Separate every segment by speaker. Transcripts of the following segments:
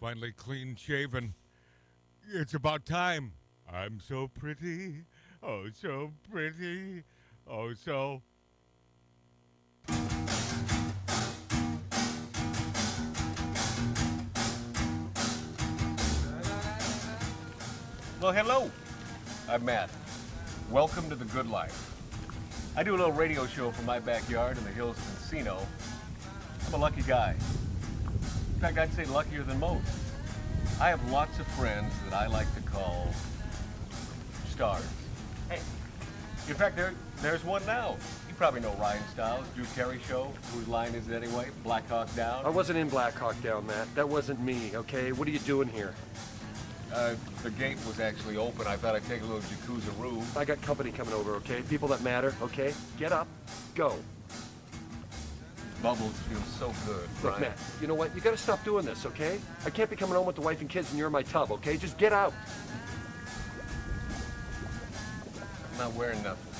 Speaker 1: finally clean shaven. It's about time. I'm so pretty. Oh, so pretty. Oh, so.
Speaker 2: Well, hello. I'm Matt. Welcome to the good life. I do a little radio show from my backyard in the Hills Casino. I'm a lucky guy. In fact, I'd say luckier than most. I have lots of friends that I like to call stars. Hey, in fact, there's one now. You probably know Ryan Stiles, Drew Carey Show. Whose line is it anyway? Black Hawk Down?
Speaker 3: I wasn't in Black Hawk Down, Matt. That wasn't me, okay? What are you doing here?
Speaker 2: The gate was actually open. I thought I'd take a little jacuzzi-roo.
Speaker 3: I got company coming over, okay? People that matter, okay? Get up, go.
Speaker 2: Bubbles feel so good,
Speaker 3: Look,
Speaker 2: Ryan.
Speaker 3: Matt, you know what? You gotta stop doing this, okay? I can't be coming home with the wife and kids and you're in my tub, okay? Just get out.
Speaker 2: I'm not wearing nothing.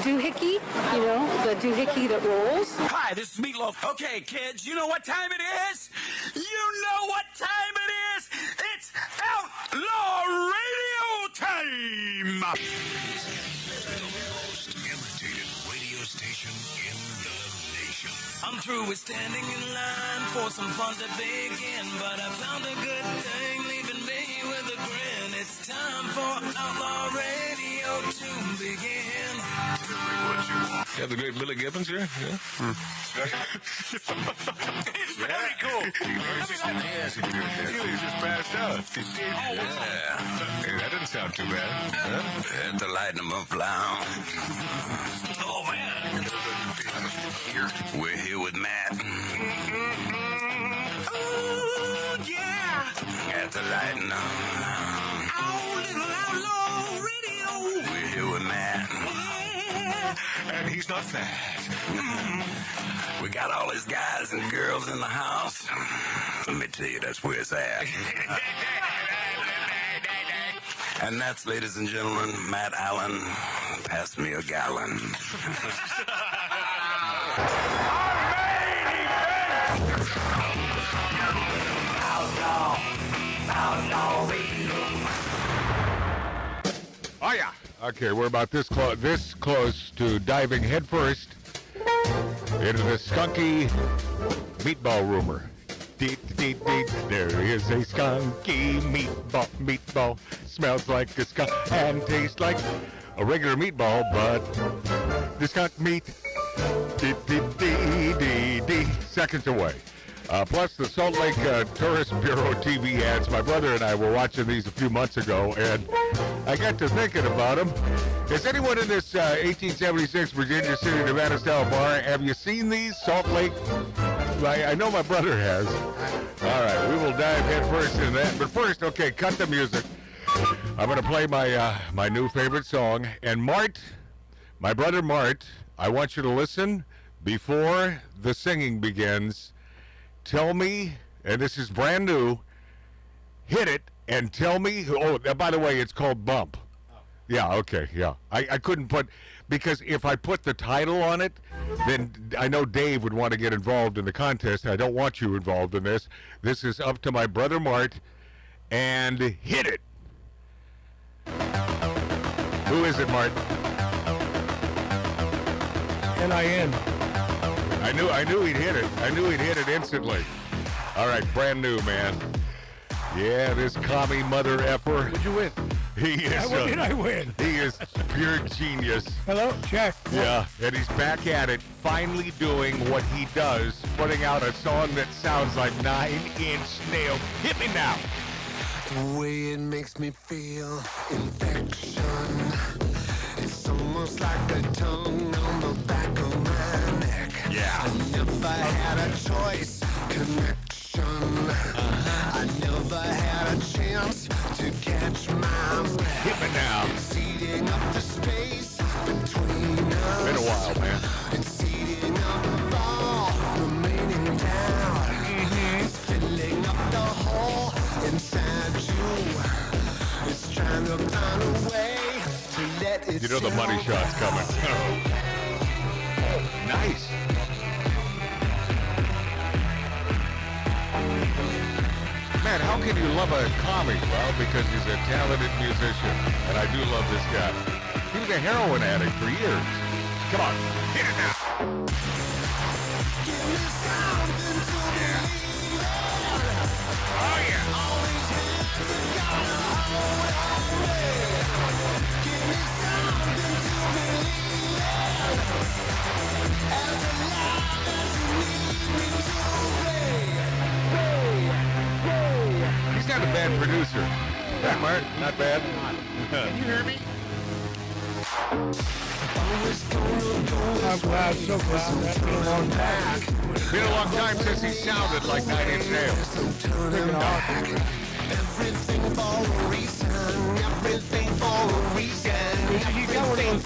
Speaker 4: Doohickey, you know, the doohickey that rolls.
Speaker 5: Hi, this is Meatloaf. Okay, kids, you know what time it is? You know what time it is? It's Outlaw Radio time!
Speaker 6: The most imitated radio station in the nation.
Speaker 5: I'm through with standing in line for some fun to begin, but I found a good thing leaving me with a grin. It's time for Outlaw Radio to begin.
Speaker 6: You have the great Billy Gibbons here? Yeah.
Speaker 5: It's very cool.
Speaker 6: Yes, he just passed out. Yeah. Hey, that didn't sound too bad. Huh? Had to lighten him up loud.
Speaker 5: Oh, man.
Speaker 6: We're here with Matt.
Speaker 5: Oh, yeah.
Speaker 6: Had to lighten up.
Speaker 5: Oh, little Outlaw Radio.
Speaker 6: We're here with Matt.
Speaker 5: And he's not fat.
Speaker 6: We got all these guys and girls in the house. Let me tell you, that's where it's at. And that's, ladies and gentlemen, Matt Allen. Pass me a gallon.
Speaker 1: Oh, yeah. Okay, we're about this close to diving headfirst into the Skunky Meatball rumor. There is a Skunky meatball. Smells like a skunk and tastes like a regular meatball, but the skunk meat, seconds away. Plus the Salt Lake Tourist Bureau TV ads. My brother and I were watching these a few months ago, and I got to thinking about them. Has anyone in this 1876 Virginia City, Nevada style bar, have you seen these? Salt Lake? I know my brother has. All right, we will dive head first into that. But first, okay, cut the music. I'm going to play my new favorite song. And Mart, my brother Mart, I want you to listen before the singing begins. Tell me, and this is brand new, hit it and tell me. Oh, by the way, it's called Bump. Yeah, okay, yeah. I couldn't put, because if I put the title on it, then I know Dave would want to get involved in the contest. I don't want you involved in this. This is up to my brother Mart, and hit it. Who is it, Mart?
Speaker 7: N-I-N.
Speaker 1: I knew he'd hit it. I knew he'd hit it instantly. All right, brand new, man. Yeah, this commie mother effer.
Speaker 7: What'd you win?
Speaker 1: He is.
Speaker 7: What did I win?
Speaker 1: He is pure genius.
Speaker 7: Hello, check.
Speaker 1: Yeah, and he's back at it, finally doing what he does, putting out a song that sounds like 9-inch nail. Hit me now.
Speaker 8: The way it makes me feel, infection. It's almost like a tongue on the back of my neck.
Speaker 1: Yeah.
Speaker 8: I never had a choice, connection. I never had a chance to catch my breath.
Speaker 1: Hit me now.
Speaker 8: Exceeding up the space between us.
Speaker 1: Been a while, man.
Speaker 8: Exceeding up all
Speaker 1: You know the money shot's coming. Nice. Man, how can you love a comic? Well, because he's a talented musician, and I do love this guy. He was a heroin addict for years. Come on, hit it now. Oh, yeah. He's not a bad producer. That Mark, not bad.
Speaker 7: Can you hear me? I'm glad, so glad. That's been a long time.
Speaker 1: Been a long time since he sounded like Nine Inch Nails.
Speaker 7: Freaking awesome.
Speaker 8: Everything for a reason. Everything for a reason.
Speaker 7: You got one of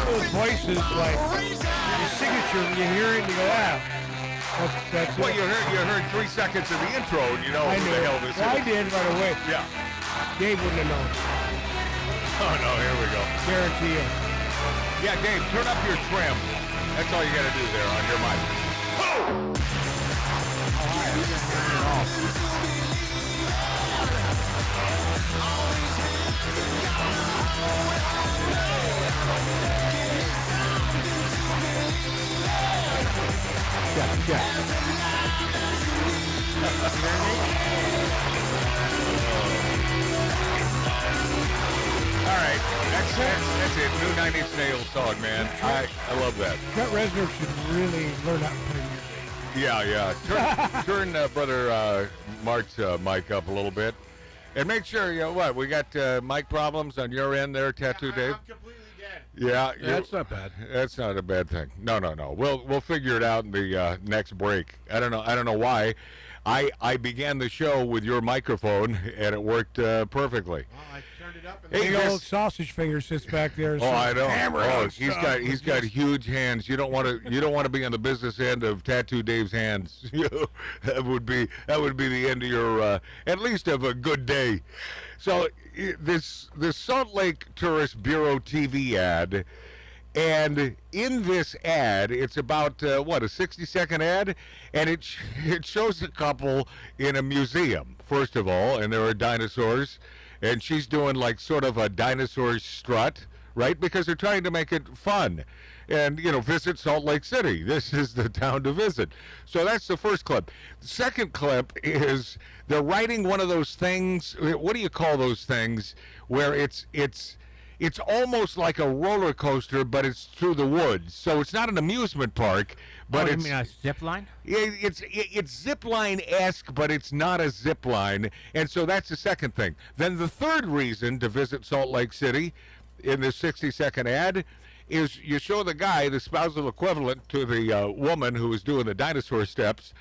Speaker 7: those voices, like your signature, when you hear it, and you go, wow. That's
Speaker 1: Well,
Speaker 7: it.
Speaker 1: you heard 3 seconds of the intro, and you know
Speaker 7: I
Speaker 1: who
Speaker 7: knew
Speaker 1: the hell
Speaker 7: it.
Speaker 1: this
Speaker 7: Well, I
Speaker 1: is.
Speaker 7: did right away.
Speaker 1: Yeah.
Speaker 7: Dave wouldn't have known.
Speaker 1: Oh, no, here we go.
Speaker 7: Guarantee you.
Speaker 1: Yeah, Dave, turn up your trim. That's all you got to do there on your mic. Oh! All right, that's it. New Nine Inch Nails song, man. I love that.
Speaker 7: Trent Reznor should really learn how to play music.
Speaker 1: Yeah. Turn Brother Mark's mic up a little bit. And make sure, you know what, we got mic problems on your end there, Tattoo Dave?
Speaker 7: I'm completely dead.
Speaker 1: Yeah.
Speaker 7: That's not bad.
Speaker 1: That's not a bad thing. No. We'll figure it out in the next break. I don't know why. I began the show with your microphone, and it worked perfectly.
Speaker 7: Well, I turned it up, and
Speaker 1: Hey,
Speaker 7: the
Speaker 1: this-
Speaker 7: old sausage finger sits back there.
Speaker 1: Oh, I know.
Speaker 7: Hammer
Speaker 1: Oh,
Speaker 7: on
Speaker 1: he's
Speaker 7: stuff.
Speaker 1: got huge hands. You don't want to be on the business end of Tattoo Dave's hands. that would be the end of your at least of a good day. So this Salt Lake Tourist Bureau TV ad. And in this ad, it's about, a 60-second ad? And it shows a couple in a museum, first of all, and there are dinosaurs. And she's doing like sort of a dinosaur strut, right? Because they're trying to make it fun. And, visit Salt Lake City. This is the town to visit. So that's the first clip. The second clip is they're riding one of those things. What do you call those things? Where it's almost like a roller coaster, but it's through the woods. So it's not an amusement park, but
Speaker 9: you
Speaker 1: it's
Speaker 9: mean a zip line?
Speaker 1: it's zip line-esque, but it's not a zip line. And so that's the second thing. Then the third reason to visit Salt Lake City in this 60-second ad is you show the guy, the spousal equivalent to the woman who was doing the dinosaur steps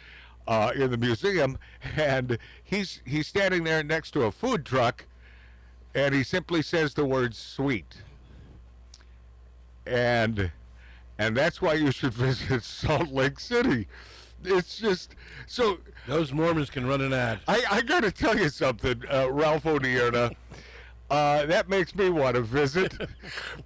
Speaker 1: in the museum, and he's standing there next to a food truck, and he simply says the word sweet. And that's why you should visit Salt Lake City. It's just so.
Speaker 7: Those Mormons can run an ad.
Speaker 1: I got to tell you something, Ralph O'Neill. That makes me want to visit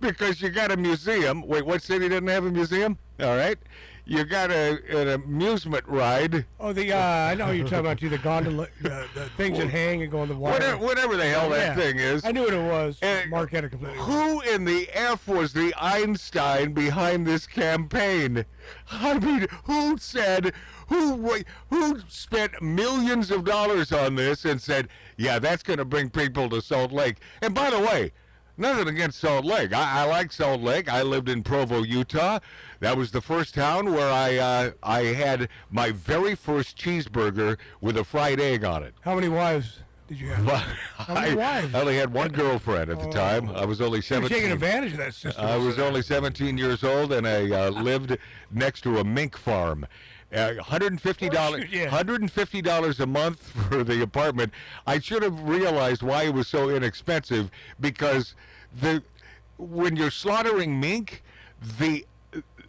Speaker 1: because you got a museum. Wait, what city doesn't have a museum? All right. You got an amusement ride.
Speaker 7: Oh, I know what you're talking about, the gondola, the things that hang and go on the water.
Speaker 1: Whatever the hell that thing is.
Speaker 7: I knew what it was.
Speaker 1: And
Speaker 7: Mark had it completely.
Speaker 1: Who in the F was the Einstein behind this campaign? I mean, who spent millions of dollars on this and said, yeah, that's going to bring people to Salt Lake? And by the way, nothing against Salt Lake. I like Salt Lake. I lived in Provo, Utah. That was the first town where I had my very first cheeseburger with a fried egg on it.
Speaker 7: How many wives did you have? How many wives?
Speaker 1: I only had one girlfriend at the time. I was only
Speaker 7: You're
Speaker 1: 17.
Speaker 7: taking advantage of that system.
Speaker 1: I was only 17 years old, and I lived next to a mink farm. $150,
Speaker 7: Yeah.
Speaker 1: $150 a month for the apartment. I should have realized why it was so inexpensive, because when you're slaughtering mink, the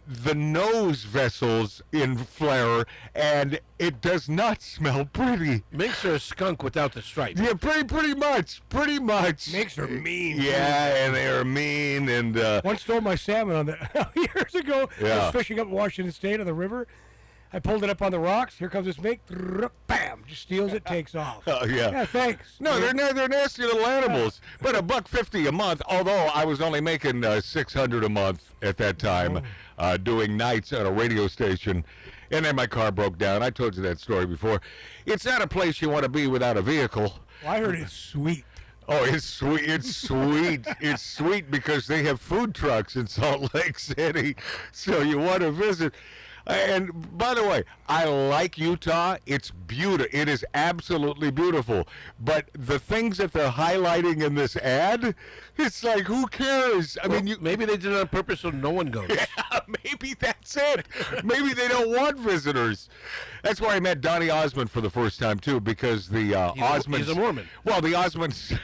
Speaker 1: the nose vessels in flare, and it does not smell pretty.
Speaker 7: Makes her a skunk without the stripe.
Speaker 1: Yeah, pretty much.
Speaker 7: Makes her mean.
Speaker 1: Yeah, and they're mean, and
Speaker 7: Once stole my salmon on the years ago. I
Speaker 1: Yeah.
Speaker 7: was fishing up in Washington State on the river. I pulled it up on the rocks. Here comes this mink. Bam! Just steals it, takes off.
Speaker 1: yeah.
Speaker 7: Yeah, thanks.
Speaker 1: No, they're nasty little animals. But $1.50 a month. Although I was only making $600 a month at that time, doing nights at a radio station, and then my car broke down. I told you that story before. It's not a place you want to be without a vehicle.
Speaker 7: Well, I heard it's sweet.
Speaker 1: Oh, it's sweet. It's sweet. It's sweet because they have food trucks in Salt Lake City, so you want to visit. And by the way, I like Utah. It's beautiful. It is absolutely beautiful. But the things that they're highlighting in this ad, it's like, who cares? I mean,
Speaker 7: Maybe they did it on purpose so no one goes.
Speaker 1: yeah, maybe that's it. Maybe they don't want visitors. That's why I met Donny Osmond for the first time too, because the Osmonds.
Speaker 7: He's a Mormon.
Speaker 1: Well, the Osmonds,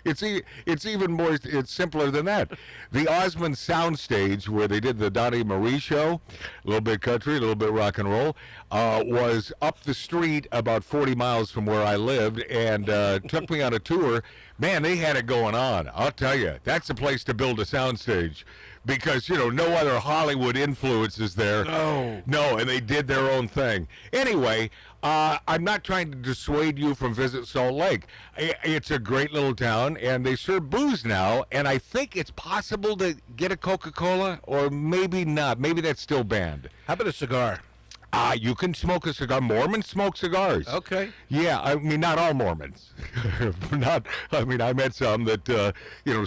Speaker 1: it's even more. It's simpler than that. The Osmond soundstage where they did the Donnie Marie show, a little bit country, a little bit rock and roll, was up the street about 40 miles from where I lived, and took me on a tour. Man, they had it going on. I'll tell you, that's the place to build a soundstage. Because, no other Hollywood influence is there. No, and they did their own thing. Anyway, I'm not trying to dissuade you from Visit Salt Lake. It's a great little town, and they serve booze now, and I think it's possible to get a Coca-Cola, or maybe not. Maybe that's still banned.
Speaker 7: How about a cigar?
Speaker 1: You can smoke a cigar. Mormons smoke cigars.
Speaker 7: Okay.
Speaker 1: Yeah, I mean, not all Mormons. I met some that,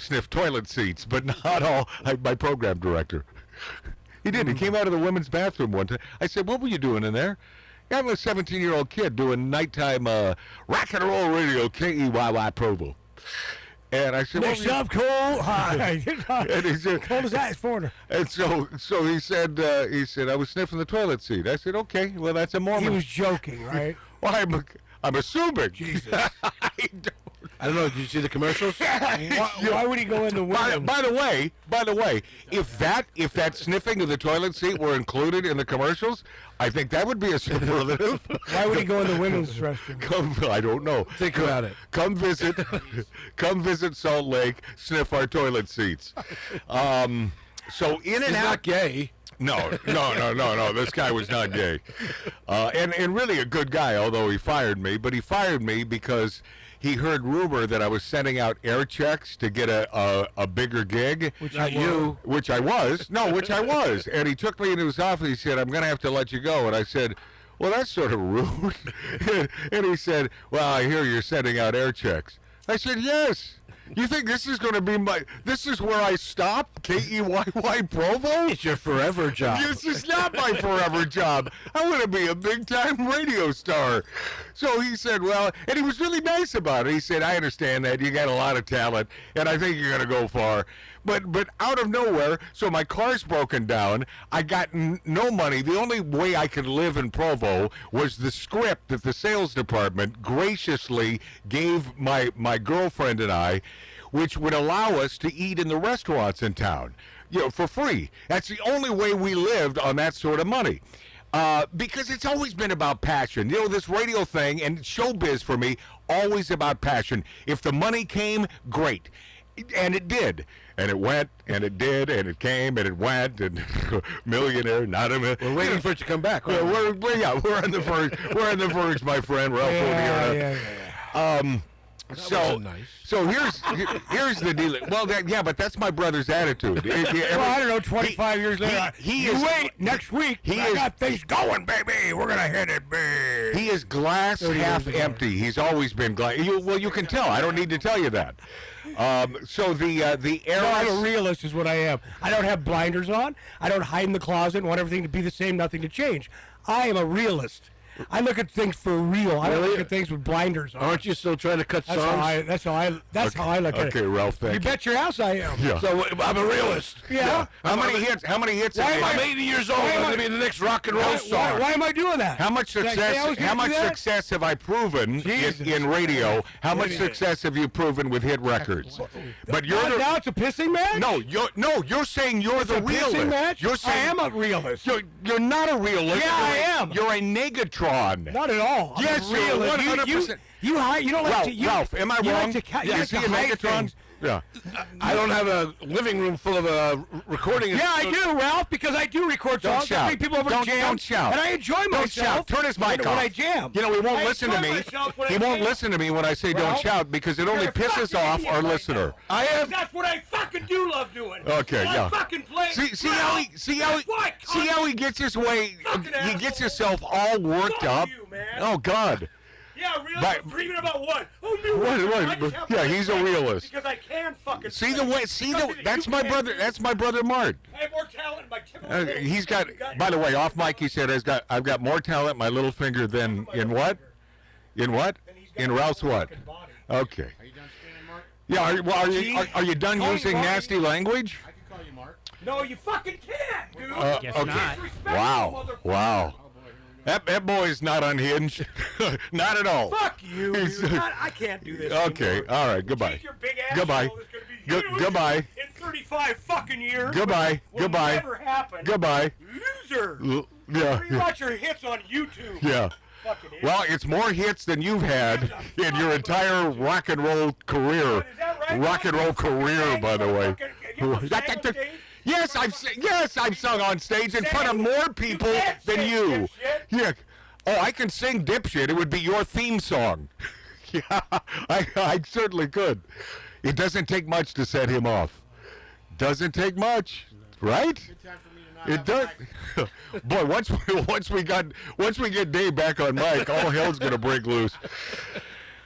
Speaker 1: sniff toilet seats, but not all. My program director. He did. He came out of the women's bathroom one time. I said, what were you doing in there? Yeah, I'm a 17-year-old kid doing nighttime rock and roll radio, KEYY Provo. And I said,
Speaker 7: Next up, Cole.
Speaker 1: And he said,
Speaker 7: Cold as ice for
Speaker 1: and so he said, I was sniffing the toilet seat. I said, okay, well, that's a Mormon.
Speaker 7: He was joking, right?
Speaker 1: Well, I'm assuming.
Speaker 7: Jesus.
Speaker 1: I
Speaker 7: don't know. Did you see the commercials? Why would he go in the window?
Speaker 1: By the way, if that sniffing of the toilet seat were included in the commercials, I think that would be a superlative.
Speaker 7: Why would he go in the women's restroom?
Speaker 1: I don't know.
Speaker 7: Think about it.
Speaker 1: Come visit Salt Lake. Sniff our toilet seats. So in and
Speaker 7: He's
Speaker 1: out.
Speaker 7: not gay.
Speaker 1: No. This guy was not gay, and really a good guy. Although he fired me, but he fired me because he heard rumor that I was sending out air checks to get a bigger gig.
Speaker 7: Which I
Speaker 1: was. And he took me into his office. He said, "I'm going to have to let you go." And I said, "Well, that's sort of rude." And he said, "Well, I hear you're sending out air checks." I said, "Yes." You think this is going to be this is where I stop? KEYY Provo?
Speaker 7: It's your forever job.
Speaker 1: This is not my forever job. I want to be a big-time radio star. So he said, well, and he was really nice about it. He said, I understand that. You got a lot of talent, and I think you're going to go far. But out of nowhere, so my car's broken down. I got no money. The only way I could live in Provo was the script that the sales department graciously gave my girlfriend and I, which would allow us to eat in the restaurants in town, for free. That's the only way we lived on that sort of money. Because it's always been about passion. This radio thing and showbiz for me, always about passion. If the money came, great. And it did. And it went, and it did, and it came, and it went, and millionaire, not a millionaire.
Speaker 7: We're waiting for it to come back. Right?
Speaker 1: We're on the verge. We're on the verge, my friend. We're
Speaker 7: Yeah.
Speaker 1: So here's the deal. Well, but that's my brother's attitude.
Speaker 7: Well, I don't know. 25 years later, wait. Next week, I got things going, baby. We're gonna hit it big.
Speaker 1: He is glass half empty. He's always been glass. You can tell. I don't need to tell you that. So the air.
Speaker 7: No, I'm a realist, is what I am. I don't have blinders on. I don't hide in the closet and want everything to be the same, nothing to change. I am a realist. I look at things for real. I don't look at things with blinders on.
Speaker 9: Aren't you still trying to cut
Speaker 7: That's
Speaker 9: songs?
Speaker 7: how I look at it.
Speaker 1: Okay, Ralph, thank
Speaker 7: You
Speaker 1: you.
Speaker 7: bet your house I am.
Speaker 1: Yeah.
Speaker 9: So I'm a realist.
Speaker 7: Yeah.
Speaker 1: How many hits? How many hits? have you
Speaker 9: I'm
Speaker 1: had?
Speaker 9: 80 years old.
Speaker 7: Why am
Speaker 9: I'm
Speaker 7: I-
Speaker 9: going to be the next rock and roll star.
Speaker 7: Why am I doing that?
Speaker 1: How much
Speaker 7: Did I say I
Speaker 1: success?
Speaker 7: was gonna
Speaker 1: How
Speaker 7: do
Speaker 1: much
Speaker 7: that?
Speaker 1: success have I proven
Speaker 7: Jesus
Speaker 1: in radio? How much
Speaker 7: Idiot.
Speaker 1: success have you proven with hit records? But you're
Speaker 7: now,
Speaker 1: the
Speaker 7: now it's a pissing match?
Speaker 1: You're saying you're the
Speaker 7: a pissing
Speaker 1: realist.
Speaker 7: match?
Speaker 1: You're saying
Speaker 7: I am a realist.
Speaker 1: You're not a realist.
Speaker 7: Yeah, I
Speaker 1: You're
Speaker 7: am.
Speaker 1: You're a negatron.
Speaker 7: Not at all. I'm
Speaker 1: Yes,
Speaker 7: a
Speaker 1: you're
Speaker 7: realist.
Speaker 1: 100%.
Speaker 7: You don't like
Speaker 1: Ralph,
Speaker 7: to. You,
Speaker 1: Ralph, am I
Speaker 7: you
Speaker 1: wrong?
Speaker 7: Like to, you like
Speaker 1: Is he
Speaker 7: to
Speaker 1: a
Speaker 7: hide
Speaker 1: Megatron?
Speaker 7: things.
Speaker 1: Yeah.
Speaker 9: I don't have a living room full of recording.
Speaker 7: Yeah, I do, Ralph, because I do record
Speaker 1: Don't
Speaker 7: songs.
Speaker 1: shout.
Speaker 7: I bring people over
Speaker 1: Don't-
Speaker 7: to jam.
Speaker 1: don't shout.
Speaker 7: And I enjoy
Speaker 1: Don't
Speaker 7: myself.
Speaker 1: shout. Turn his mic
Speaker 7: when
Speaker 1: off.
Speaker 7: I jam.
Speaker 1: You know, he won't
Speaker 7: I
Speaker 1: listen to
Speaker 7: enjoy
Speaker 1: me.
Speaker 7: myself when
Speaker 1: He
Speaker 7: I
Speaker 1: won't
Speaker 7: jam.
Speaker 1: listen to me when I say don't
Speaker 7: Ralph,
Speaker 1: shout because it only
Speaker 7: you're a
Speaker 1: pisses
Speaker 7: fucking
Speaker 1: off
Speaker 7: idiot
Speaker 1: our
Speaker 7: right
Speaker 1: listener.
Speaker 7: now.
Speaker 9: I have.
Speaker 7: That's what I fucking do love doing.
Speaker 1: Okay,
Speaker 7: I
Speaker 1: yeah.
Speaker 7: fucking play.
Speaker 1: See how he gets his way.
Speaker 7: Fucking
Speaker 1: He gets
Speaker 7: asshole.
Speaker 1: himself all worked
Speaker 7: Fuck
Speaker 1: up.
Speaker 7: you, man.
Speaker 1: Oh God.
Speaker 7: Yeah, realist.
Speaker 1: But-
Speaker 7: I'm dreaming about what? Oh, new
Speaker 1: What-
Speaker 7: record.
Speaker 1: what-
Speaker 7: I just have
Speaker 1: yeah,
Speaker 7: to
Speaker 1: he's a
Speaker 7: play
Speaker 1: realist.
Speaker 7: Because I can fucking
Speaker 1: See
Speaker 7: play.
Speaker 1: the way. See the.
Speaker 7: Something that
Speaker 1: That's
Speaker 7: you
Speaker 1: my
Speaker 7: can't
Speaker 1: brother.
Speaker 7: do.
Speaker 1: That's my brother Mart.
Speaker 7: I have more talent in my typical little
Speaker 1: He's
Speaker 7: finger
Speaker 1: got.
Speaker 7: than you
Speaker 1: By the way,
Speaker 7: your
Speaker 1: off mic, he said, I've got more talent in my little finger than in what? In what?
Speaker 7: Then he's got
Speaker 1: In
Speaker 7: a
Speaker 1: Ralph's
Speaker 7: whole
Speaker 1: what?
Speaker 7: fucking body.
Speaker 1: Okay.
Speaker 10: Are you done standing, Mark?
Speaker 1: Yeah. Are you done
Speaker 7: Call me
Speaker 1: using
Speaker 7: Marty.
Speaker 1: nasty language?
Speaker 10: I can call you Mark.
Speaker 7: No, you fucking can't, dude.
Speaker 1: Okay.
Speaker 7: Disrespectful,
Speaker 1: Wow.
Speaker 7: motherfucker.
Speaker 1: Wow.
Speaker 10: Oh boy, here we go.
Speaker 1: That boy is not unhinged. Not at all.
Speaker 7: Fuck you,
Speaker 1: He's-
Speaker 7: dude. I can't do this
Speaker 1: Okay.
Speaker 7: anymore.
Speaker 1: All right. Goodbye.
Speaker 7: Take your big ass
Speaker 1: Goodbye.
Speaker 7: show that's gonna be huge
Speaker 1: Goodbye.
Speaker 7: in 35 fucking years.
Speaker 1: Goodbye.
Speaker 7: Will
Speaker 1: Goodbye.
Speaker 7: never happen.
Speaker 1: Goodbye.
Speaker 7: Loser.
Speaker 1: Yeah.
Speaker 7: You watch your hits on YouTube.
Speaker 1: Yeah.
Speaker 7: Fucking idiot.
Speaker 1: Well, it's more hits than you've had in your entire rock and roll career.
Speaker 7: Is that right?
Speaker 1: Rock and roll career, by the way.
Speaker 7: You ever sang on stage?
Speaker 1: Yes, I've sung on stage in front of more people
Speaker 7: can't
Speaker 1: than
Speaker 7: sing,
Speaker 1: you.
Speaker 7: dipshit.
Speaker 1: Yeah. Oh, I can sing Dipshit. It would be your theme song. Yeah, I certainly could. It doesn't take much to set him off. Doesn't take much, right?
Speaker 10: Good time for me to not
Speaker 1: It
Speaker 10: have
Speaker 1: does.
Speaker 10: a mic.
Speaker 1: Boy, once we get Dave back on mic, all hell's gonna break loose.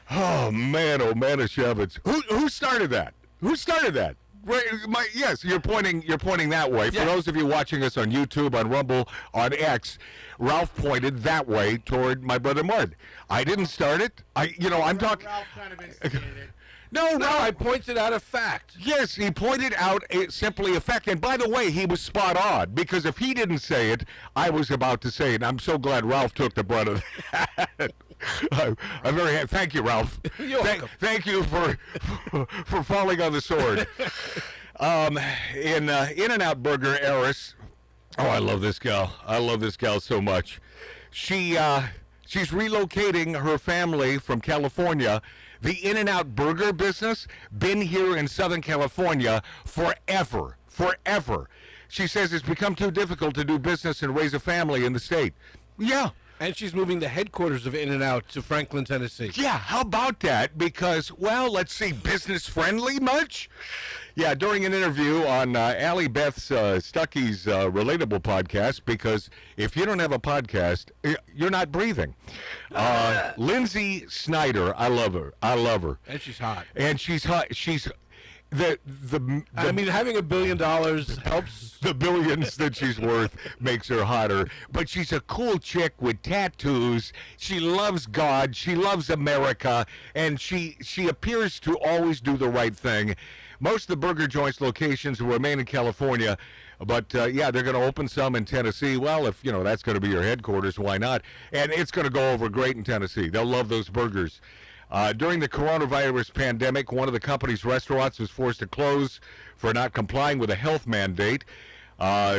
Speaker 1: Oh man, of Shevitz. Who started that? Who started that? Right, yes, you're pointing that way. For those of you watching us on YouTube, on Rumble, on X, Ralph pointed that way toward my brother Mart. I didn't start it. I'm talking.
Speaker 10: Ralph kind of instigated it.
Speaker 1: No,
Speaker 9: No, I pointed out a fact.
Speaker 1: Yes, he pointed out simply a fact. And by the way, he was spot on, because if he didn't say it, I was about to say it. I'm so glad Ralph took the brunt of that. I'm very happy. Thank you, Ralph.
Speaker 9: You're welcome.
Speaker 1: Thank you for falling on the sword. In In-N-Out Burger, Eris. Oh, I love this gal. I love this gal so much. She's relocating her family from California. The In-N-Out Burger business been here in Southern California forever. She says it's become too difficult to do business and raise a family in the state. Yeah.
Speaker 9: And she's moving the headquarters of In-N-Out to Franklin, Tennessee.
Speaker 1: Yeah, how about that? Because, well, let's see, business friendly much? Yeah, during an interview on Allie Beth's Stucky's Relatable podcast, because if you don't have a podcast, you're not breathing. Lindsay Snyder, I love her.
Speaker 9: And she's hot.
Speaker 1: And she's hot. She's
Speaker 9: I mean, having $1 billion helps.
Speaker 1: the billions that she's worth makes her hotter. But she's a cool chick with tattoos. She loves God. She loves America. And she appears to always do the right thing. Most of the burger joints locations will remain in California. But, yeah, they're going to open some in Tennessee. Well, if, that's going to be your headquarters, why not? And it's going to go over great in Tennessee. They'll love those burgers. During the coronavirus pandemic, one of the company's restaurants was forced to close for not complying with a health mandate.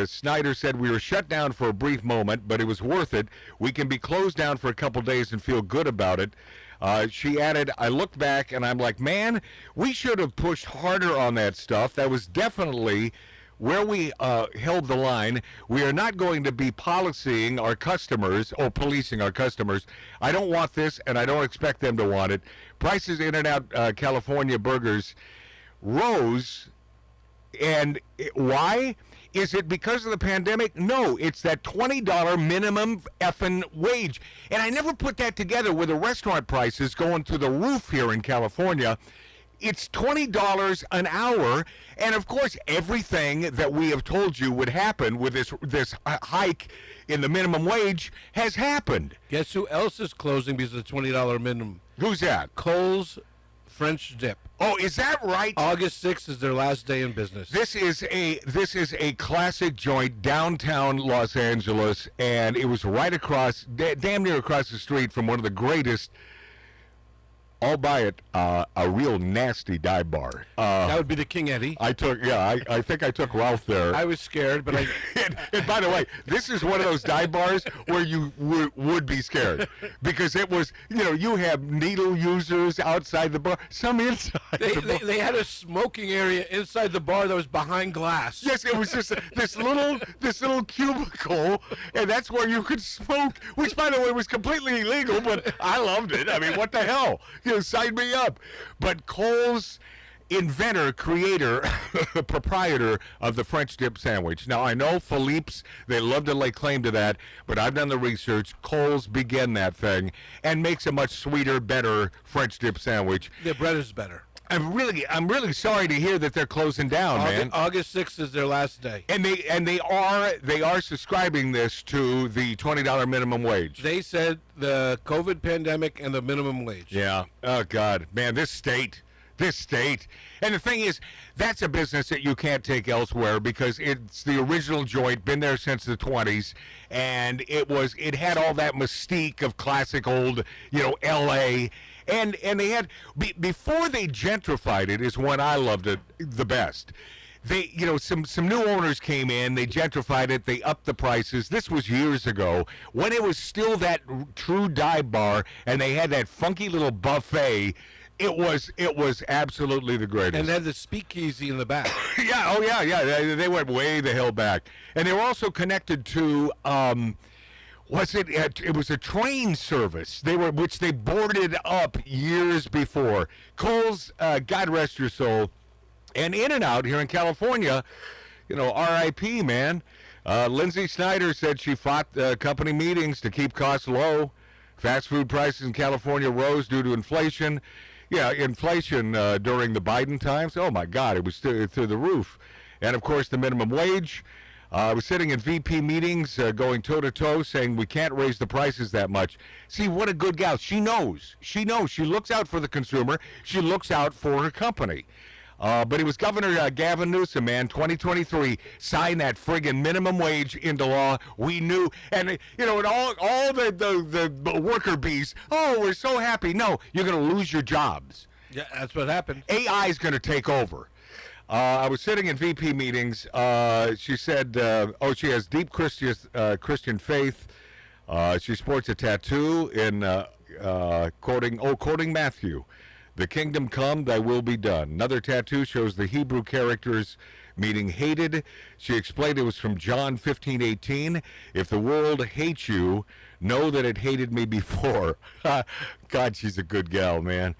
Speaker 1: Snyder said, "We were shut down for a brief moment, but it was worth it. We can be closed down for a couple days and feel good about it." She added, "I looked back and I'm like, man, we should have pushed harder on that stuff. That was definitely where we held the line. We are not going to be policing our customers or policing our customers. I don't want this, and I don't expect them to want it." Prices in and out California burgers rose, and why? Is it because of the pandemic? No, it's that $20 minimum effing wage. And I never put that together with the restaurant prices going through the roof here in California. it's $20 an hour, and of course, everything that we have told you would happen with this hike in the minimum wage has happened.
Speaker 9: Guess who else is closing because of the $20 minimum?
Speaker 1: Who's that?
Speaker 9: Kohl's French Dip.
Speaker 1: Oh, is that right?
Speaker 9: August 6th is their last day in business.
Speaker 1: This is a classic joint downtown Los Angeles, and it was right across, damn near across the street from one of the greatest. I'll buy it. A real nasty dive bar.
Speaker 9: That would be the King Eddie.
Speaker 1: I think I took Ralph there.
Speaker 9: I was scared, but I.
Speaker 1: and by the way, this is one of those dive bars where you would be scared because it was, you have needle users outside the bar, some inside.
Speaker 9: They had a smoking area inside the bar that was behind glass.
Speaker 1: Yes, it was just this little cubicle, and that's where you could smoke, which, by the way, was completely illegal, but I loved it. I mean, what the hell? Sign me up. But Kohl's inventor, creator, proprietor of the French dip sandwich. Now, I know Philippe's, they love to lay claim to that, but I've done the research. Kohl's began that thing and makes a much sweeter, better French dip sandwich.
Speaker 9: The bread is better.
Speaker 1: I'm really sorry to hear that they're closing down, man.
Speaker 9: August 6th is their last day.
Speaker 1: And they are subscribing this to the $20 minimum wage.
Speaker 9: They said the COVID pandemic and the minimum wage.
Speaker 1: Yeah. Oh God, man, this state. And the thing is, that's a business that you can't take elsewhere because it's the original joint, been there since the 20s, and it had all that mystique of classic old, LA. And they had, before they gentrified it is when I loved it the best. They, some new owners came in, they gentrified it, they upped the prices. This was years ago when it was still that true dive bar and they had that funky little buffet. It was absolutely the greatest.
Speaker 9: And they had the speakeasy in the back.
Speaker 1: Yeah, oh yeah. They went way the hell back. And they were also connected to, it was a train service which they boarded up years before. Kohl's, God rest your soul, and In-N-Out here in California, R.I.P. man. Lindsay Snyder said she fought company meetings to keep costs low. Fast food prices in California rose due to inflation. Yeah, inflation during the Biden times. Oh my God, it was through the roof. And of course, the minimum wage. I was sitting in VP meetings going toe-to-toe saying we can't raise the prices that much. See, what a good gal. She knows. She looks out for the consumer. She looks out for her company. But it was Governor Gavin Newsom, man, 2023, signed that friggin' minimum wage into law. We knew. And, and all the worker bees, oh, we're so happy. No, you're going to lose your jobs.
Speaker 9: Yeah, that's what happened.
Speaker 1: AI is going to take over. I was sitting in VP meetings. She said, she has deep Christian faith. She sports a tattoo in quoting Matthew. The kingdom come, thy will be done. Another tattoo shows the Hebrew characters meaning hated. She explained it was from John 15:18. If the world hates you, know that it hated me before. God, she's a good gal, man.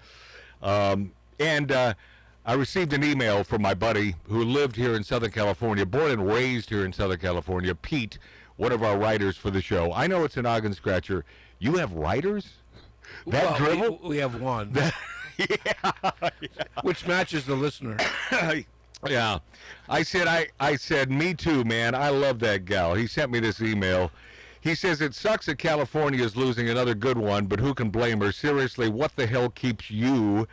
Speaker 1: I received an email from my buddy who lived here in Southern California, born and raised here in Southern California, Pete, one of our writers for the show. I know it's a noggin scratcher. You have writers? That dribble?
Speaker 9: We have one.
Speaker 1: Yeah.
Speaker 9: Which matches the listener.
Speaker 1: Yeah. I said, me too, man. I love that gal. He sent me this email. He says, it sucks that California is losing another good one, but who can blame her? Seriously, what the hell keeps you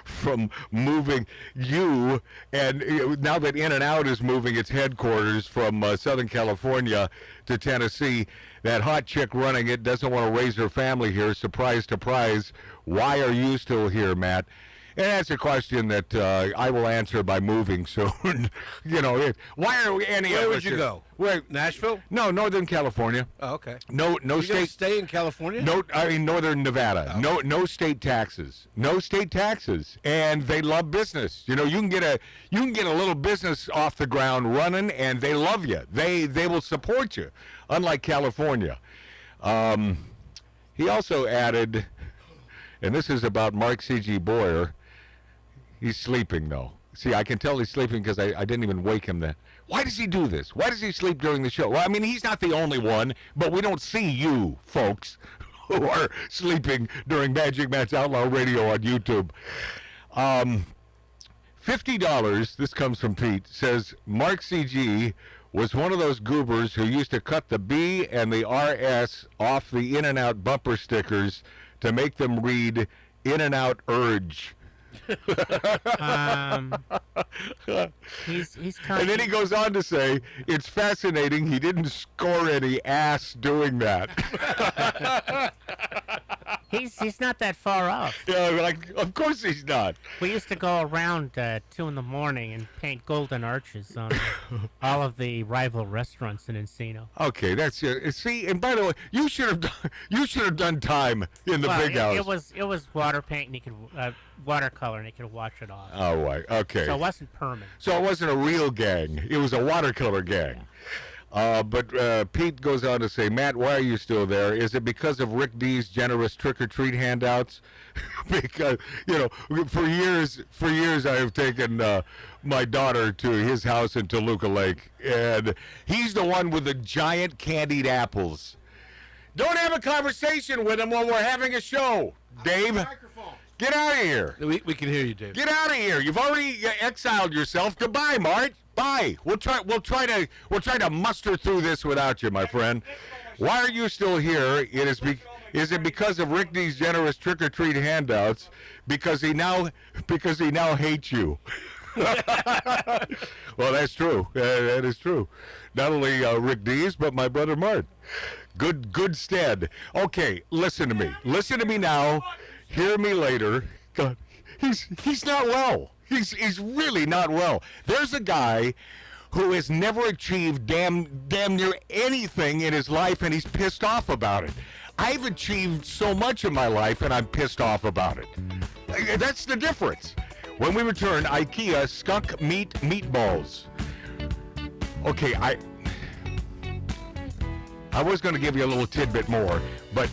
Speaker 1: from moving you? And now that In-N-Out is moving its headquarters from Southern California to Tennessee, that hot chick running it doesn't want to raise her family here. Surprise, surprise. Why are you still here, Matt? And that's a question that I will answer by moving soon. Why are we any
Speaker 9: Where
Speaker 1: of
Speaker 9: would
Speaker 1: us
Speaker 9: you
Speaker 1: here?
Speaker 9: go?
Speaker 1: Where?
Speaker 9: Nashville?
Speaker 1: No, Northern California.
Speaker 9: Oh, okay.
Speaker 1: No
Speaker 9: You gonna
Speaker 1: state.
Speaker 9: stay in California?
Speaker 1: No, I mean Northern Nevada.
Speaker 9: Oh.
Speaker 1: No state taxes. No state taxes, and they love business. You can get a little business off the ground running, and they love you. They will support you, unlike California. He also added, and this is about Mark C.G. Boyer. He's sleeping, though. See, I can tell he's sleeping because I didn't even wake him then. Why does he do this? Why does he sleep during the show? Well, I mean, he's not the only one, but we don't see you, folks, who are sleeping during Magic Matt's Outlaw Radio on YouTube. $50, this comes from Pete, says Mark CG was one of those goobers who used to cut the B and the RS off the In-N-Out bumper stickers to make them read In-N-Out Urge.
Speaker 11: He's
Speaker 1: And then he goes on to say, it's fascinating he didn't score any ass doing that.
Speaker 11: He's not that far off.
Speaker 1: Yeah, like, of course he's not.
Speaker 11: We used to go around 2 in the morning and paint golden arches on all of the rival restaurants in Encino.
Speaker 1: Okay, that's it. See, and by the way, you should have done time in the big house.
Speaker 11: It was water paint and you could watercolor and you could wash it off.
Speaker 1: Oh, right. Okay.
Speaker 11: So it wasn't permanent.
Speaker 1: So it wasn't a real gang. It was a watercolor gang. But Pete goes on to say, Matt, why are you still there? Is it because of Rick D's generous trick-or-treat handouts? Because, for years I have taken my daughter to his house in Toluca Lake, and he's the one with the giant candied apples. Don't have a conversation with him when we're having a show, Dave. Get out of here.
Speaker 9: We can hear you, Dave.
Speaker 1: Get out of here. You've already exiled yourself. Goodbye, Mart. Bye. We'll try to muster through this without you, my friend. Why are you still here? Is it because of Rick D's generous trick-or-treat handouts? Because he now hates you. Well, that's true. That is true. Not only Rick D's, but my brother Mart. Good stead. Okay, listen to me. Listen to me now. Hear me later. God, he's not well. He's really not well. There's a guy who has never achieved damn near anything in his life, and he's pissed off about it. I've achieved so much in my life, and I'm pissed off about it. That's the difference. When we return, IKEA skunk meatballs. Okay, I was going to give you a little tidbit more, but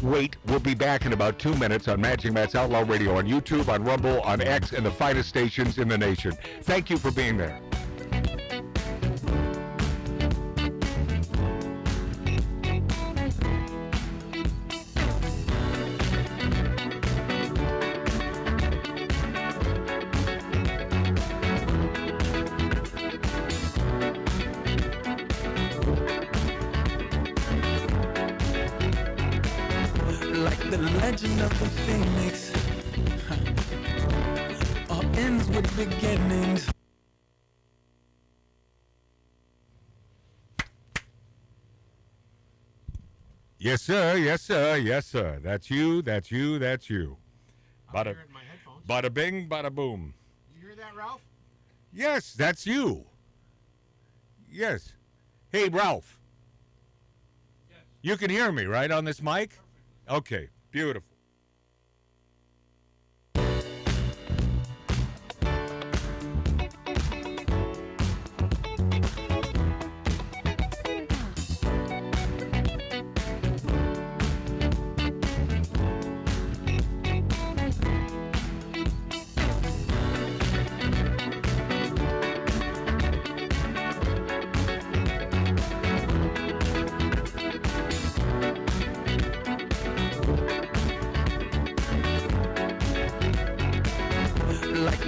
Speaker 1: wait, we'll be back in about 2 minutes on Magic Matt's Outlaw Radio, on YouTube, on Rumble, on X, and the finest stations in the nation. Thank you for being there.
Speaker 5: The legend of the phoenix all ends with beginnings.
Speaker 1: Yes, sir. Yes, sir. Yes, sir. That's you. That's you. That's you. Bada, bada bing, bada boom.
Speaker 10: You hear that, Ralph?
Speaker 1: Yes, that's you. Yes. Hey, Ralph. Yes. You can hear me, right, on this mic? Okay, beautiful.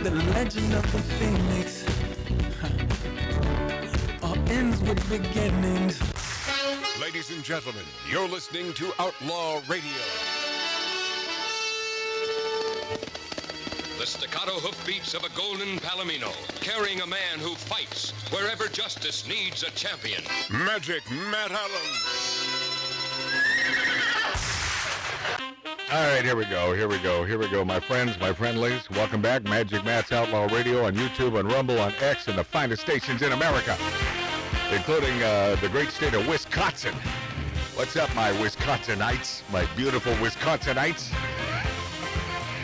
Speaker 5: The legend of the phoenix all ends with beginnings.
Speaker 12: Ladies and gentlemen, you're listening to Outlaw Radio. The staccato hoofbeats of a golden palomino, carrying a man who fights wherever justice needs a champion. Magic Matt Allen.
Speaker 1: All right, here we go, my friends, my friendlies. Welcome back. Magic Matt's Outlaw Radio on YouTube, on Rumble, on X, and the finest stations in America, including the great state of Wisconsin. What's up, my Wisconsinites, my beautiful Wisconsinites?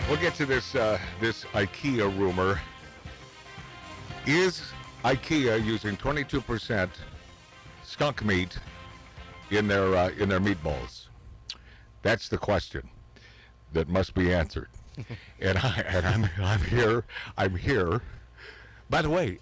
Speaker 1: We'll get to this IKEA rumor. Is IKEA using 22% skunk meat in their meatballs? That's the question that must be answered. and I'm here By the way,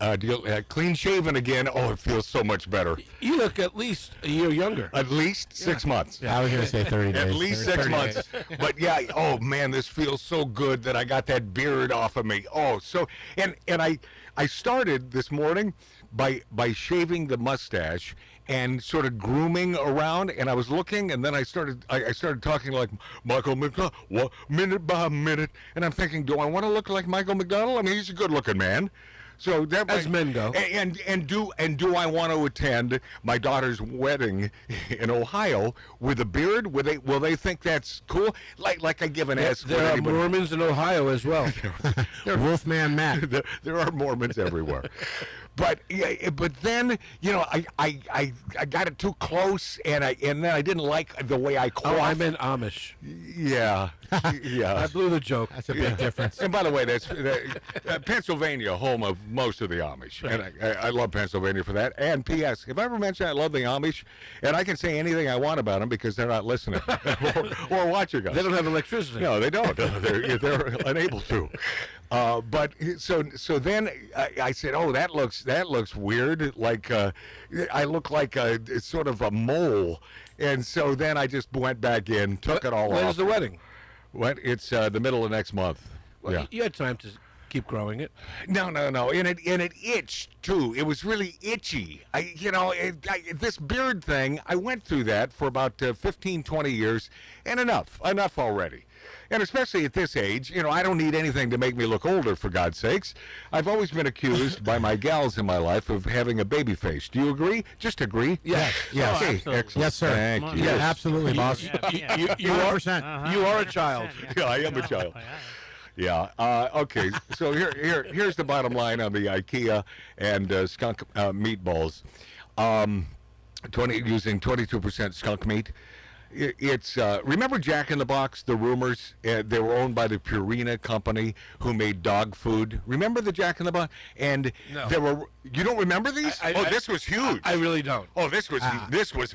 Speaker 1: clean shaven again. Oh, it feels so much better.
Speaker 9: You look at least a year younger.
Speaker 1: At least 6 months.
Speaker 7: I was going to say 30 days.
Speaker 1: At least 6 months. But yeah, oh man, this feels so good that I got that beard off of me. Oh, so and I started this morning by shaving the mustache and sort of grooming around, and I was looking, and then I started talking like Michael McDonald, minute by minute, and I'm thinking, do I want to look like Michael McDonald? I mean, he's a good-looking man. So that
Speaker 9: as men go,
Speaker 1: and do I want to attend my daughter's wedding in Ohio with a beard? Will they think that's cool? Like I give an S.
Speaker 9: There are Mormons in Ohio as well.
Speaker 7: Wolfman Matt.
Speaker 1: There are Mormons everywhere. But then I got it too close, and then I didn't like the way I coughed.
Speaker 9: Oh, I meant Amish.
Speaker 1: Yeah, yeah.
Speaker 9: I blew the joke.
Speaker 7: That's a big difference.
Speaker 1: And by the way, that's Pennsylvania, home of most of the Amish, and I love Pennsylvania for that. And P.S. Have I ever mentioned I love the Amish? And I can say anything I want about them because they're not listening or watching us.
Speaker 9: They don't have electricity.
Speaker 1: No, they don't. They're unable to. But so then I said, oh, that looks weird. Like I look like it's sort of a mole. And so then I just went back in, took it all off.
Speaker 9: When's the wedding?
Speaker 1: What? It's the middle of next month.
Speaker 9: Well,
Speaker 1: yeah.
Speaker 9: You had time to keep growing it.
Speaker 1: No. And it itched too. It was really itchy. This beard thing, I went through that for about 15, 20 years, and enough already. And especially at this age, I don't need anything to make me look older, for God's sakes. I've always been accused by my gals in my life of having a baby face. Do you agree? Just agree?
Speaker 9: Yes.
Speaker 7: Yes.
Speaker 1: Okay,
Speaker 11: absolutely.
Speaker 1: excellent.
Speaker 7: Yes, sir.
Speaker 1: Thank you.
Speaker 7: Yeah, absolutely, boss.
Speaker 9: You
Speaker 7: 100%.
Speaker 9: you are a child.
Speaker 1: Yeah, I am a child. Yeah. Okay. So here's the bottom line on the IKEA and skunk meatballs. Using 22% skunk meat. It's remember Jack in the Box, the rumors? They were owned by the Purina company who made dog food. Remember the Jack in the Box? And
Speaker 9: No.
Speaker 1: You don't remember these? This was huge.
Speaker 9: I really don't.
Speaker 1: Oh, this was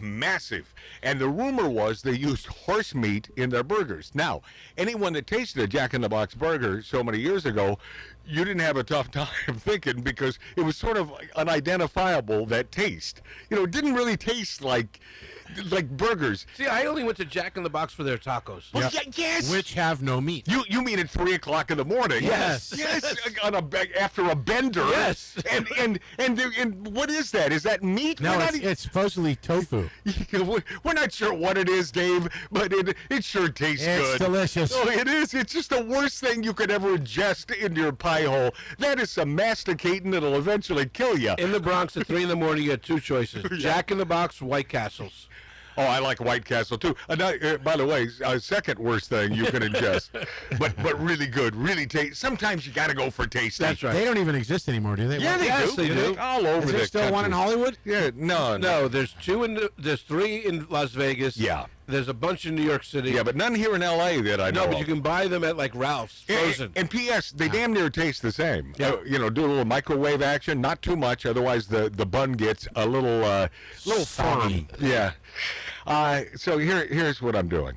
Speaker 1: massive. And the rumor was they used horse meat in their burgers. Now, anyone that tasted a Jack in the Box burger so many years ago, you didn't have a tough time thinking because it was sort of unidentifiable, that taste. It didn't really taste like burgers.
Speaker 9: See, I only went to Jack in the Box for their tacos.
Speaker 1: Well, yes.
Speaker 7: Which have no meat.
Speaker 1: You mean at 3 o'clock in the morning?
Speaker 7: Yes.
Speaker 1: Yes. After a bender.
Speaker 9: Yes.
Speaker 1: And what is that? Is that meat?
Speaker 7: No, it's supposedly tofu.
Speaker 1: We're not sure what it is, Dave, but it sure tastes good.
Speaker 7: It's delicious.
Speaker 1: Oh, it is. It's just the worst thing you could ever ingest into your pie hole. That is some masticating that'll eventually kill you.
Speaker 9: In the Bronx at 3 in the morning, you had two choices: Jack in the Box, White Castles.
Speaker 1: Oh, I like White Castle too. By the way, second worst thing you can ingest, but really good, really taste. Sometimes you got to go for tasty.
Speaker 9: That's right.
Speaker 7: They don't even exist anymore, do they?
Speaker 1: Yeah, they do. All over
Speaker 7: Is
Speaker 1: the
Speaker 7: there still
Speaker 1: country.
Speaker 7: one in Hollywood?
Speaker 1: Yeah, no.
Speaker 9: There's there's 3 in Las Vegas.
Speaker 1: Yeah.
Speaker 9: There's a bunch in New York City.
Speaker 1: Yeah, but none here in L.A. that I know.
Speaker 9: No, but
Speaker 1: of.
Speaker 9: you can buy them at like Ralph's frozen.
Speaker 1: And P.S. They damn near taste the same.
Speaker 9: Yeah.
Speaker 1: Do a little microwave action, not too much, otherwise the bun gets a little
Speaker 7: Soggy.
Speaker 1: firm. Yeah. So here's what I'm doing.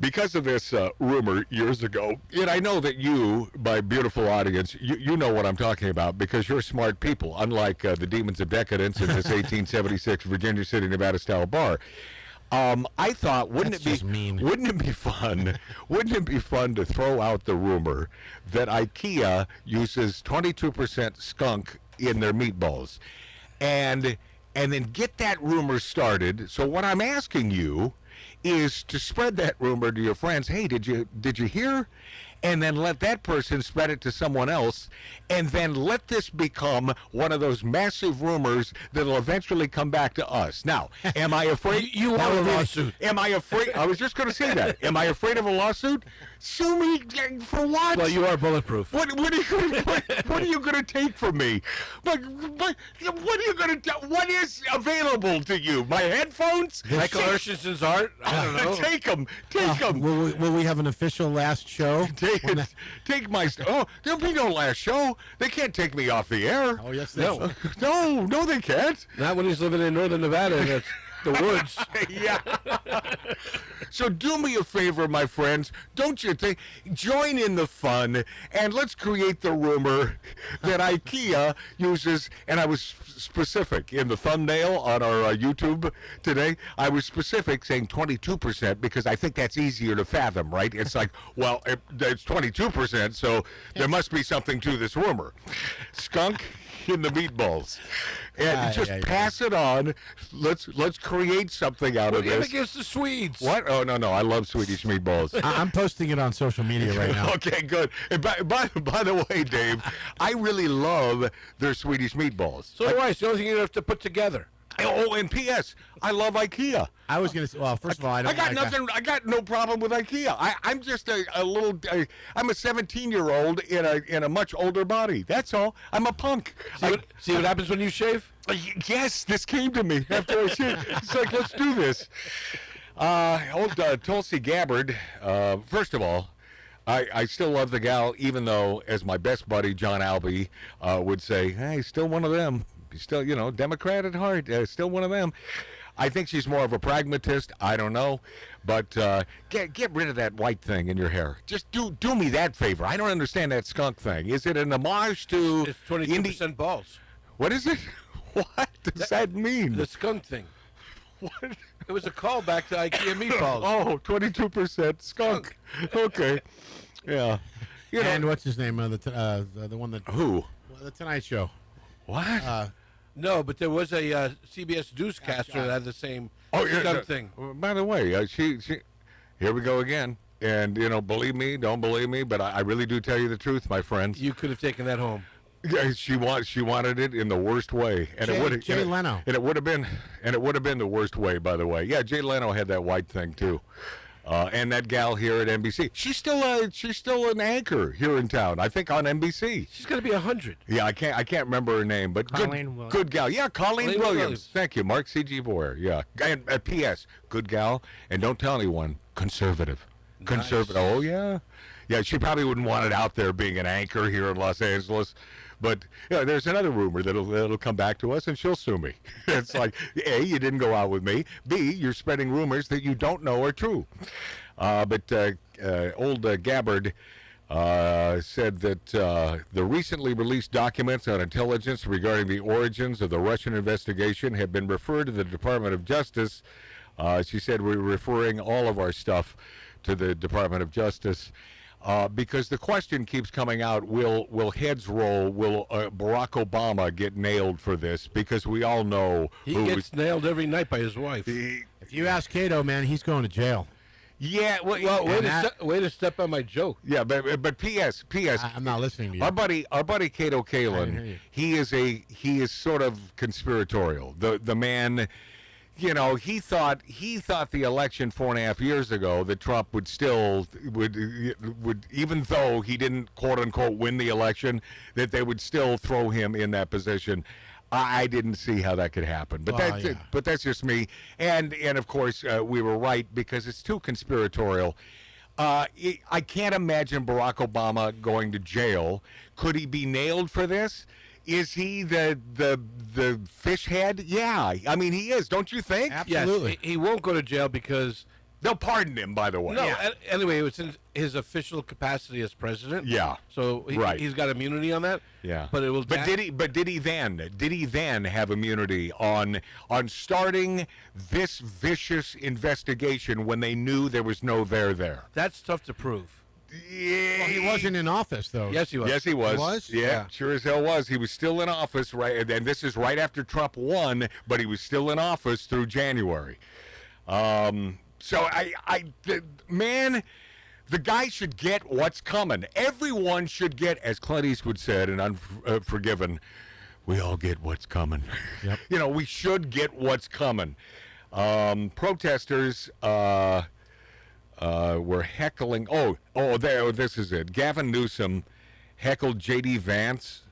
Speaker 1: Because of this rumor years ago, and I know that you, my beautiful audience, you know what I'm talking about because you're smart people, unlike the Demons of Decadence in this 1876 Virginia City, Nevada style bar. I thought, wouldn't it be fun to throw out the rumor that IKEA uses 22% skunk in their meatballs, and then get that rumor started. So what I'm asking you is to spread that rumor to your friends. Hey, did you hear? And then let that person spread it to someone else, and then let this become one of those massive rumors that'll eventually come back to us. Now, am I afraid?
Speaker 9: You want a lawsuit?
Speaker 1: Am I afraid? I was just going to say that. Am I afraid of a lawsuit? Sue me for what?
Speaker 9: Well, you are bulletproof.
Speaker 1: What are you going to take from me? What are you going to? What is available to you? My headphones?
Speaker 9: Michael Urshison's art? I don't know.
Speaker 1: Take them. Take them.
Speaker 7: Will we have an official last show?
Speaker 1: Take my there'll be no last show. They can't take me off the air.
Speaker 7: Oh yes, they will.
Speaker 1: No, they can't.
Speaker 9: Not when he's living in northern Nevada. the woods.
Speaker 1: Yeah. So do me a favor, my friends. Don't you think? Join in the fun, and let's create the rumor that IKEA uses, and I was specific in the thumbnail on our YouTube today. I was specific saying 22% because I think that's easier to fathom, right? It's like, well, it's 22%, so there must be something to this rumor. Skunk in the meatballs. And just pass it on. Let's create something out of this.
Speaker 9: Against the Swedes.
Speaker 1: What? Oh, no. I love Swedish meatballs.
Speaker 7: I'm posting it on social media right now.
Speaker 1: Okay, good. And by the way, Dave, I really love their Swedish meatballs.
Speaker 9: So do I. It's the only thing you have to put together.
Speaker 1: Oh, and P.S. I love IKEA.
Speaker 7: I was going to say, well, first of all, I
Speaker 1: got nothing. I got no problem with IKEA. I'm just a little. I'm a 17-year-old in a much older body. That's all. I'm a punk.
Speaker 9: See what happens when you shave?
Speaker 1: Yes, this came to me after I shaved. It's like, let's do this. Old Tulsi Gabbard. First of all, I still love the gal, even though, as my best buddy John Albee would say, hey, still one of them. Still, Democrat at heart. Still one of them. I think she's more of a pragmatist. I don't know, but get rid of that white thing in your hair. Just do me that favor. I don't understand that skunk thing. Is it an homage to?
Speaker 9: It's 22% balls.
Speaker 1: What is it? What does that mean?
Speaker 9: The skunk thing.
Speaker 1: What?
Speaker 9: It was a callback to IKEA meatballs.
Speaker 1: Oh, 22% skunk. Okay. Yeah.
Speaker 7: And what's his name? The one that
Speaker 1: who?
Speaker 7: The Tonight Show.
Speaker 1: What?
Speaker 9: No, but there was a CBS newscaster that had the same skunk thing.
Speaker 1: By the way, she here we go again. And believe me, don't believe me, but I really do tell you the truth, my friends.
Speaker 9: You could have taken that home.
Speaker 1: Yeah, she wanted it in the worst way, and it would
Speaker 7: Jay Leno,
Speaker 1: and it would have been the worst way. By the way, yeah, Jay Leno had that white thing too, and that gal here at NBC. She's still an anchor here in town. I think on NBC.
Speaker 9: She's gonna be 100.
Speaker 1: Yeah, I can't remember her name, but good gal. Yeah, Colleen Williams. Thank you, Mark C.G. Boyer. Yeah, and P.S. Good gal, and don't tell anyone. Conservative. Conservative. Nice. Oh yeah, yeah. She probably wouldn't want it out there being an anchor here in Los Angeles. But there's another rumor that'll come back to us, and she'll sue me. It's like, A, you didn't go out with me. B, you're spreading rumors that you don't know are true. But old Gabbard said that the recently released documents on intelligence regarding the origins of the Russian investigation have been referred to the Department of Justice. She said we're referring all of our stuff to the Department of Justice. Because the question keeps coming out, will heads roll? Will Barack Obama get nailed for this? Because we all know
Speaker 9: he gets nailed every night by his wife.
Speaker 7: If you ask Cato, man, he's going to jail.
Speaker 1: Yeah, well
Speaker 9: way to step on my joke.
Speaker 1: Yeah, but P.S.
Speaker 7: I'm not listening to you.
Speaker 1: Our buddy Cato Kalin, he is sort of conspiratorial. The man. He thought the election 4.5 years ago that Trump would even though he didn't quote unquote win the election, that they would still throw him in that position. I didn't see how that could happen, but that's just me. And of course we were right because it's too conspiratorial. I can't imagine Barack Obama going to jail. Could he be nailed for this? Is he the fish head? Yeah, I mean he is. Don't you think?
Speaker 9: Absolutely. Yes, he won't go to jail because
Speaker 1: they'll pardon him. By the way.
Speaker 9: No. Yeah. Anyway, it was in his official capacity as president.
Speaker 1: Yeah.
Speaker 9: So he's got immunity on that.
Speaker 1: Yeah.
Speaker 9: But it will.
Speaker 1: But did he then have immunity on starting this vicious investigation when they knew there was no there?
Speaker 9: That's tough to prove.
Speaker 1: Yeah.
Speaker 7: Well, he wasn't in office, though.
Speaker 9: Yes, he was.
Speaker 1: Yes, he was.
Speaker 7: He was?
Speaker 1: Yeah, sure as hell was. He was still in office, right? And this is right after Trump won, but he was still in office through January. So man, the guy should get what's coming. Everyone should get, as Clint Eastwood said in Unforgiven, we all get what's coming.
Speaker 7: Yep.
Speaker 1: We should get what's coming. Protesters were heckling. This is it. Gavin Newsom heckled J.D. Vance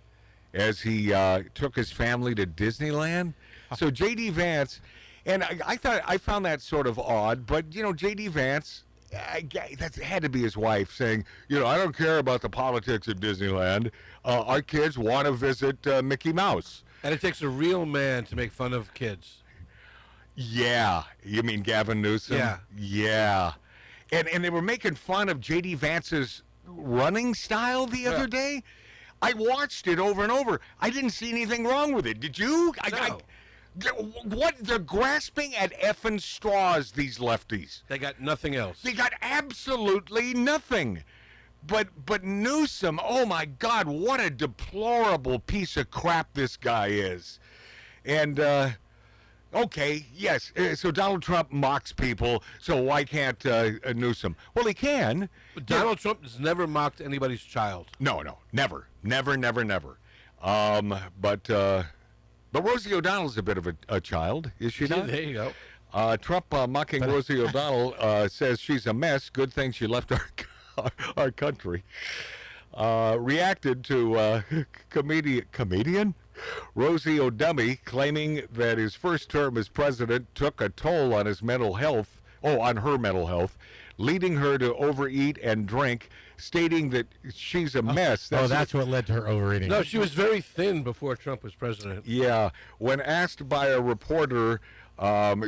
Speaker 1: as he took his family to Disneyland. So J.D. Vance, and I found that sort of odd, but J.D. Vance, that had to be his wife saying, I don't care about the politics of Disneyland. Our kids want to visit Mickey Mouse.
Speaker 9: And it takes a real man to make fun of kids.
Speaker 1: Yeah. You mean Gavin Newsom?
Speaker 9: Yeah.
Speaker 1: Yeah. And they were making fun of J.D. Vance's running style the other day. I watched it over and over. I didn't see anything wrong with it. Did you?
Speaker 9: No.
Speaker 1: What? They're grasping at effing straws, these lefties.
Speaker 9: They got nothing else.
Speaker 1: They got absolutely nothing. But Newsom, oh my God, what a deplorable piece of crap this guy is. And, okay, yes, so Donald Trump mocks people, so why can't Newsom? Well, he can.
Speaker 9: Donald Trump has never mocked anybody's child.
Speaker 1: No, never. But Rosie O'Donnell's a bit of a child, is she not?
Speaker 9: There you go.
Speaker 1: Trump mocking Rosie O'Donnell says she's a mess. Good thing she left our country. Reacted to comedian Rosie O'Dummy claiming that his first term as president took a toll on his mental health. On her mental health, leading her to overeat and drink, stating that she's a mess.
Speaker 13: That's what led to her overeating.
Speaker 9: No, she was very thin before Trump was president.
Speaker 1: Yeah. When asked by a reporter,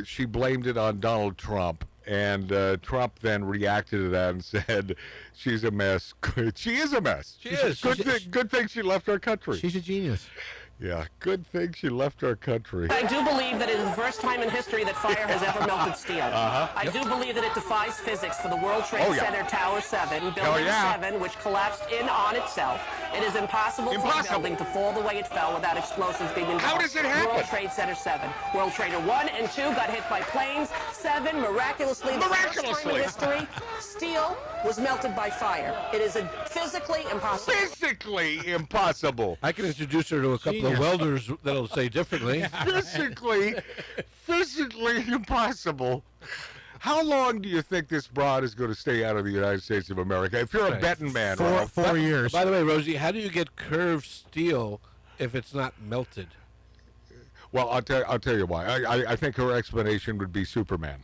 Speaker 1: she blamed it on Donald Trump. And Trump then reacted to that and said, she's a mess. She is a mess.
Speaker 9: She is.
Speaker 1: Good thing she left our country.
Speaker 13: She's a genius.
Speaker 1: Yeah, good thing she left our country.
Speaker 14: I do believe that it is the first time in history that fire has ever melted steel. I do believe that it defies physics for the World Trade Center Tower 7, Building 7, which collapsed in on itself. It is impossible for a building to fall the way it fell without explosives being involved.
Speaker 1: How does it happen?
Speaker 14: World Trade Center 7. World Trader 1 and 2 got hit by planes. 7, miraculously, the first time in history, steel was melted by fire. It is physically impossible.
Speaker 1: Physically impossible.
Speaker 9: I can introduce her to a couple of welders that'll say differently.
Speaker 1: Physically impossible. How long do you think this broad is going to stay out of the United States of America? If you're a betting man,
Speaker 13: four years.
Speaker 9: By the way, Rosie, how do you get curved steel if it's not melted?
Speaker 1: Well, I'll tell you why. I think her explanation would be Superman.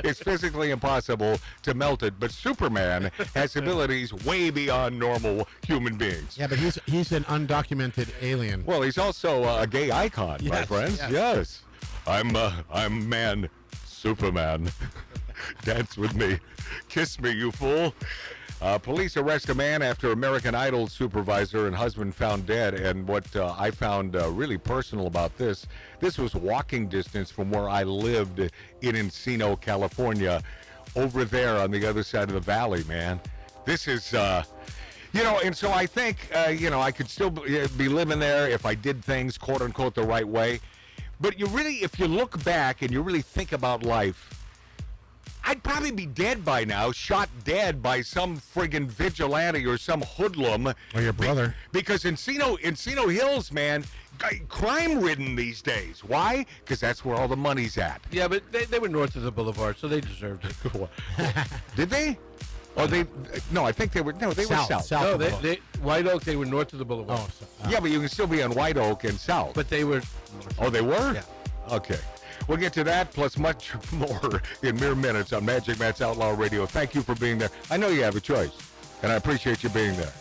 Speaker 1: It's physically impossible to melt it, but Superman has abilities way beyond normal human beings.
Speaker 13: Yeah, but he's an undocumented alien.
Speaker 1: Well, he's also a gay icon, my friends. Yes. I'm man, Superman. Dance with me. Kiss me, you fool. Police arrest a man after American Idol supervisor and husband found dead. And what I found really personal about this was walking distance from where I lived in Encino, California, over there on the other side of the valley, man. This is, and so I think, I could still be living there if I did things, quote unquote, the right way. But if you look back and you really think about life, I'd probably be dead by now, shot dead by some friggin' vigilante or some hoodlum.
Speaker 13: Or your brother.
Speaker 1: Because Encino Hills, man, crime-ridden these days. Why? Because that's where all the money's at.
Speaker 9: Yeah, but they were north of the boulevard, so they deserved it.
Speaker 1: Did they? Oh, I think they were. No, they were south.
Speaker 9: No, White Oak, they were north of the boulevard.
Speaker 1: Yeah, but you can still be on White Oak and south.
Speaker 9: But they were.
Speaker 1: Oh, they were?
Speaker 9: Yeah.
Speaker 1: Okay. We'll get to that plus much more in mere minutes on Magic Matt's Outlaw Radio. Thank you for being there. I know you have a choice, and I appreciate you being there.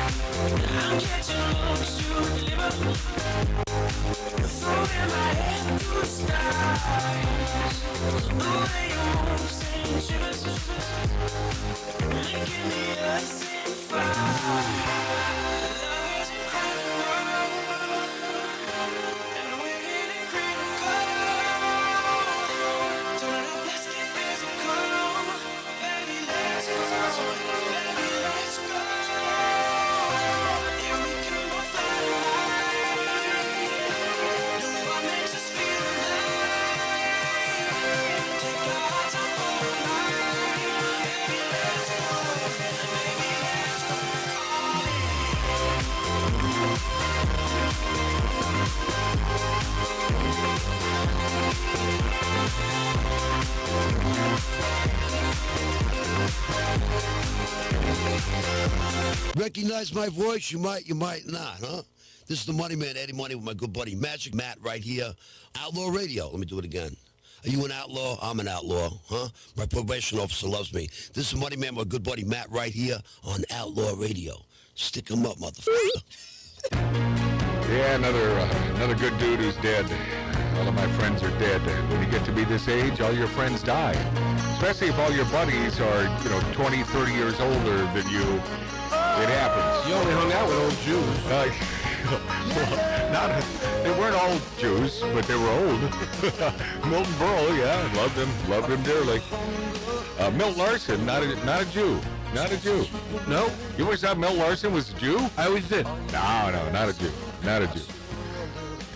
Speaker 5: I'm catching looks you deliver. Throwing my head to the skies. The way you move sends shivers, making the earth sing fire. Love is incredible, and we're getting critical. Turn it up, let's get physical. Baby, let's go. Baby, let's go. Yeah, we can both fly high. Do what makes us feel alive. Take our hearts up all night. Baby, let's go. Baby, let's go.
Speaker 15: Recognize my voice? You might not, huh? This is the Money Man, Eddie Money, with my good buddy Magic Matt right here. Outlaw Radio. Let me do it again. Are you an outlaw? I'm an outlaw, huh? My probation officer loves me. This is Money Man, my good buddy Matt right here on Outlaw Radio. Stick 'em up, motherfucker.
Speaker 1: Yeah, another good dude who's dead. All of my friends are dead. When you get to be this age, all your friends die. Especially if all your buddies are, 20, 30 years older than you. It happens.
Speaker 9: You only hung out with old Jews.
Speaker 1: Well, they weren't old Jews, but they were old. Milton Berle, yeah, loved him dearly. Milt Larson, not a Jew. Not a Jew.
Speaker 9: No?
Speaker 1: You always thought Milt Larson was a Jew?
Speaker 9: I always did.
Speaker 1: No, not a Jew. Not a Jew.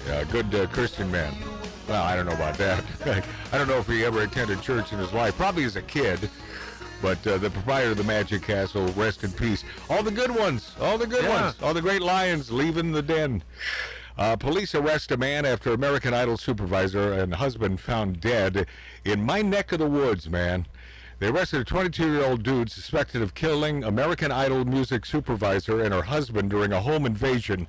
Speaker 1: Yeah, good Christian man. Well, I don't know about that. I don't know if he ever attended church in his life. Probably as a kid. But the proprietor of the Magic Castle, rest in peace. All the good ones. All the good ones. All the great lions leaving the den. Police arrest a man after American Idol supervisor and husband found dead in my neck of the woods, man. They arrested a 22-year-old dude suspected of killing American Idol music supervisor and her husband during a home invasion.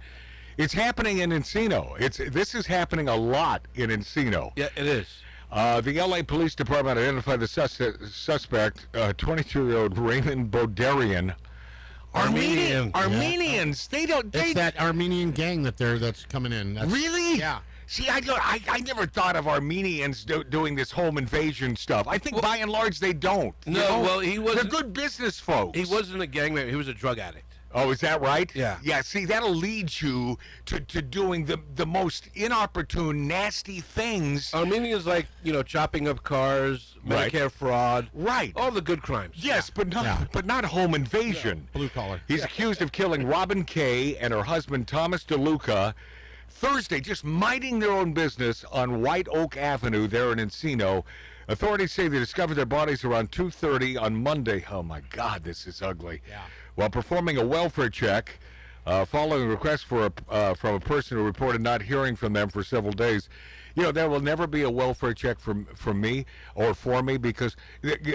Speaker 1: It's happening in Encino. This is happening a lot in Encino.
Speaker 9: Yeah, it is.
Speaker 1: The L.A. Police Department identified the suspect, 22-year-old Raymond Bodarian. Armenians.
Speaker 13: It's that Armenian gang that's coming in.
Speaker 1: Really?
Speaker 13: Yeah.
Speaker 1: See, I never thought of Armenians doing this home invasion stuff. I think by and large they don't.
Speaker 9: No, well, he was.
Speaker 1: They're good business folks.
Speaker 9: He wasn't a gang member. He was a drug addict.
Speaker 1: Oh, is that right?
Speaker 9: Yeah.
Speaker 1: Yeah, see, that'll lead you to doing the most inopportune, nasty things.
Speaker 9: Armenians like, chopping up cars,
Speaker 1: Right.
Speaker 9: Medicare fraud.
Speaker 1: Right.
Speaker 9: All the good crimes.
Speaker 1: Yes, but not home invasion.
Speaker 13: Blue collar.
Speaker 1: He's accused of killing Robin Kay and her husband Thomas DeLuca Thursday, just minding their own business on White Oak Avenue there in Encino. Authorities say they discovered their bodies around 2:30 on Monday. Oh my God, this is ugly.
Speaker 13: Yeah.
Speaker 1: While performing a welfare check, following a request from a person who reported not hearing from them for several days. There will never be a welfare check from me or for me because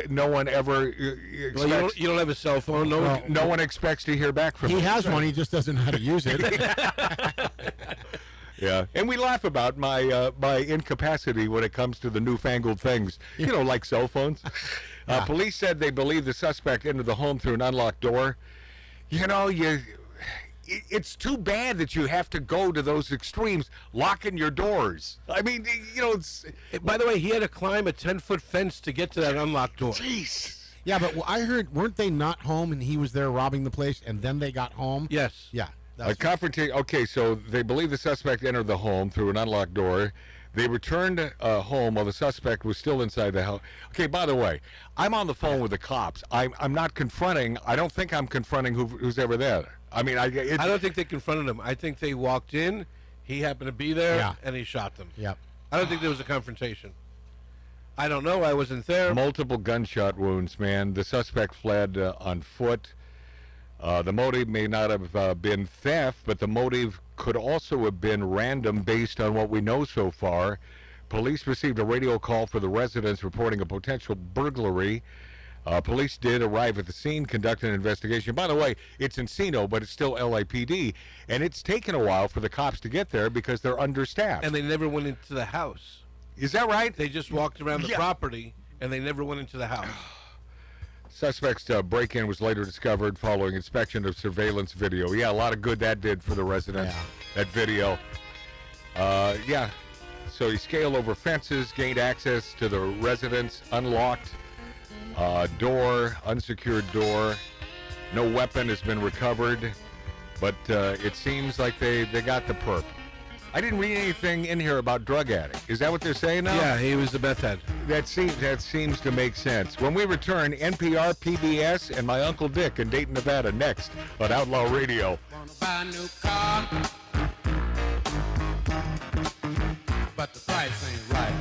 Speaker 1: no one ever expects...
Speaker 9: Well, you don't have a cell phone.
Speaker 1: No one expects to hear back from
Speaker 13: He
Speaker 1: me.
Speaker 13: has one. He just doesn't know how to use it.
Speaker 1: Yeah, and we laugh about my incapacity when it comes to the newfangled things, like cell phones. Police said they believe the suspect entered the home through an unlocked door. It's too bad that you have to go to those extremes, locking your doors. I mean, it's...
Speaker 9: By the way, he had to climb a 10-foot fence to get to that unlocked door.
Speaker 1: Jeez.
Speaker 13: Yeah, but I heard, weren't they not home and he was there robbing the place and then they got home?
Speaker 9: Yes.
Speaker 13: Yeah.
Speaker 1: A confrontation. Okay, so they believe the suspect entered the home through an unlocked door. They returned home while the suspect was still inside the house. Okay, by the way, I'm on the phone with the cops. I'm not confronting. I don't think I'm confronting who's ever there. I mean, I
Speaker 9: don't think they confronted him. I think they walked in. He happened to be there, and he shot them.
Speaker 13: Yep.
Speaker 9: I don't think there was a confrontation. I don't know. I wasn't there.
Speaker 1: Multiple gunshot wounds, man. The suspect fled on foot. The motive may not have been theft, but the motive could also have been random based on what we know so far. Police received a radio call for the residents reporting a potential burglary. Police did arrive at the scene, conduct an investigation. By the way, it's Encino, but it's still LAPD, and it's taken a while for the cops to get there because they're understaffed.
Speaker 9: And they never went into the house.
Speaker 1: Is that right?
Speaker 9: They just walked around the property, and they never went into the house.
Speaker 1: Suspect's break-in was later discovered following inspection of surveillance video. Yeah, a lot of good that did for the residents, that video. Yeah, so he scaled over fences, gained access to the residence, unlocked door, unsecured door. No weapon has been recovered, but it seems like they got the perp. I didn't read anything in here about drug addict. Is that what they're saying now?
Speaker 9: Yeah, he was the meth head.
Speaker 1: That seems to make sense. When we return, NPR, PBS, and my Uncle Dick in Dayton, Nevada, next on Outlaw Radio.
Speaker 5: Buy a new car, but the price ain't right.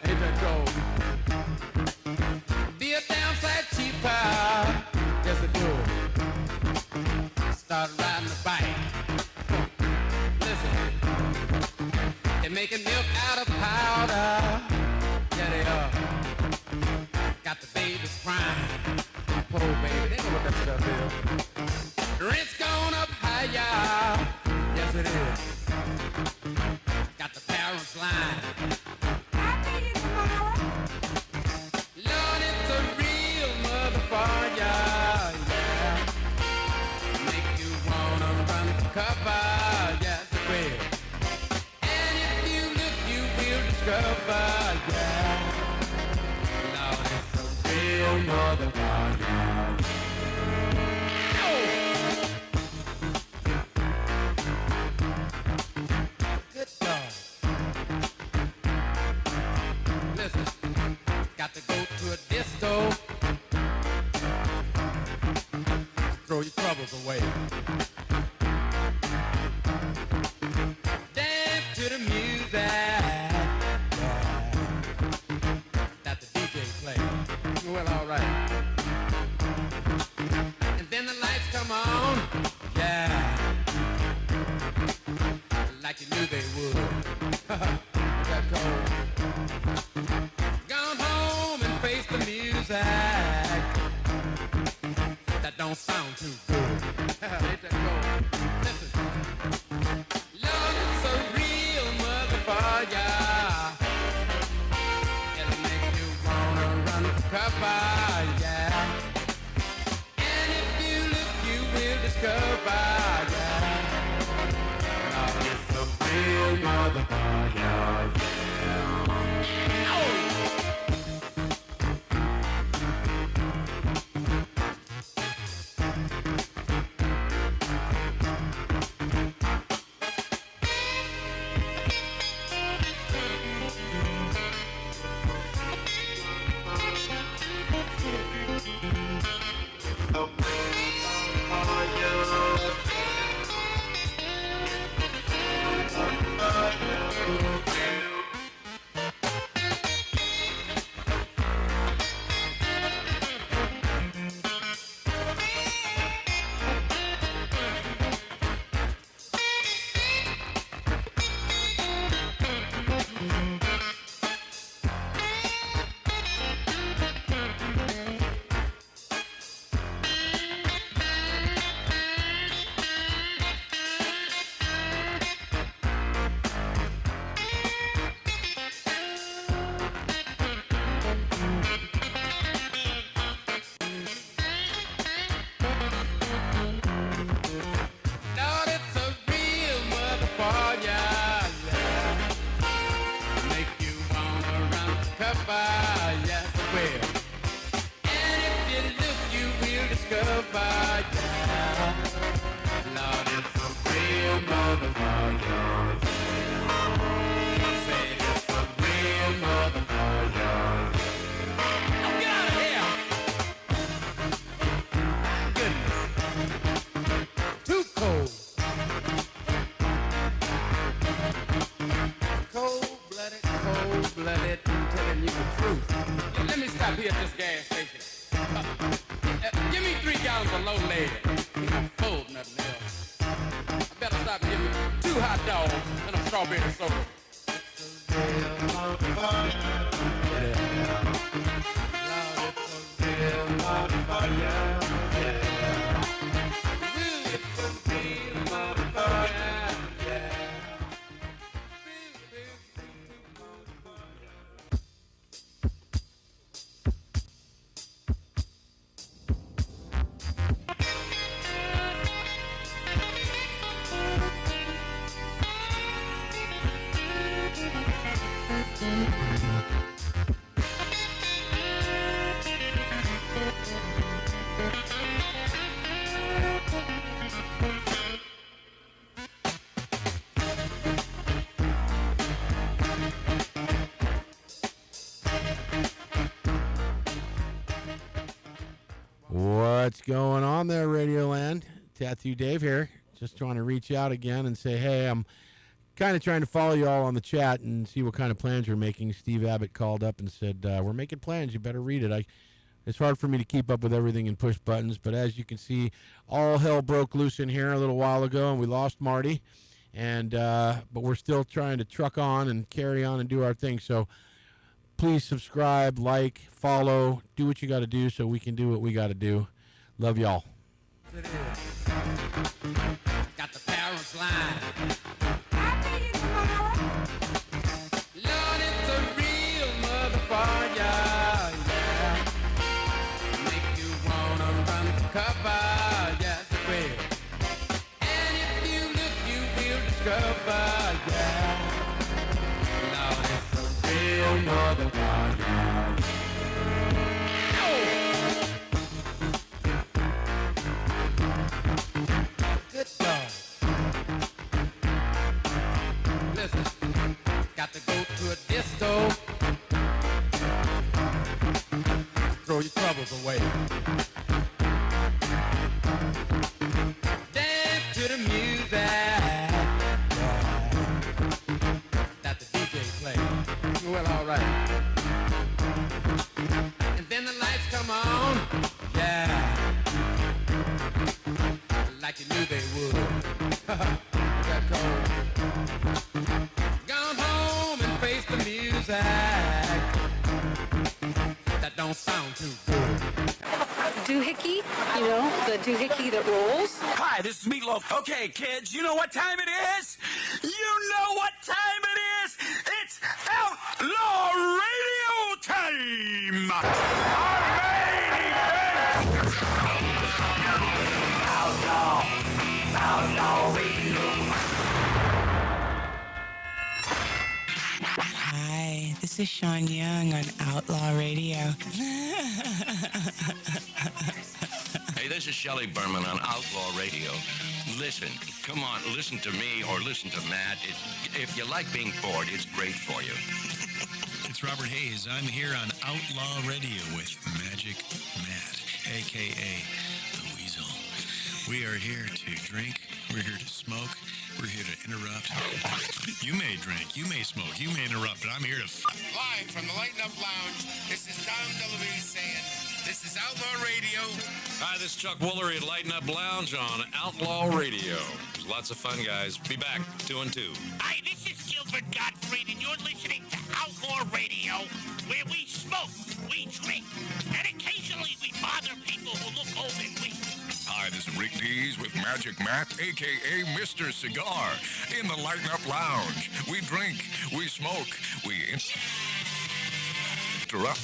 Speaker 5: Ain't that cold? Be a downside cheaper, yes it do. Start riding the bike. Listen, they're making milk out of powder. Yeah, they are. Got the babies crying. Poor baby, they know what that stuff is. Rent's gone up higher. Yes, it is. Got the parents lying. Lord, it's a real motherfucker. Yeah. Make you wanna run for cover. Yes, it will. And if you look, you will discover. Yeah. Lord, it's a real motherfucker. Good dog. Listen, got to go to a disco. Throw your troubles away. Dance to the music. Yeah. That the DJ play. Well, all right. And then the lights come on. Yeah. Like you knew they would. That cold. Gone home and face the music. That don't sound too good. Ain't that cold? Listen. Lord, it's a real motherfucker. It'll make you wanna run for cover, yeah. And if you look, you will discover, yeah. Lord, it's a real motherfucker, yeah. Oh! Cold-blooded, I'm telling you the truth. Let me stop here at this gas station. Give me 3 gallons of low lead. I'm full of nothing else. I better stop and give me 2 hot dogs and a strawberry soda. It's a real motherfucker. Yeah. Lord, it's a real motherfucker. Yeah. It's a real motherfucker. Yeah.
Speaker 13: going on there, Radioland? Tattoo Dave here. Just trying to reach out again and say, hey, I'm kind of trying to follow you all on the chat and see what kind of plans you're making. Steve Abbott called up and said, we're making plans. You better read it. It's hard for me to keep up with everything and push buttons, but as you can see, all hell broke loose in here a little while ago, and we lost Marty. And but we're still trying to truck on and carry on and do our thing. So please subscribe, like, follow, do what you got to do so we can do what we got to do. Love y'all.
Speaker 5: Got the parents line. Lord, it's a real motherfucker, yeah. Make you wanna run for cover, yes it will. And if you look, you will discover, yeah. Lord, it's a real motherfucker. Good dog. Listen, got to go to a disco. Throw your troubles away. Dance to the music that the DJ plays. Well, all right. And then the lights come on. Yeah. Like you knew they would. That cold. Gone home and face the music. That don't sound too good.
Speaker 4: Doohickey, you know, the doohickey that rolls.
Speaker 5: Hi, this is Meatloaf. Okay, kids, you know what time it is? You know what time it is? It's Outlaw Radio time! Outlaw Radio.
Speaker 16: Hi, this is Sean Young on Outlaw Radio.
Speaker 6: Hey, this is Shelley Berman on Outlaw Radio. Listen, come on, listen to me or listen to Matt. If you like being bored, it's great for you.
Speaker 17: It's Robert Hayes. I'm here on Outlaw Radio with Magic Matt, a.k.a. The Weasel. We are here to drink. We're here to smoke. We're here to interrupt. You may drink, you may smoke, you may interrupt, but I'm here to
Speaker 18: Live from the Lighten Up Lounge, this is Tom DeLuise saying, this is Outlaw Radio.
Speaker 12: Hi, this is Chuck Woolery at Lighten Up Lounge on Outlaw Radio. It was lots of fun, guys. Be back, 2 and 2.
Speaker 19: Hi, this is Gilbert Gottfried, and you're listening to Outlaw Radio, where we smoke, we drink, and occasionally we bother people who look old and weak.
Speaker 6: Hi, this is Rick Dees with Magic Matt, a.k.a. Mr. Cigar, in the Lighten Up Lounge. We drink, we smoke, we interrupt.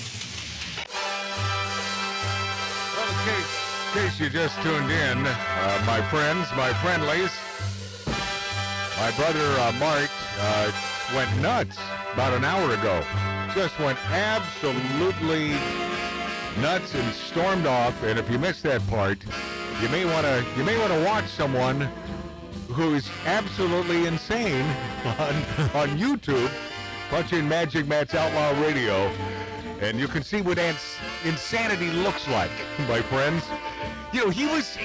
Speaker 1: Well, in case you just tuned in, my friends, my friendlies, my brother Mark went nuts about an hour ago. Just went absolutely nuts and stormed off. And if you missed that part, you may want to watch someone who's absolutely insane on YouTube, punch in Magic Matt's Outlaw Radio, and you can see what insanity looks like, my friends. You know, he was,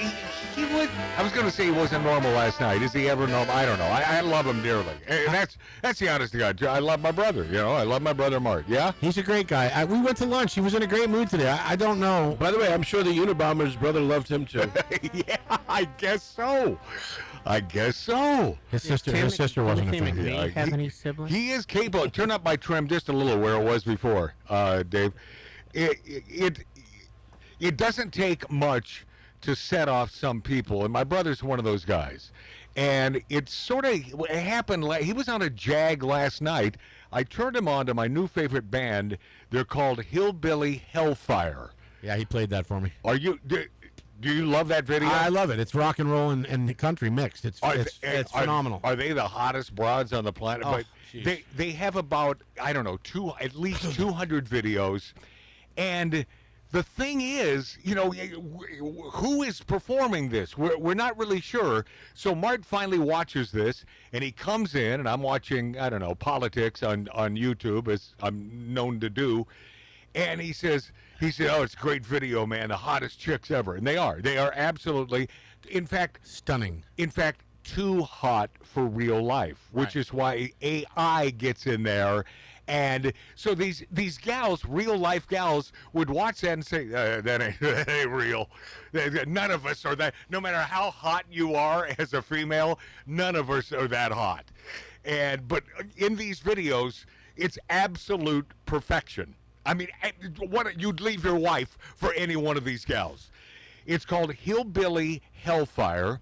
Speaker 1: I was going to say he wasn't normal last night. Is he ever normal? I don't know. I love him dearly. And that's the honest to God. I love my brother, you know. I love my brother Mark. Yeah?
Speaker 13: He's a great guy. We went to lunch. He was in a great mood today. I don't know.
Speaker 9: By the way, I'm sure the Unabomber's brother loved him too.
Speaker 1: Yeah, I guess so.
Speaker 13: His sister wasn't a fan.
Speaker 11: Yeah, have any siblings?
Speaker 1: He is capable. Turn up my trim just a little where it was before, Dave. It doesn't take much to set off some people, and my brother's one of those guys. And it happened. He was on a jag last night. I turned him on to my new favorite band. They're called Hillbilly Hellfire.
Speaker 13: Yeah, he played that for me.
Speaker 1: Do you love that video?
Speaker 13: I love it. It's rock and roll and country mixed. It's phenomenal.
Speaker 1: Are they the hottest broads on the planet?
Speaker 13: Oh,
Speaker 1: but they have about, I don't know, at least 200 videos. And the thing is, you know, who is performing this? We're not really sure. So Mart finally watches this, and he comes in, and I'm watching, I don't know, politics on YouTube, as I'm known to do. And he said, oh, it's a great video, man, the hottest chicks ever. And they are absolutely, in fact,
Speaker 13: stunning.
Speaker 1: In fact, too hot for real life, which is why AI gets in there. And so these gals, real life gals, would watch that and say, that ain't real. None of us are that. No matter how hot you are as a female, none of us are that hot. But in these videos, it's absolute perfection. I mean, you'd leave your wife for any one of these gals. It's called Hillbilly Hellfire.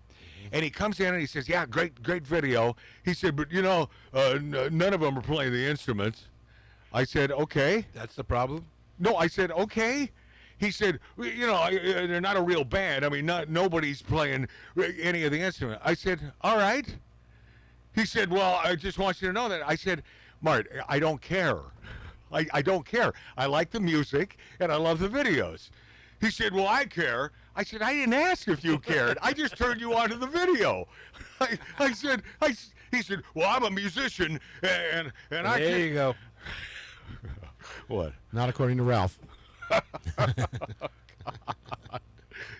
Speaker 1: And he comes in and he says, yeah, great video. He said, but none of them are playing the instruments. I said, okay.
Speaker 9: That's the problem?
Speaker 1: No, I said, okay. He said, they're not a real band. I mean, nobody's playing any of the instruments. I said, all right. He said, well, I just want you to know that. I said, Mart, I don't care. I don't care. I like the music and I love the videos. He said, well, I care. I said, I didn't ask if you cared. I just turned you on to the video. He said, well, I'm a musician and I
Speaker 9: There you go.
Speaker 1: What?
Speaker 13: Not according to Ralph.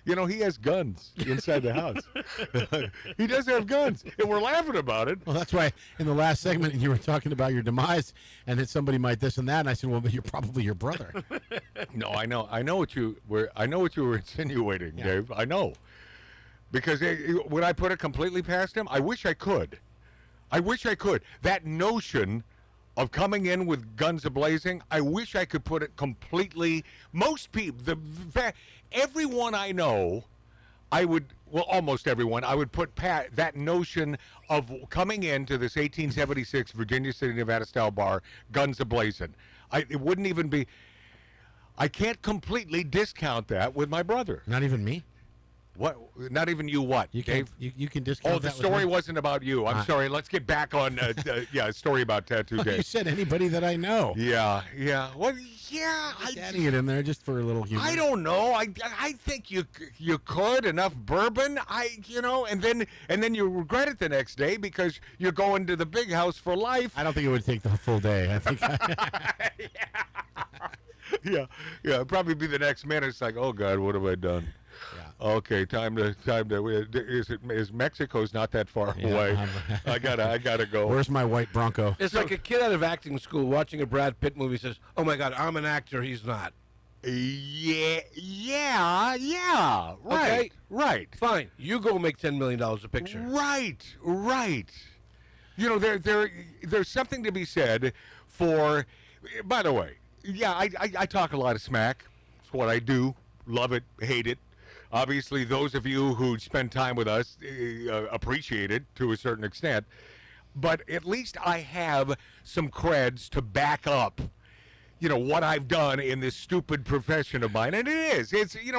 Speaker 1: He has guns inside the house. He does have guns, and we're laughing about it.
Speaker 13: Well, that's why in the last segment you were talking about your demise and that somebody might this and that, and I said, well, but you're probably your brother.
Speaker 1: No, I know what you were insinuating, Dave. I know. Because would I put it completely past him? I wish I could. That notion of coming in with guns a-blazing, I wish I could put it completely. Most people, everyone I know, almost everyone, I would put that notion of coming into this 1876 Virginia City, Nevada style bar, guns a-blazing. It wouldn't even be. I can't completely discount that with my brother.
Speaker 13: Not even me?
Speaker 1: What? Not even you? What?
Speaker 13: You
Speaker 1: Dave?
Speaker 13: You can discount.
Speaker 1: Oh, the story wasn't about you. I'm sorry. Let's get back on. A story about Tattoo Dave.
Speaker 13: You said anybody that I know.
Speaker 1: Yeah. Well, yeah.
Speaker 13: Adding it in there just for a little humor.
Speaker 1: I don't know. I think you could enough bourbon. And then you regret it the next day because you're going to the big house for life.
Speaker 13: I don't think it would take the full day. I think.
Speaker 1: Yeah. It'd probably be the next minute. It's like, oh God, what have I done? Yeah. Okay, time to. Is Mexico's not that far away? I gotta go.
Speaker 13: Where's my white Bronco?
Speaker 9: It's like a kid out of acting school watching a Brad Pitt movie says, "Oh my God, I'm an actor. He's not."
Speaker 1: Yeah. Right.
Speaker 9: Okay.
Speaker 1: Right.
Speaker 9: Fine. You go make $10 million a picture.
Speaker 1: Right. There's something to be said for. By the way, yeah, I talk a lot of smack. It's what I do. Love it, hate it. Obviously, those of you who spend time with us appreciate it to a certain extent. But at least I have some creds to back up, what I've done in this stupid profession of mine. And it's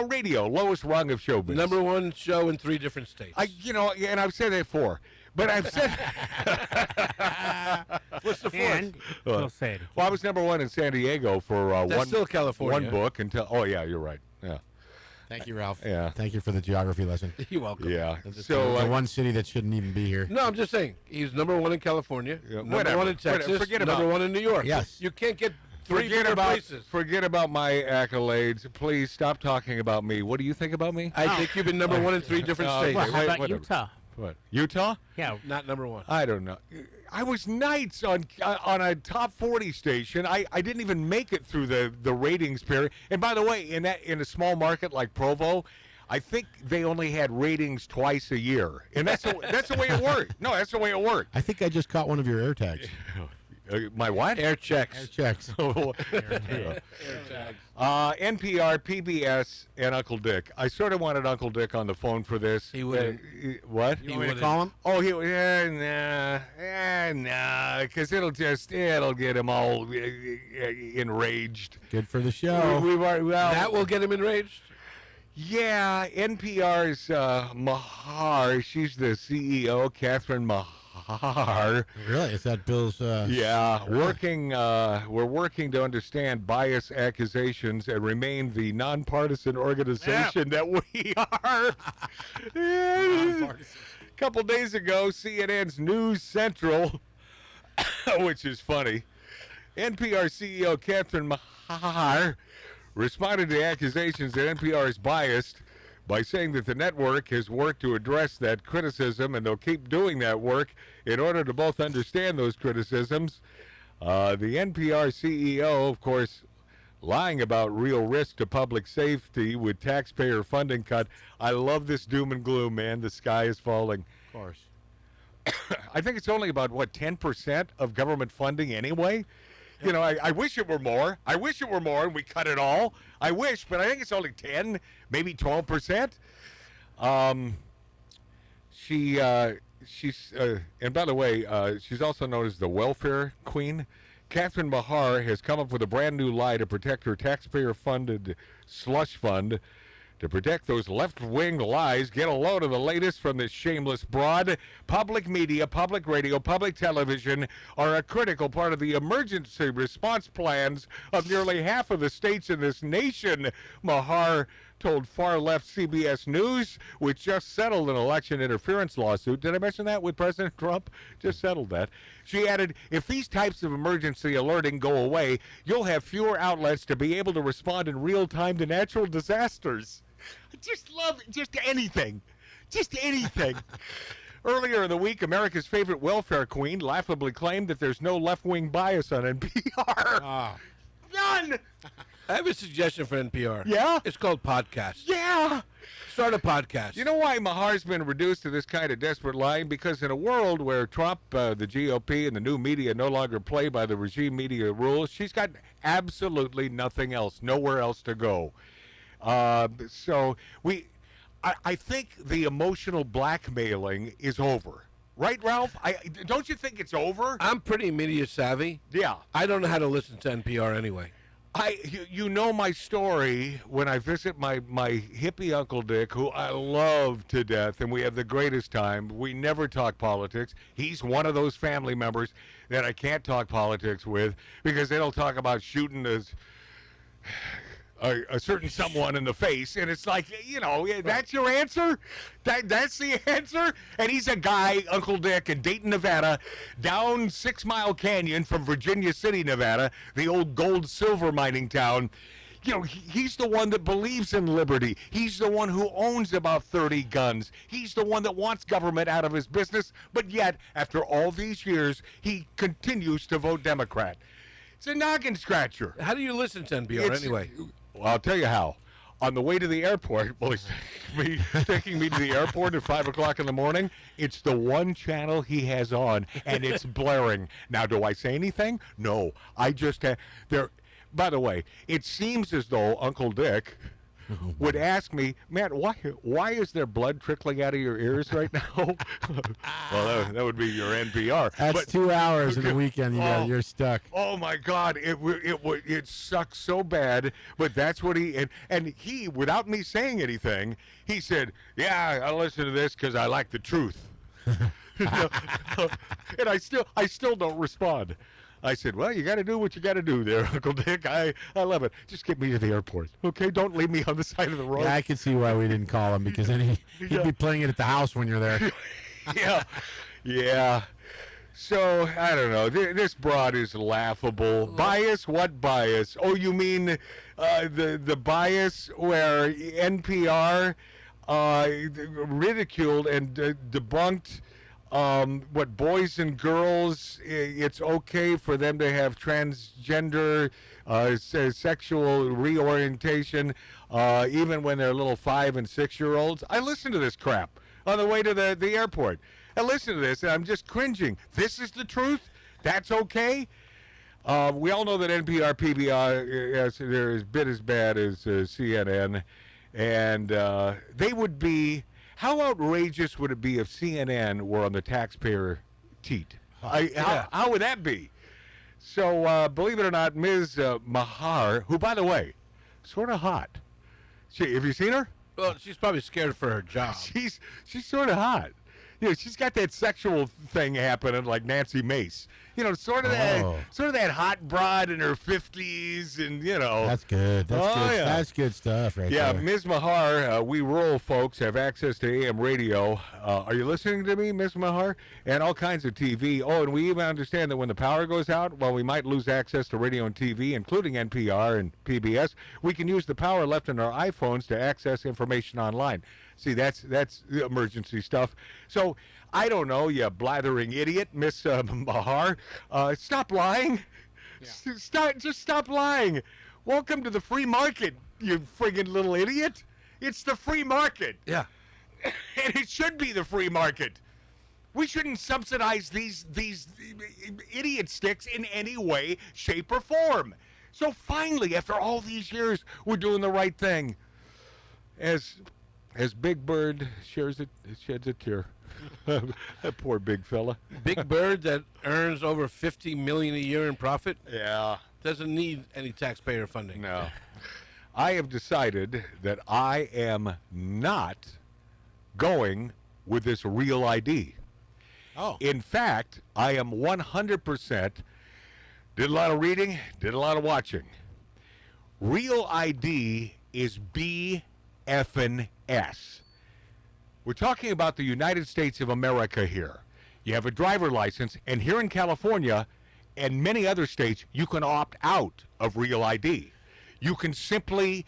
Speaker 1: radio, lowest rung of showbiz.
Speaker 9: Number one show in 3 different states.
Speaker 1: And I've said that 4. But I've said.
Speaker 9: What's the 4th?
Speaker 11: We'll say it.
Speaker 1: Well, I was number 1 in San Diego for
Speaker 9: That's still California.
Speaker 1: one book until. Oh yeah, you're right. Yeah.
Speaker 13: Thank you, Ralph.
Speaker 1: Yeah.
Speaker 13: Thank you for the geography lesson.
Speaker 9: You're welcome.
Speaker 1: Yeah.
Speaker 13: So the one city that shouldn't even be here.
Speaker 9: No, I'm just saying he's number 1 in California, number 1 in Texas,
Speaker 1: forget
Speaker 9: number
Speaker 1: about
Speaker 9: 1 in New York.
Speaker 13: Yes.
Speaker 9: You can't get 3 different places.
Speaker 1: Forget about my accolades. Please stop talking about me. What do you think about me?
Speaker 9: I think you've been number 1 in 3 different states.
Speaker 11: How about Utah?
Speaker 1: What? Utah?
Speaker 11: Yeah.
Speaker 9: Not number 1.
Speaker 1: I don't know. I was nights on a top 40 station. I didn't even make it through the ratings period. And by the way, in a small market like Provo, I think they only had ratings twice a year, and that's the way it worked. No, that's the way it worked.
Speaker 13: I think I just caught one of your air tags.
Speaker 1: My what?
Speaker 9: Air checks.
Speaker 13: Air checks.
Speaker 1: NPR, PBS, and Uncle Dick. I sort of wanted Uncle Dick on the phone for this.
Speaker 9: He wouldn't.
Speaker 1: What?
Speaker 13: You want me to call him?
Speaker 1: Oh, nah, because it'll get him all enraged.
Speaker 13: Good for the show.
Speaker 9: That will get him enraged?
Speaker 1: Yeah, NPR's Mahar, she's the CEO, Catherine Mahar.
Speaker 13: Really? Is that Bill's...
Speaker 1: Yeah, we're working to understand bias accusations and remain the nonpartisan organization that we are. A couple days ago, CNN's News Central, which is funny, NPR CEO Catherine Mahar responded to accusations that NPR is biased by saying that the network has worked to address that criticism, and they'll keep doing that work in order to both understand those criticisms. The NPR CEO, of course, lying about real risk to public safety with taxpayer funding cut. I love this doom and gloom, man. The sky is falling.
Speaker 13: Of course.
Speaker 1: I think it's only about, 10% of government funding anyway? You know, I wish it were more. I wish it were more and we cut it all. I wish, but I think it's only 10, maybe 12%. She's and by the way, she's also known as the welfare queen. Catherine Mahar has come up with a brand new lie to protect her taxpayer-funded slush fund. To protect those left-wing lies, get a load of the latest from this shameless broad. Public media, public radio, public television are a critical part of the emergency response plans of nearly half of the states in this nation, Mahar told far-left CBS News, which just settled an election interference lawsuit. Did I mention that with President Trump? Just settled that. She added, if these types of emergency alerting go away, you'll have fewer outlets to be able to respond in real time to natural disasters. I just love just anything. Just anything. Earlier in the week, America's favorite welfare queen laughably claimed that there's no left-wing bias on NPR. None!
Speaker 9: I have a suggestion for NPR.
Speaker 1: Yeah?
Speaker 9: It's called podcast.
Speaker 1: Yeah!
Speaker 9: Start a podcast.
Speaker 1: You know why Mahar's been reduced to this kind of desperate lying? Because in a world where Trump, the GOP, and the new media no longer play by the regime media rules, she's got absolutely nothing else, nowhere else to go. I think the emotional blackmailing is over. Right, Ralph? Don't you think it's over?
Speaker 9: I'm pretty media savvy.
Speaker 1: Yeah.
Speaker 9: I don't know how to listen to NPR anyway.
Speaker 1: You know my story when I visit my hippie Uncle Dick, who I love to death, and we have the greatest time. We never talk politics. He's one of those family members that I can't talk politics with because they'll talk about shooting a certain someone in the face, and it's like, that's your answer? That's the answer? And he's a guy, Uncle Dick, in Dayton, Nevada, down 6 Mile Canyon from Virginia City, Nevada, the old gold-silver mining town. He's the one that believes in liberty. He's the one who owns about 30 guns. He's the one that wants government out of his business, but yet, after all these years, he continues to vote Democrat. It's a noggin scratcher.
Speaker 9: How do you listen to NPR anyway?
Speaker 1: Well, I'll tell you how. On the way to the airport, he's taking me to the airport at 5 o'clock in the morning. It's the one channel he has on, and it's blaring. Now, do I say anything? No. I just by the way, it seems as though Uncle Dick would ask me, Matt, why is there blood trickling out of your ears right now? Well, that would be your NPR.
Speaker 13: That's 2 hours in the weekend. You're stuck.
Speaker 1: Oh my God! It sucks so bad. But that's what and he, without me saying anything, he said, "Yeah, I listen to this because I like the truth." And I still don't respond. I said, well, you got to do what you got to do there, Uncle Dick. I love it. Just get me to the airport, okay? Don't leave me on the side of the road.
Speaker 13: Yeah, I can see why we didn't call him, because then he'd be playing it at the house when you're there.
Speaker 1: Yeah. So, I don't know. This broad is laughable. Bias? What bias? Oh, you mean the bias where NPR ridiculed and debunked what boys and girls, it's okay for them to have transgender sexual reorientation even when they're little 5 and 6 year olds. I listen to this crap on the way to the airport. I listen to this and I'm just cringing. This is the truth? That's okay? We all know that NPR PBR they're as bit as bad as CNN, and they would be. How outrageous would it be if CNN were on the taxpayer teat? How would that be? So, believe it or not, Ms. Mahar, who, by the way, sort of hot. Have you seen her?
Speaker 9: Well, she's probably scared for her job.
Speaker 1: She's sort of hot. she's got that sexual thing happening like Nancy Mace. Sort of that hot broad in her 50s, and
Speaker 13: That's good. That's good.
Speaker 1: Yeah.
Speaker 13: That's good stuff right
Speaker 1: Yeah,
Speaker 13: there.
Speaker 1: Ms. Mahar, we rural folks have access to AM radio. Are you listening to me, Ms. Mahar? And all kinds of TV. Oh, and we even understand that when the power goes out, well, we might lose access to radio and TV, including NPR and PBS. We can use the power left in our iPhones to access information online. See, that's the emergency stuff. So, I don't know, you blathering idiot, Miss Mahar. Stop lying. Just stop lying. Welcome to the free market, you friggin' little idiot. It's the free market.
Speaker 9: Yeah.
Speaker 1: And it should be the free market. We shouldn't subsidize these idiot sticks in any way, shape, or form. So finally, after all these years, we're doing the right thing. As Big Bird sheds a tear. That poor big fella.
Speaker 9: Big Bird that earns over $50 million a year in profit.
Speaker 1: Yeah.
Speaker 9: Doesn't need any taxpayer funding.
Speaker 1: No. I have decided that I am not going with this real ID.
Speaker 13: Oh.
Speaker 1: In fact, I am 100%, did a lot of reading, did a lot of watching. Real ID is BFNS. We're talking about the United States of America here. You have a driver license, and here in California and many other states, you can opt out of Real ID. You can simply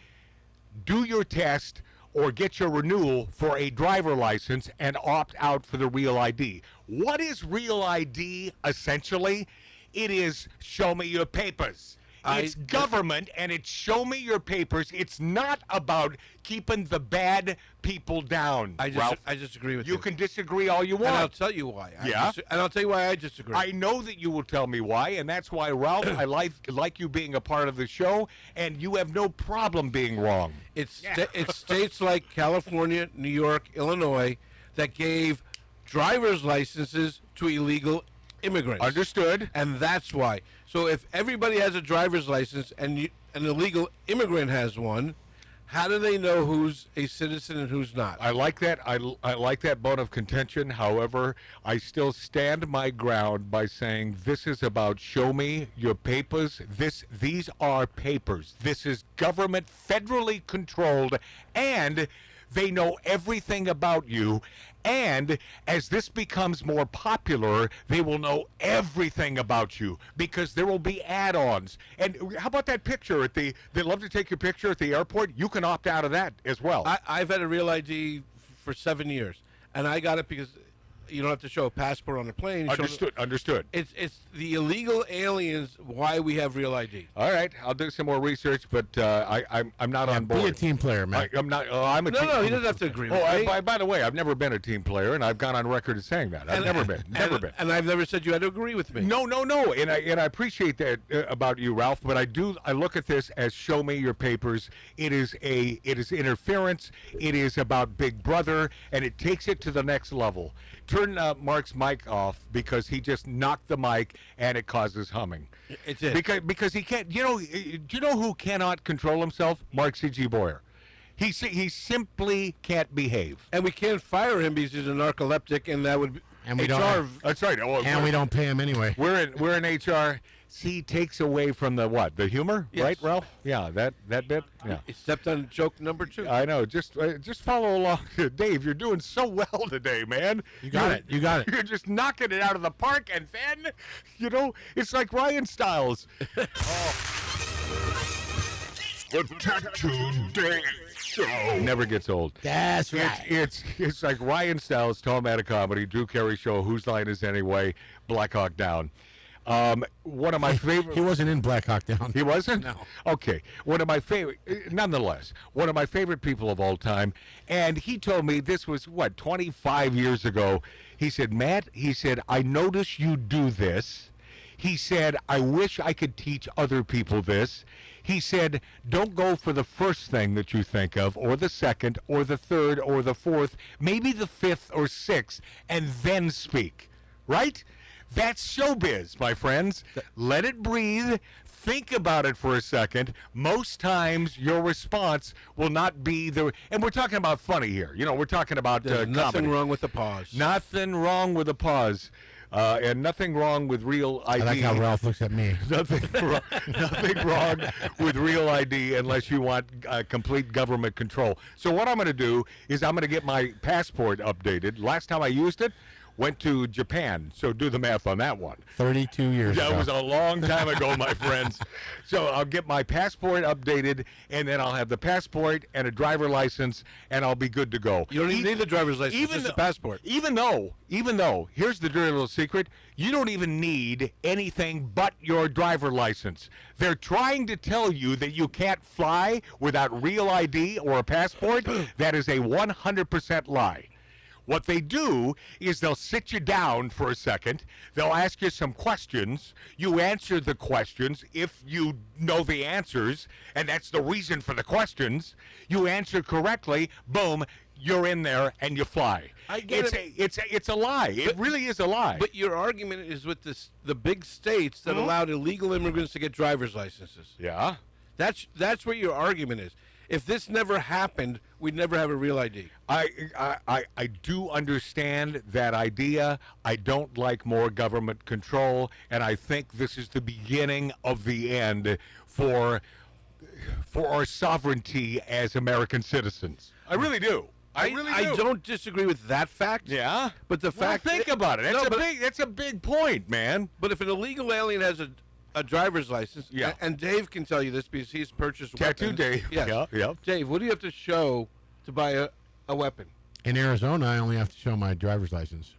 Speaker 1: do your test or get your renewal for a driver license and opt out for the Real ID. What is Real ID, essentially? It is show me your papers. It's government, and it's show me your papers. It's not about keeping the bad people down, Ralph.
Speaker 9: I disagree with you.
Speaker 1: You can disagree all you want.
Speaker 9: And I'll tell you why.
Speaker 1: Yeah?
Speaker 9: And I'll tell you why I disagree.
Speaker 1: I know that you will tell me why, and that's why, Ralph, I like you being a part of the show, and you have no problem being wrong.
Speaker 9: It's states like California, New York, Illinois that gave driver's licenses to illegal immigrants.
Speaker 1: Understood.
Speaker 9: And that's why. So if everybody has a driver's license and an illegal immigrant has one, how do they know who's a citizen and who's not?
Speaker 1: I like that. I like that bone of contention. However, I still stand my ground by saying this is about show me your papers. These are papers. This is government federally controlled, and they know everything about you. And as this becomes more popular, they will know everything about you because there will be add-ons. And how about that picture they love to take your picture at the airport? You can opt out of that as well.
Speaker 9: I've had a Real ID for 7 years, and I got it because you don't have to show a passport on a plane.
Speaker 1: Understood.
Speaker 9: It's the illegal aliens why we have Real ID.
Speaker 1: All right, I'll do some more research, but I'm not on board.
Speaker 13: Be a team player, man.
Speaker 1: I'm not. I'm a team.
Speaker 9: No, he doesn't have to agree with me.
Speaker 1: By the way, I've never been a team player, and I've gone on record as saying that. I've never been.
Speaker 9: And I've never said you had to agree with me.
Speaker 1: No. And I appreciate that about you, Ralph. But I look at this as show me your papers. It is interference. It is about Big Brother, and it takes it to the next level. Turn Mark's mic off because he just knocked the mic and it causes humming.
Speaker 9: It's it.
Speaker 1: Because he can't. Do you know who cannot control himself? Mark C.G. Boyer. He simply can't behave.
Speaker 9: And we can't fire him because he's a narcoleptic, and that would be.
Speaker 13: And we
Speaker 9: HR,
Speaker 13: don't.
Speaker 1: That's right.
Speaker 13: And we don't pay him anyway.
Speaker 1: We're in HR. C takes away from the what? The humor,
Speaker 9: yes.
Speaker 1: Right, Ralph? Yeah, that bit. Yeah.
Speaker 9: He stepped on joke number 2.
Speaker 1: I know. Just follow along, Dave. You're doing so well today, man.
Speaker 13: You got it.
Speaker 1: You're just knocking it out of the park, and then, it's like Ryan Stiles. The Tattoo Day Show never gets old.
Speaker 13: That's right.
Speaker 1: It's like Ryan Stiles, Tom at a Comedy, Drew Carey Show, Whose Line Is Anyway, Black Hawk Down. One of my favorite.
Speaker 13: He wasn't in Black Hawk Down.
Speaker 1: He wasn't?
Speaker 13: No.
Speaker 1: Okay. Nonetheless, one of my favorite people of all time. And he told me this was, 25 years ago. He said, Matt, I notice you do this. He said, I wish I could teach other people this. He said, don't go for the first thing that you think of, or the second, or the third, or the fourth, maybe the fifth or sixth, and then speak. Right? That's showbiz, my friends. Let it breathe. think about it for a second. Most times your response will not be and we're talking about funny here. You know, we're talking about
Speaker 9: There's nothing
Speaker 1: comedy.
Speaker 9: wrong with a pause.
Speaker 1: Nothing wrong with a pause. And nothing wrong with real ID.
Speaker 13: I like how Ralph looks at me.
Speaker 1: Nothing wrong with real ID unless you want complete government control. So what I'm going to do is I'm going to get my passport updated. Last time I used it, went to Japan. So do the math on that one.
Speaker 13: 32 years ago.
Speaker 1: That was a long time ago, my friends. So I'll get my passport updated, and then I'll have the passport and a driver license, and I'll be good to go.
Speaker 9: You don't even need the driver's license, just the passport.
Speaker 1: Even though, here's the dirty little secret, you don't even need anything but your driver license. They're trying to tell you that you can't fly without real ID or a passport. That is a 100% lie. What they do is they'll sit you down for a second. They'll ask you some questions. You answer the questions if you know the answers, and that's the reason for the questions. You answer correctly, boom, you're in there and you fly.
Speaker 9: I get
Speaker 1: It's a lie. It really is a lie.
Speaker 9: But your argument is with the big states that allowed illegal immigrants to get driver's licenses.
Speaker 1: Yeah.
Speaker 9: That's what your argument is. If this never happened, we'd never have a real ID.
Speaker 1: I do understand that idea. I don't like more government control, and I think this is the beginning of the end for our sovereignty as American citizens. I really do. I really do.
Speaker 9: I don't disagree with that fact.
Speaker 1: Yeah,
Speaker 9: but the fact.
Speaker 1: Think about it. That's a big point, man.
Speaker 9: But if an illegal alien has a driver's license,
Speaker 1: yeah,
Speaker 9: and Dave can tell you this because he's purchased
Speaker 1: Tattoo
Speaker 9: weapons.
Speaker 1: Dave.
Speaker 9: Yes.
Speaker 1: Yeah.
Speaker 9: Dave, what do you have to show to buy a weapon?
Speaker 13: In Arizona, I only have to show my driver's license.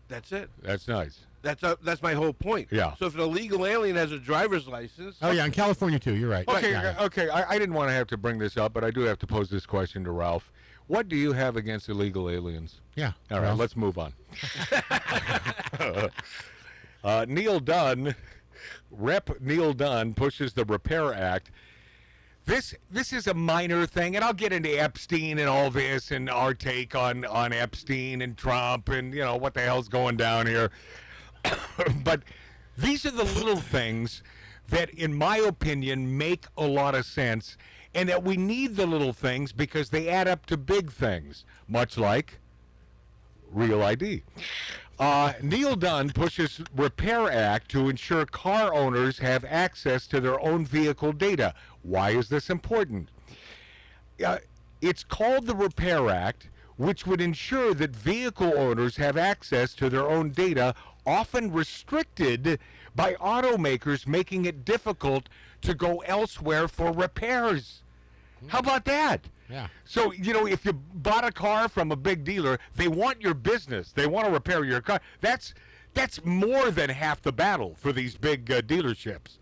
Speaker 9: That's it.
Speaker 1: That's nice.
Speaker 9: That's my whole point.
Speaker 1: Yeah.
Speaker 9: So if an illegal alien has a driver's license.
Speaker 13: Oh, yeah, in California, too. You're right.
Speaker 1: Okay,
Speaker 13: Yeah.
Speaker 1: okay. I didn't want to have to bring this up, but I do have to pose this question to Ralph. What do you have against illegal aliens?
Speaker 13: Yeah.
Speaker 1: All right, let's move on. Neil Dunn, Rep. Neil Dunn pushes the Repair Act. This is a minor thing, and I'll get into Epstein and all this and our take on Epstein and Trump and, you know, what the hell's going down here. But these are the little things that, in my opinion, make a lot of sense, and that we need the little things because they add up to big things, much like real ID. Neil Dunn pushes Repair Act to ensure car owners have access to their own vehicle data. Why is this important? It's called the Repair Act, which would ensure that vehicle owners have access to their own data, often restricted by automakers, making it difficult to go elsewhere for repairs. How about that?
Speaker 13: Yeah.
Speaker 1: So, you know, if you bought a car from a big dealer, they want your business. They want to repair your car. That's more than half the battle for these big dealerships.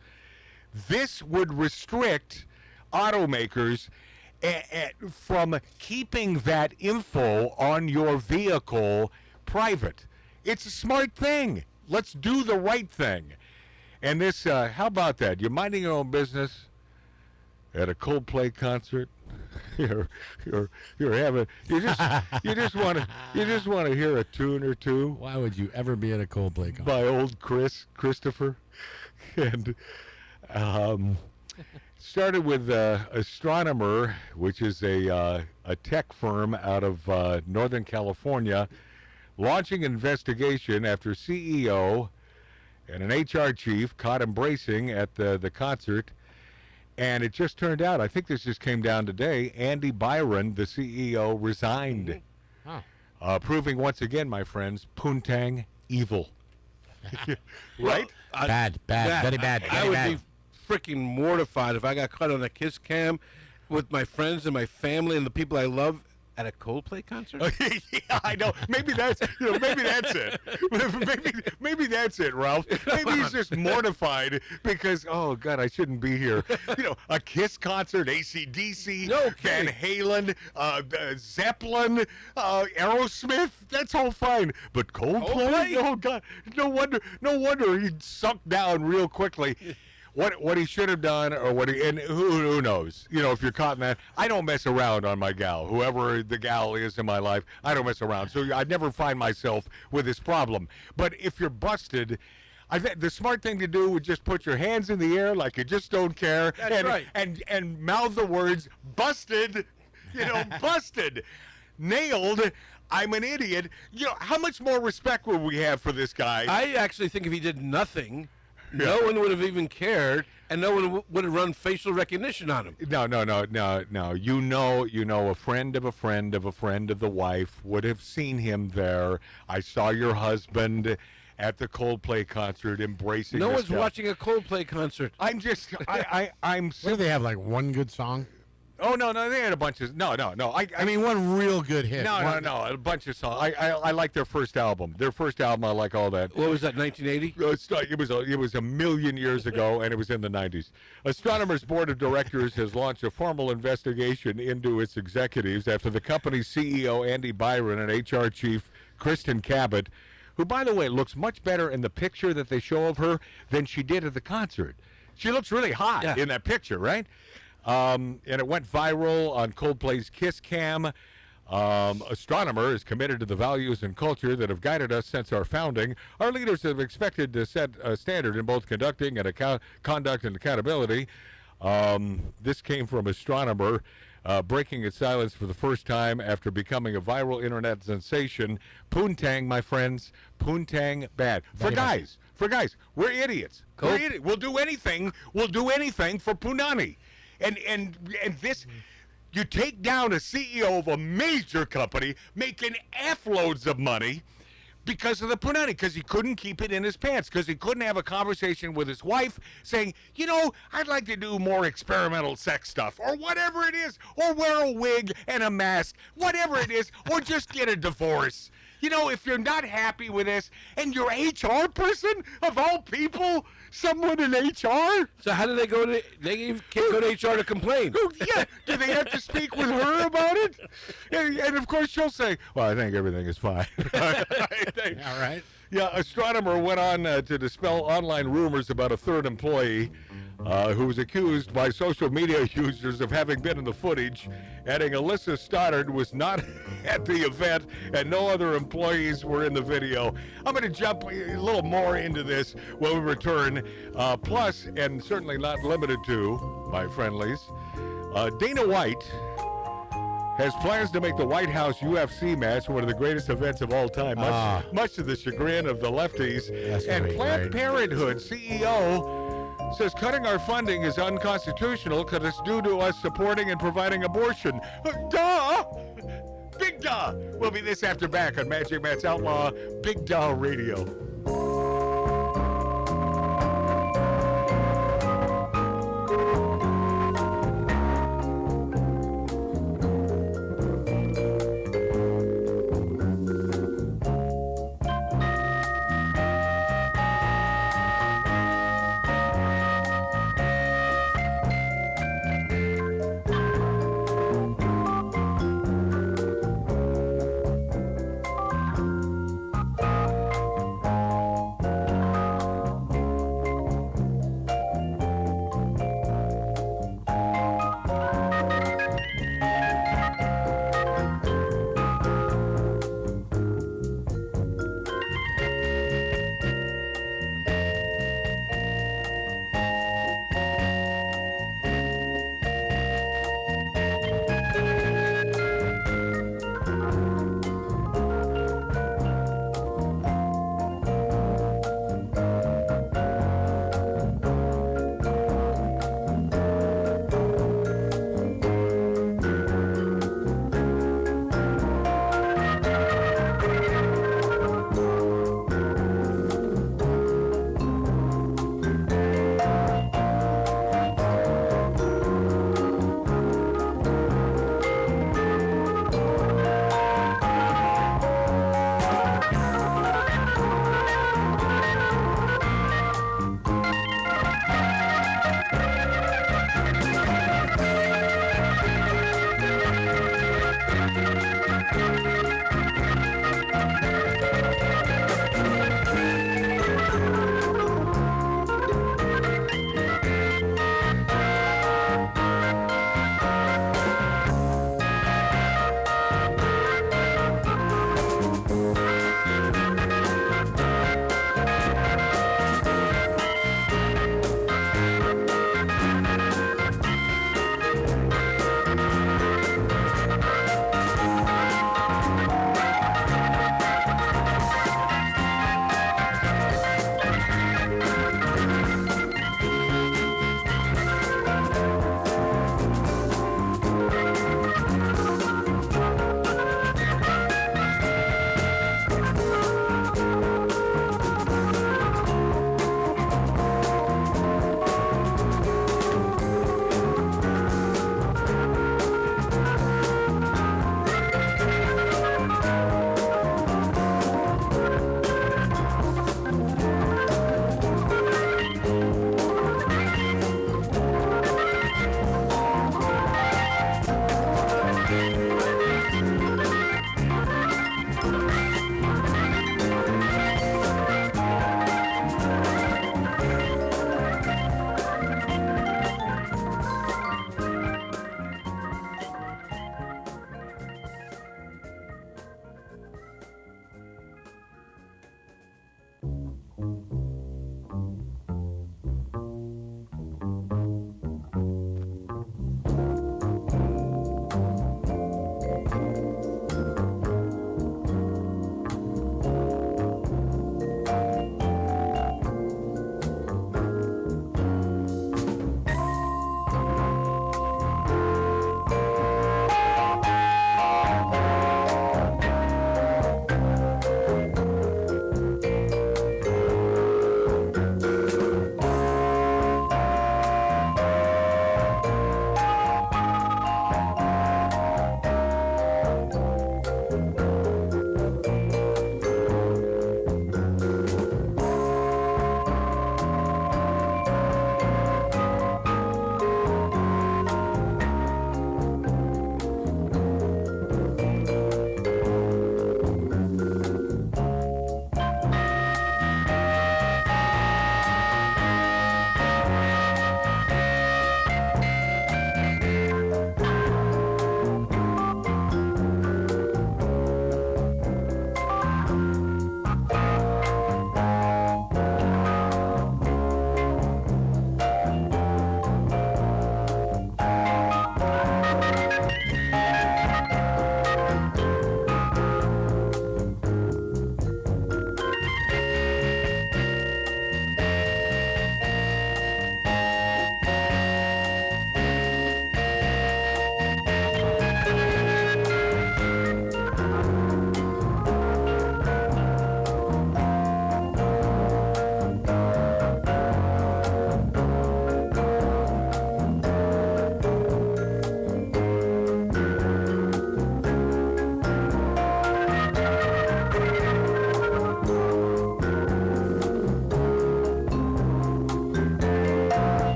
Speaker 1: This would restrict automakers from keeping that info on your vehicle private. It's a smart thing. Let's do the right thing. And this, how about that? You're minding your own business at a Coldplay concert. You just want to hear a tune or two.
Speaker 13: Why would you ever be at a Coldplay concert?
Speaker 1: By old Christopher, and started with Astronomer, which is a tech firm out of Northern California, launching an investigation after CEO and an HR chief caught embracing at the concert. And it just turned out, I think this just came down today, Andy Byron, the CEO, resigned.
Speaker 13: Oh.
Speaker 1: Proving once again, my friends, Poontang evil. Right?
Speaker 13: Bad, very bad.
Speaker 9: I would be freaking mortified if I got caught on a kiss cam with my friends and my family and the people I love at a Coldplay concert.
Speaker 1: Yeah, I know. Maybe that's it. maybe that's it, Ralph. Maybe he's just mortified because, oh God, I shouldn't be here. You know, a Kiss concert, AC/DC, Van Halen, Zeppelin, Aerosmith. That's all fine, but Coldplay? Oh God, no wonder he sunk down real quickly. What he should have done, or who knows? You know, if you're caught in that, I don't mess around on my gal. Whoever the gal is in my life, I don't mess around. So I never find myself with this problem. But if you're busted, I think the smart thing to do would just put your hands in the air like you just don't care.
Speaker 9: That's right.
Speaker 1: And mouth the words, busted, busted, nailed, I'm an idiot. How much more respect would we have for this guy?
Speaker 9: I actually think if he did nothing, no one would have even cared, and no one would have run facial recognition on him.
Speaker 1: No. A friend of a friend of a friend of the wife would have seen him there. I saw your husband at the Coldplay concert embracing.
Speaker 9: No
Speaker 1: this
Speaker 9: one's
Speaker 1: guy.
Speaker 9: watching a Coldplay concert.
Speaker 1: I'm just, I'm.
Speaker 13: What do they have, like one good song?
Speaker 1: Oh no, they had a bunch of no.
Speaker 13: I mean, one real good hit.
Speaker 1: No, a bunch of songs. I like their first album. I like all that.
Speaker 9: What was that? 1980?
Speaker 1: It was a million years ago, and it was in the 90s. Astronomers' board of directors has launched a formal investigation into its executives after the company's CEO Andy Byron and HR chief Kristen Cabot, who, by the way, looks much better in the picture that they show of her than she did at the concert. She looks really hot in that picture, right? And it went viral on Coldplay's Kiss Cam. Astronomer is committed to the values and culture that have guided us since our founding. Our leaders have expected to set a standard in both conducting and conduct and accountability. This came from Astronomer, breaking its silence for the first time after becoming a viral internet sensation. Poontang, my friends, poontang bad. For guys, we're idiots. We're idiots. We'll do anything for Punani. And this, you take down a CEO of a major company making F-loads of money because of the punani, because he couldn't keep it in his pants, because he couldn't have a conversation with his wife saying, I'd like to do more experimental sex stuff, or whatever it is, or wear a wig and a mask, whatever it is, or just get a divorce. If you're not happy with this, and your HR person, of all people, someone in HR?
Speaker 9: So how do they go to, they can't go to HR to complain?
Speaker 1: Yeah, do they have to speak with her about it? And of course she'll say, well, I think everything is fine.
Speaker 13: All right.
Speaker 1: Yeah, Astronomer went on to dispel online rumors about a third employee who was accused by social media users of having been in the footage, adding Alyssa Stoddard was not at the event and no other employees were in the video. I'm going to jump a little more into this when we return. Plus, and certainly not limited to, my friendlies, Dana White has plans to make the White House UFC match one of the greatest events of all time, much to the chagrin of the lefties. And Planned Parenthood CEO says cutting our funding is unconstitutional because it's due to us supporting and providing abortion. Duh! Big duh! We'll be this after back on Magic Matt's Outlaw Big Duh Radio.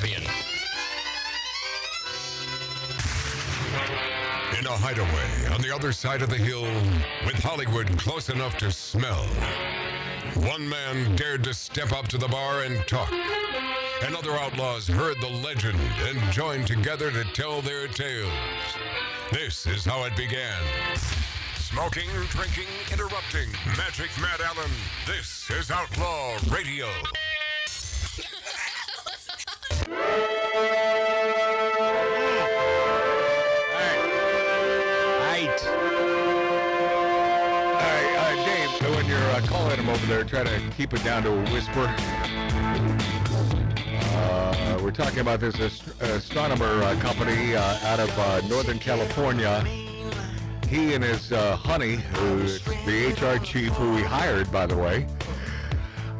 Speaker 12: champion. In a hideaway on the other side of the hill, with Hollywood close enough to smell, one man dared to step up to the bar and talk. And other outlaws heard the legend and joined together to tell their tales. This is how it began. Smoking, drinking, interrupting. Magic Matt Allen. This is Outlaw Radio.
Speaker 1: Dave, when you're calling him over there, try to keep it down to a whisper. We're talking about this astronomer company out of Northern California. He and his honey, who's the HR chief who he hired, by the way,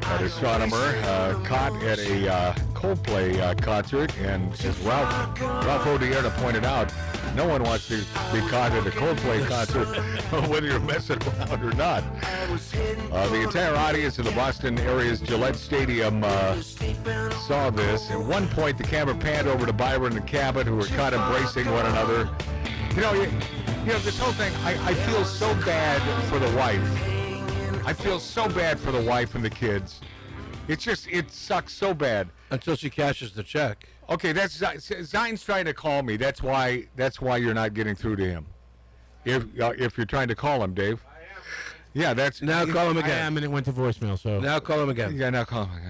Speaker 1: an astronomer, caught at a Coldplay concert. And as Ralph Odierna pointed out, no one wants to be caught at a Coldplay concert, whether you're messing around or not. The entire audience in the Boston area's Gillette Stadium saw this. At one point, the camera panned over to Byron and Cabot, who were caught embracing one another. You know, this whole thing, I feel so bad for the wife. I feel so bad for the wife and the kids. It sucks so bad.
Speaker 9: Until she cashes the check.
Speaker 1: Okay, that's Zion's trying to call me. That's why you're not getting through to him. If you're trying to call him, Dave. I am. Yeah, that's
Speaker 9: now call him again.
Speaker 13: I am, and it went to voicemail. So
Speaker 9: now call him again.
Speaker 1: Yeah, now call him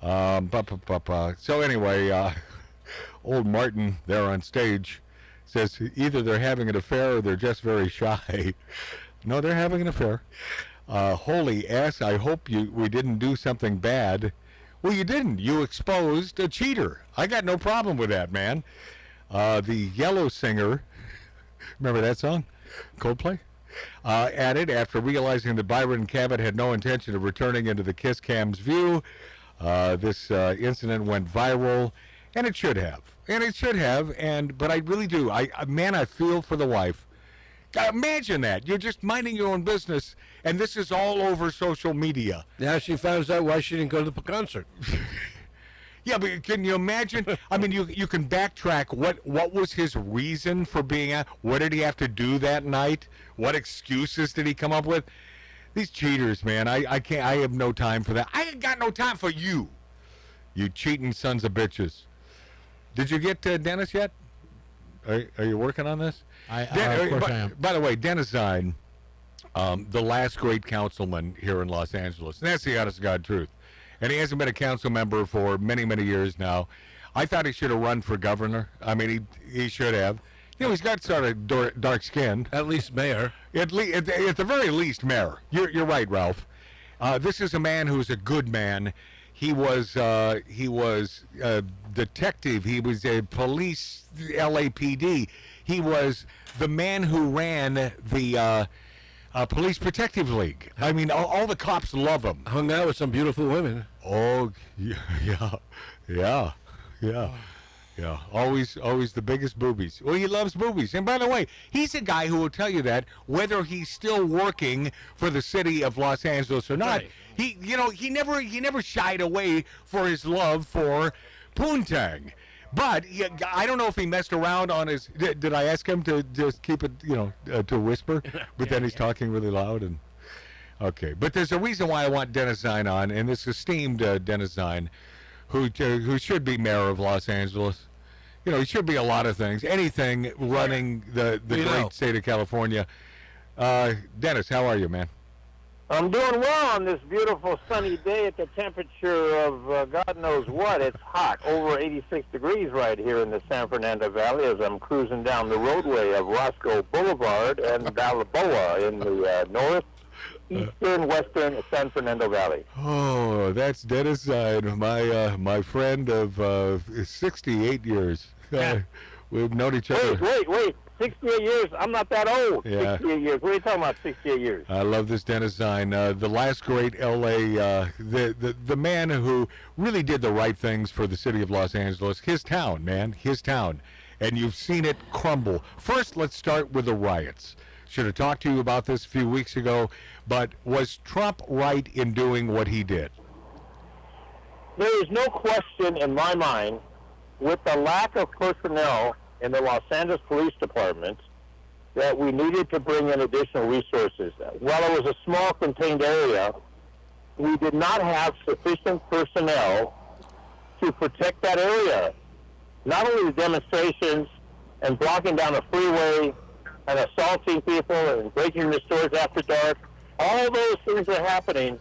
Speaker 1: again. So anyway, old Martin there on stage says either they're having an affair or they're just very shy. No, they're having an affair. Holy ass! I hope we didn't do something bad. Well, you didn't. You exposed a cheater. I got no problem with that, man. The Yellow Singer, remember that song? Coldplay? Added, after realizing that Byron and Cabot had no intention of returning into the Kiss Cam's view, this incident went viral, and it should have. But I really do. I feel for the wife. Imagine that. You're just minding your own business, and this is all over social media.
Speaker 9: Now she finds out why she didn't go to the concert.
Speaker 1: Yeah, but can you imagine? I mean, you can backtrack. What was his reason for being out? What did he have to do that night? What excuses did he come up with? These cheaters, man. I can't. I have no time for that. I ain't got no time for you. You cheating sons of bitches. Did you get Dennis yet? Are you working on this?
Speaker 13: Of course I am.
Speaker 1: By the way, Dennis Zine, the last great councilman here in Los Angeles. And that's the honest to God truth. And he hasn't been a council member for many, many years now. I thought he should have run for governor. I mean, he should have. You know, he's got sort of dark skin.
Speaker 9: At least mayor.
Speaker 1: At the very least, mayor. You're right, Ralph. This is a man who's a good man. He was a detective. He was a police LAPD. He was the man who ran the Police Protective League. I mean, all the cops love him.
Speaker 9: Hung out with some beautiful women.
Speaker 1: Oh, yeah. Always the biggest boobies. Well, he loves boobies. And by the way, he's a guy who will tell you that whether he's still working for the city of Los Angeles or not. Right. He never shied away for his love for poontang. But I don't know if he messed around on his. Did I ask him to just keep it, to whisper? But then he's talking really loud and. Okay, but there's a reason why I want Dennis Zine on, and this esteemed Dennis Zine, who should be mayor of Los Angeles. He should be a lot of things. Anything running the great state of California. Dennis, how are you, man?
Speaker 20: I'm doing well on this beautiful sunny day at the temperature of God knows what. It's hot, over 86 degrees right here in the San Fernando Valley as I'm cruising down the roadway of Roscoe Boulevard and Balboa in the western San Fernando Valley.
Speaker 1: Oh, that's Dennis Zine, my friend of 68 years. We've known each other.
Speaker 20: Wait. 68 years? I'm not that old.
Speaker 1: Yeah.
Speaker 20: 68 years. What are you talking about, 68 years?
Speaker 1: I love this Dennis Zine. The last great L.A., the man who really did the right things for the city of Los Angeles. His town, man. His town. And you've seen it crumble. First, let's start with the riots. Should have talked to you about this a few weeks ago, but was Trump right in doing what he did?
Speaker 20: There is no question in my mind, with the lack of personnel in the Los Angeles Police Department, that we needed to bring in additional resources. While it was a small contained area, we did not have sufficient personnel to protect that area. Not only the demonstrations and blocking down the freeway and assaulting people and breaking into stores after dark, all those things are happening,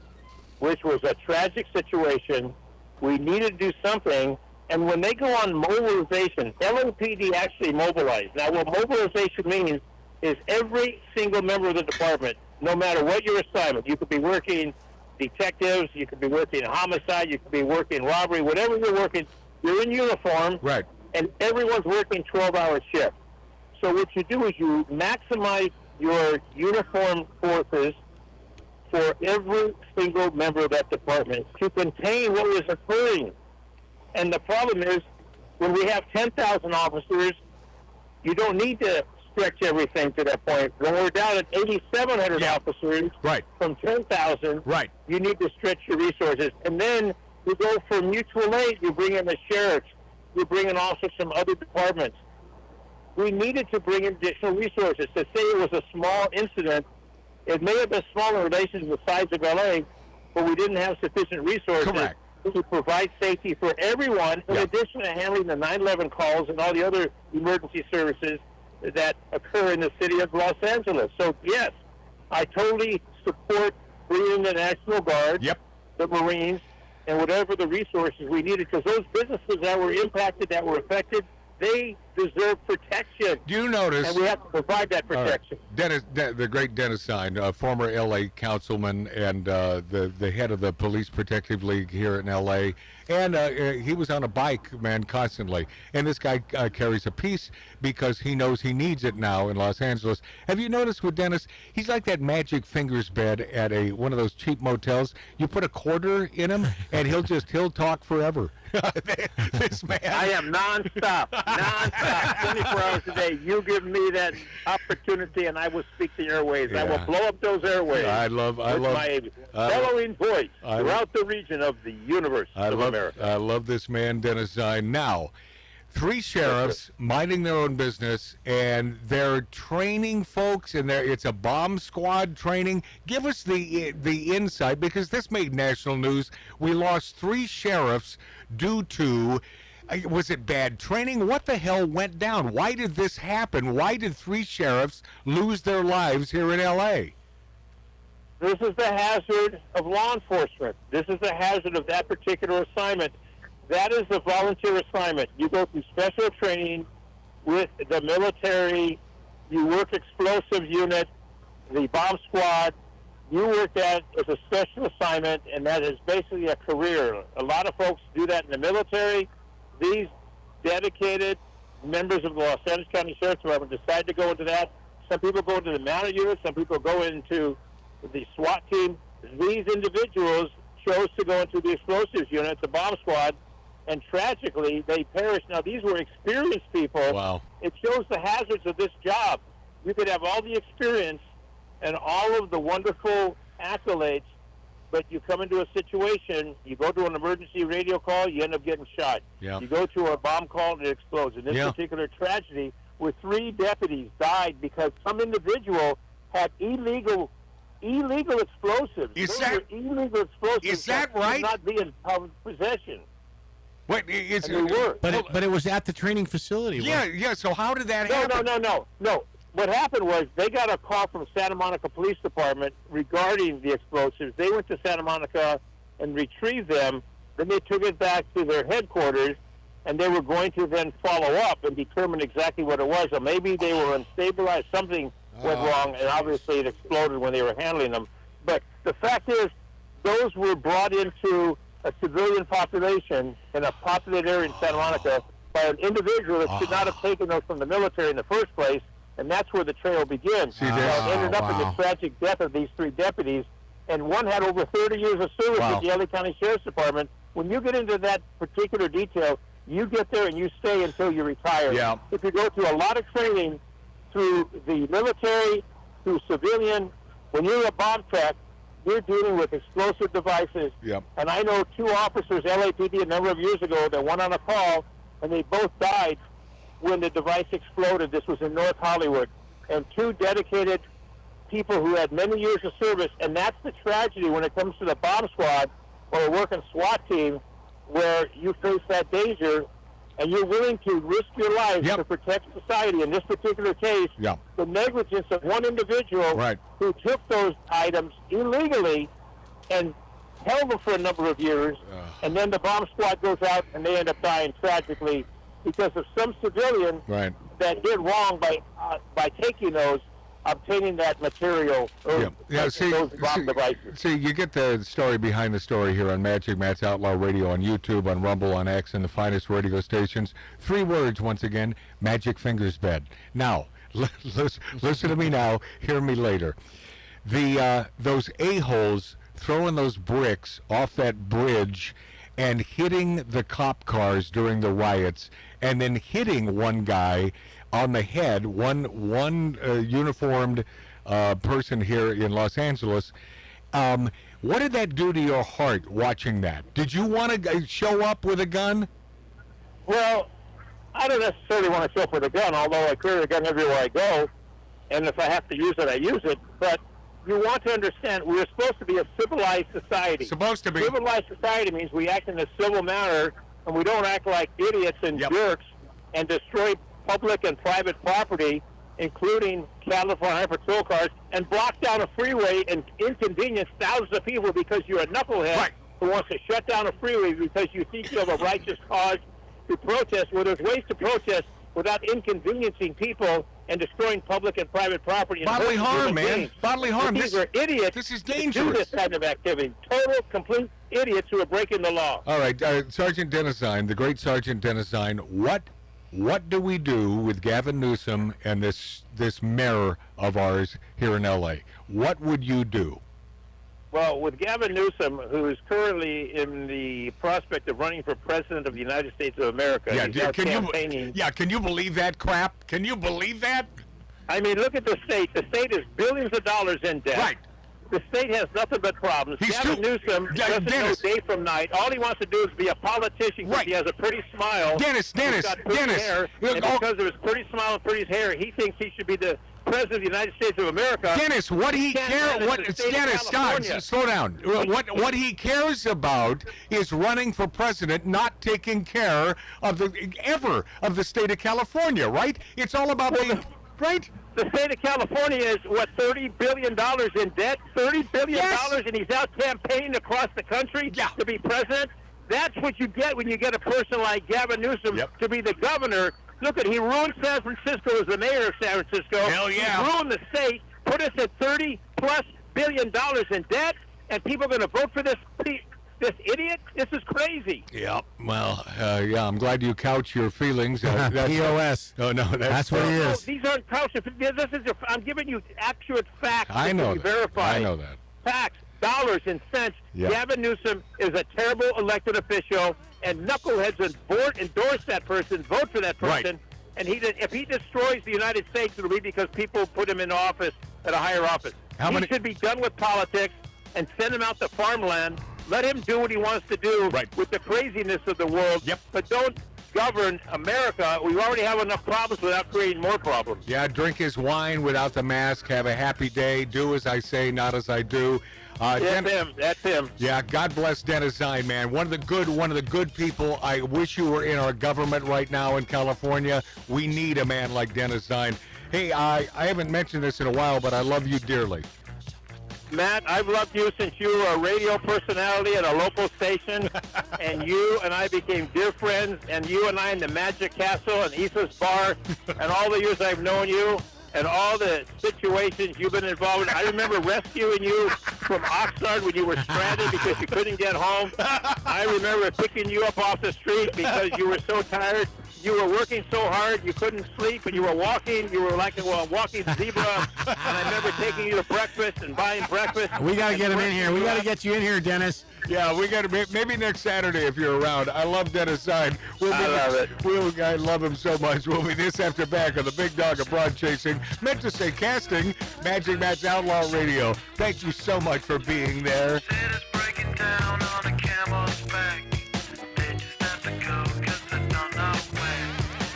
Speaker 20: which was a tragic situation. We needed to do something. And when they go on mobilization, LAPD actually mobilized. Now, what mobilization means is every single member of the department, no matter what your assignment, you could be working detectives, you could be working homicide, you could be working robbery, whatever you're working, you're in uniform,
Speaker 1: right?
Speaker 20: And everyone's working 12-hour shifts. So what you do is you maximize your uniformed forces for every single member of that department to contain what was occurring. And the problem is, when we have 10,000 officers, you don't need to stretch everything to that point. When we're down at 8,700 officers from 10,000, you need to stretch your resources. And then you go for mutual aid. You bring in the sheriffs. You bring in also some other departments. We needed to bring in additional resources. To say it was a small incident, it may have been small in relation to the size of L.A., but we didn't have sufficient resources to provide safety for everyone, in addition to handling the 911 calls and all the other emergency services that occur in the city of Los Angeles. So, yes, I totally support bringing the National Guard, the Marines, and whatever the resources we needed, because those businesses that were impacted, that were affected, they deserve protection.
Speaker 1: Do you notice?
Speaker 20: And we have to provide that protection.
Speaker 1: Dennis, the great Dennis Sine, former L.A. councilman and the head of the Police Protective League here in L.A., and he was on a bike, man, constantly. And this guy carries a piece because he knows he needs it now in Los Angeles. Have you noticed with Dennis, he's like that magic fingers bed at one of those cheap motels. You put a quarter in him, and he'll talk forever. This man.
Speaker 20: I am nonstop, 24 hours a day. You give me that opportunity, and I will speak the airways. I will blow up those airways.
Speaker 1: I love
Speaker 20: my bellowing voice throughout the region of the universe of America.
Speaker 1: I love this man, Dennis Zine. Now, 3 sheriffs minding their own business, and they're training folks, and it's a bomb squad training. Give us the insight, because this made national news. We lost 3 sheriffs due to, was it bad training? What the hell went down? Why did this happen? Why did 3 sheriffs lose their lives here in L.A.?
Speaker 20: This is the hazard of law enforcement. This is the hazard of that particular assignment. That is a volunteer assignment. You go through special training with the military. You work explosive unit, the bomb squad. You work that as a special assignment, and that is basically a career. A lot of folks do that in the military. These dedicated members of the Los Angeles County Sheriff's Department decide to go into that. Some people go into the mounted unit. Some people go into the SWAT team. These individuals chose to go into the explosives unit, the bomb squad, and tragically they perished. Now, these were experienced people.
Speaker 1: Wow.
Speaker 20: It shows the hazards of this job. You could have all the experience and all of the wonderful accolades, but you come into a situation, you go to an emergency radio call, you end up getting shot.
Speaker 1: Yeah.
Speaker 20: You go to a bomb call and it explodes. In this particular tragedy, where 3 deputies died because some individual had illegal explosives.
Speaker 1: Is
Speaker 20: Those were illegal explosives.
Speaker 1: Is that right?
Speaker 20: Not be in public possession.
Speaker 1: Wait,
Speaker 13: But it was at the training facility.
Speaker 1: Yeah. So how did that happen?
Speaker 20: No. What happened was they got a call from Santa Monica Police Department regarding the explosives. They went to Santa Monica and retrieved them. Then they took it back to their headquarters, and they were going to then follow up and determine exactly what it was. Or maybe they were unstabilized. Something went wrong, and obviously it exploded when they were handling them. But the fact is, those were brought into a civilian population in a populated area in Santa Monica by an individual that should not have taken those from the military in the first place, and that's where the trail begins. It ended up in the tragic death of these 3 deputies, and one had over 30 years of service with the LA County Sheriff's Department. When you get into that particular detail, you get there and you stay until you retire.
Speaker 1: Yeah.
Speaker 20: If you go through a lot of training through the military, through civilian, when you're a bomb tech, we're dealing with explosive devices.
Speaker 1: Yep.
Speaker 20: And I know 2 officers, LAPD, a number of years ago, that went on a call, and they both died when the device exploded. This was in North Hollywood. And 2 dedicated people who had many years of service. And that's the tragedy when it comes to the bomb squad or a working SWAT team, where you face that danger and you're willing to risk your life to protect society. In this particular case, the negligence of one individual who took those items illegally and held them for a number of years, and then the bomb squad goes out and they end up dying tragically because of some civilian that did wrong by taking those, obtaining that material.
Speaker 1: See, you get the story behind the story here on Magic Matt's Outlaw Radio, on YouTube, on Rumble, on X, and the finest radio stations. 3 words once again: Magic Fingers Bed. Now, listen to me now. Hear me later. Those a-holes throwing those bricks off that bridge and hitting the cop cars during the riots, and then hitting one guy on the head, one uniformed person here in Los Angeles. What did that do to your heart watching that? Did you want to show up with a gun?
Speaker 20: Well, I don't necessarily want to show up with a gun, although I carry a gun everywhere I go, and if I have to use it, I use it. But you want to understand, we're supposed to be a civilized society.
Speaker 1: Supposed to be.
Speaker 20: Civilized society means we act in a civil manner, and we don't act like idiots and jerks and destroy public and private property, including California patrol cars, and block down a freeway and inconvenience thousands of people because you're a knucklehead who wants to shut down a freeway because you think you have a righteous cause to protest. Well, there's ways to protest without inconveniencing people and destroying public and private property. And
Speaker 1: bodily harm, man.
Speaker 20: Beings.
Speaker 1: Bodily harm.
Speaker 20: These are idiots.
Speaker 1: This is
Speaker 20: who
Speaker 1: dangerous.
Speaker 20: do this kind of activity. Total, complete idiots who are breaking the law.
Speaker 1: All right, Sergeant Dennisine, the great Sergeant Dennisine, what do we do with Gavin Newsom and this mayor of ours here in L.A.? What would you do?
Speaker 20: Well, with Gavin Newsom, who is currently in the prospect of running for president of the United States of America, he's now campaigning.
Speaker 1: Can you believe that crap? Can you believe that?
Speaker 20: I mean, look at the state. The state is billions of dollars in debt.
Speaker 1: Right.
Speaker 20: The state has nothing but problems. Gavin Newsom doesn't know day from night. All he wants to do is be a politician because he has a pretty smile. He's got pretty hair, and because of his pretty smile and pretty hair, he thinks he should be the president of the United States of America.
Speaker 1: Dennis, what he cares? Dennis, stop, slow down. What he cares about is running for president, not taking care of the state of California. Right? It's all about being right.
Speaker 20: The state of California is, what, $30 billion in debt? $30 billion, and he's out campaigning across the country to be president? That's what you get when you get a person like Gavin Newsom to be the governor. Look, he ruined San Francisco as the mayor of San Francisco.
Speaker 1: Hell yeah.
Speaker 20: He ruined the state, put us at $30+ billion in debt, and people are going to vote for this idiot? This is crazy.
Speaker 1: Yeah, well, I'm glad you couch your feelings.
Speaker 13: POS.
Speaker 1: Oh, no,
Speaker 13: that's what he is.
Speaker 20: No, these aren't couches. I'm giving you accurate facts.
Speaker 1: I know
Speaker 20: that.
Speaker 1: Verified. I know that.
Speaker 20: Facts, dollars and cents.
Speaker 1: Yeah.
Speaker 20: Gavin Newsom is a terrible elected official, and knuckleheads endorse that person, vote for that person. And if he destroys the United States, it'll be because people put him in office at a higher office. He should be done with politics and send him out to farmland. Let him do what he wants to do with the craziness of the world. But don't govern America. We already have enough problems without creating more problems.
Speaker 1: Yeah, drink his wine without the mask. Have a happy day. Do as I say, not as I do.
Speaker 20: That's him.
Speaker 1: Yeah, God bless Dennisine, man. One of the good people. I wish you were in our government right now in California. We need a man like Dennisine. Hey, I haven't mentioned this in a while, but I love you dearly.
Speaker 20: Matt, I've loved you since you were a radio personality at a local station, and you and I became dear friends, and you and I in the Magic Castle and Issa's Bar, and all the years I've known you, and all the situations you've been involved in. I remember rescuing you from Oxnard when you were stranded because you couldn't get home. I remember picking you up off the street because you were so tired. You were working so hard you couldn't sleep, and you were walking. You were like a walking zebra. And I remember taking you to breakfast and buying breakfast.
Speaker 13: We got to get him in here. We got to get you in here, Dennis.
Speaker 1: Yeah, we got to maybe next Saturday if you're around. I love Dennis Sine.
Speaker 20: I love it.
Speaker 1: I love him so much. We'll be this after back on the Big Dog of Broad Chasing. Meant to say casting, Magic Matt's Outlaw Radio. Thank you so much for being there.
Speaker 5: Down on a camel's back. They just have to go 'cause they don't know where.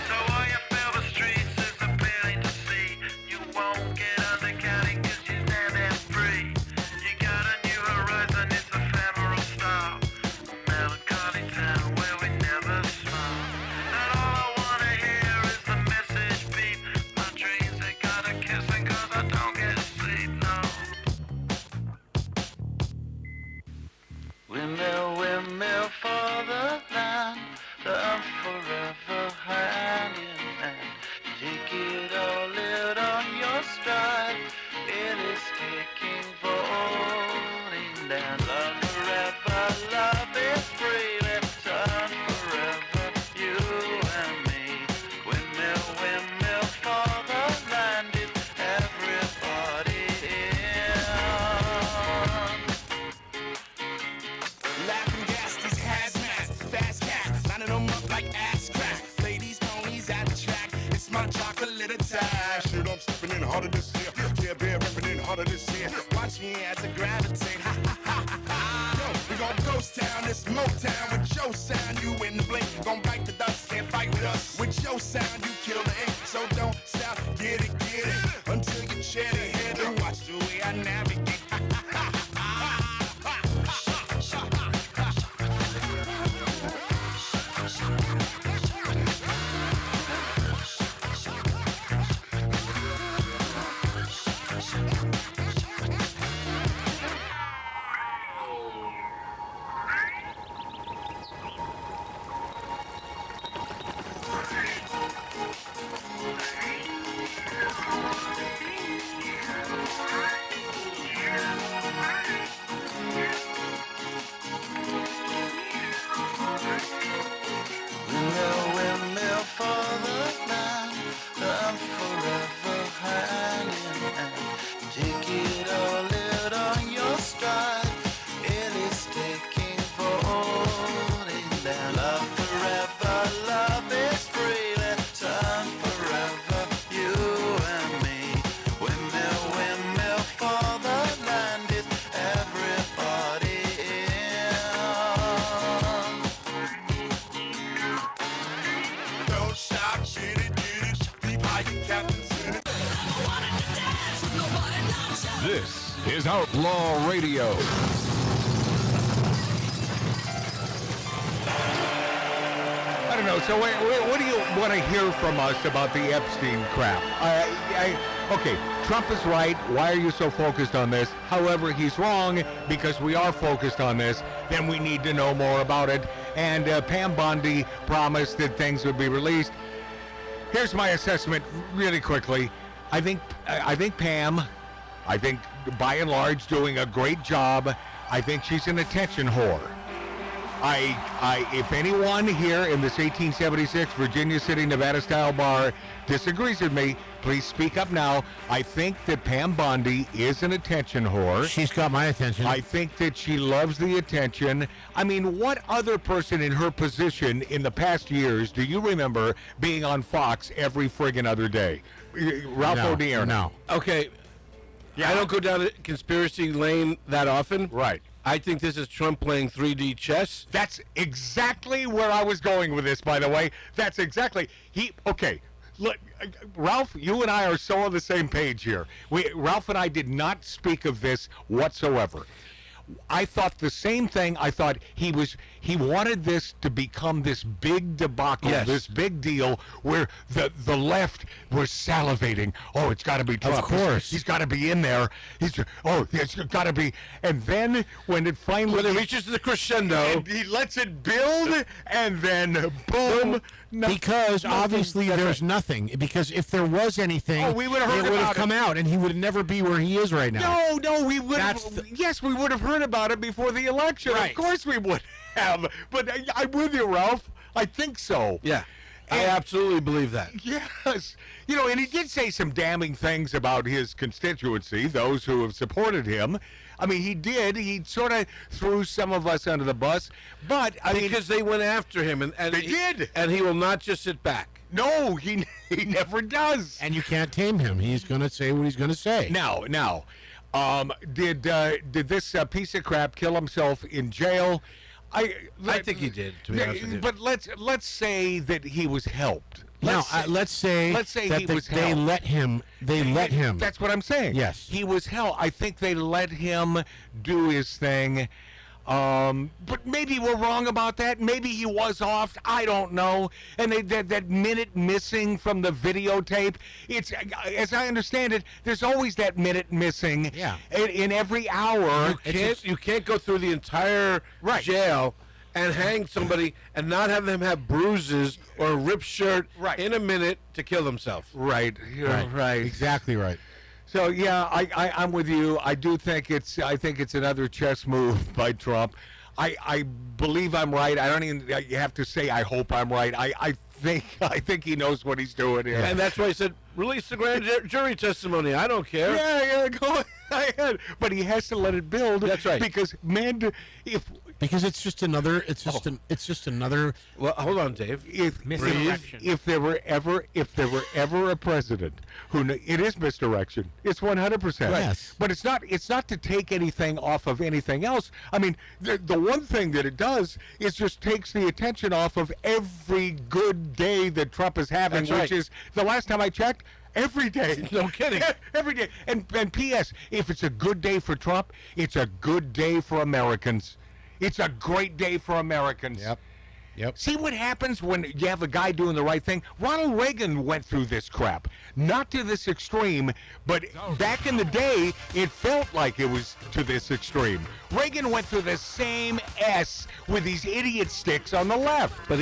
Speaker 5: So all you feel the streets is appealing to see. You won't get undercounting 'cause you're standing free. You got a new horizon, it's ephemeral style. A melancholy town where we never smile. And all I wanna hear is the message beep. My dreams they gotta kissing 'cause I don't get sleep, no. Windmill, windmill for the land, I'm forever hand in hand. Take it all out on your stride, it is taking falling down. Love forever, love is free, let's turn forever, you and me. Windmill, windmill for the land, is everybody in.
Speaker 18: Laughing gas, these hazmats, fast cats, lining them up like ass crack. Ladies, ponies at the track, it's my chocolate attack. Shit, I'm stepping in harder this year. Yeah, bear ripping in harder this year. Watch me as I gravitate. Ha ha ha ha ha. Yo, we gon' ghost town, this Motown with your sound. You in the blink, gon' bite the dust, can't fight with us. With your sound, you kill the ink, so don't stop, get it, until you chat ahead and watch the way I navigate. Ha ha ha ha.
Speaker 5: Windmill for the land, I'm forever hand in hand. Take it all out on your stride, it is taking falling down. Love forever, love is free, let's turn forever, you and me. Windmill, windmill for the land, is everybody in.
Speaker 18: Don't stop, get it, deep high, captain's in it.
Speaker 1: This is Outlaw Radio. I don't know. So, what do you want to hear from us about the Epstein crap? Okay, Trump is right. Why are you so focused on this? However, he's wrong because we are focused on this. Then we need to know more about it. And Pam Bondi promised that things would be released. Here's my assessment really quickly. I think Pam, by and large, doing a great job. I think she's an attention whore. If anyone here in this 1876 Virginia City, Nevada style bar disagrees with me, please speak up now. I think that Pam Bondi is an attention whore.
Speaker 13: She's got my attention.
Speaker 1: I think that she loves the attention. I mean, what other person in her position in the past years do you remember being on Fox every friggin' other day? Ralph O'Neill.
Speaker 13: No.
Speaker 9: Okay. I don't go down the conspiracy lane that often.
Speaker 1: Right.
Speaker 9: I think this is Trump playing 3D chess.
Speaker 1: That's exactly where I was going with this, by the way. That's exactly. Okay. Look, Ralph, you and I are so on the same page here. Ralph and I did not speak of this whatsoever. I thought the same thing. I thought he wanted this to become this big debacle, this big deal where the left was salivating. Oh, it's got to be Trump.
Speaker 13: Of course.
Speaker 1: He's it's got to be in there. It's got to be. And then when it finally
Speaker 9: when it reaches the crescendo,
Speaker 1: he lets it build, and then boom.
Speaker 13: Because obviously there's nothing. Because if there was anything,
Speaker 1: we would have heard
Speaker 13: it would have
Speaker 1: about
Speaker 13: come out, and he would never be where he is right now.
Speaker 1: No, we would. Yes, we would have heard about it before the election.
Speaker 13: Right.
Speaker 1: Of course we would have. But I'm with you, Ralph. I think so.
Speaker 9: Yeah. I absolutely believe that.
Speaker 1: Yes. You know, and he did say some damning things about his constituency, those who have supported him. I mean, he did. He sort of threw some of us under the bus. But,
Speaker 9: because they went after him. And
Speaker 1: they did.
Speaker 9: And he will not just sit back.
Speaker 1: No, he never does.
Speaker 13: And you can't tame him. He's going to say what he's going to say.
Speaker 1: Now, did this piece of crap kill himself in jail? I
Speaker 9: think he did, to be honest with you.
Speaker 1: But let's say that he was helped.
Speaker 13: Let's say
Speaker 1: that
Speaker 13: he was
Speaker 1: helped.
Speaker 13: They let him.
Speaker 1: That's what I'm saying.
Speaker 13: Yes.
Speaker 1: He was helped. I think they let him do his thing. But maybe we're wrong about that. Maybe he was off. I don't know. And that minute missing from the videotape, it's, as I understand it, there's always that minute missing in every hour.
Speaker 9: You can't go through the entire jail and hang somebody and not have them have bruises or a ripped shirt in a minute to kill themselves.
Speaker 1: Right.
Speaker 13: Exactly right.
Speaker 1: So yeah, I'm with you. I think it's another chess move by Trump. I believe I'm right. I don't even you have to say I hope I'm right. I think he knows what he's doing here.
Speaker 9: And that's why he said release the grand jury testimony. I don't care.
Speaker 1: Yeah, go ahead. But he has to let it build.
Speaker 9: That's right.
Speaker 1: Because man,
Speaker 13: because it's just another. It's just another.
Speaker 9: Well, hold on, Dave.
Speaker 1: If there were ever a president who it is misdirection. It's 100%.
Speaker 13: Yes.
Speaker 1: But it's not to take anything off of anything else. I mean, the one thing that it does is just takes the attention off of every good day that Trump is having, which is the last time I checked. Every day.
Speaker 9: No kidding.
Speaker 1: Every day. And P.S. If it's a good day for Trump, it's a good day for Americans. It's a great day for Americans.
Speaker 13: Yep.
Speaker 1: See what happens when you have a guy doing the right thing? Ronald Reagan went through this crap. Not to this extreme, but back in the day, it felt like it was to this extreme. Reagan went through the same S with these idiot sticks on the left.
Speaker 9: But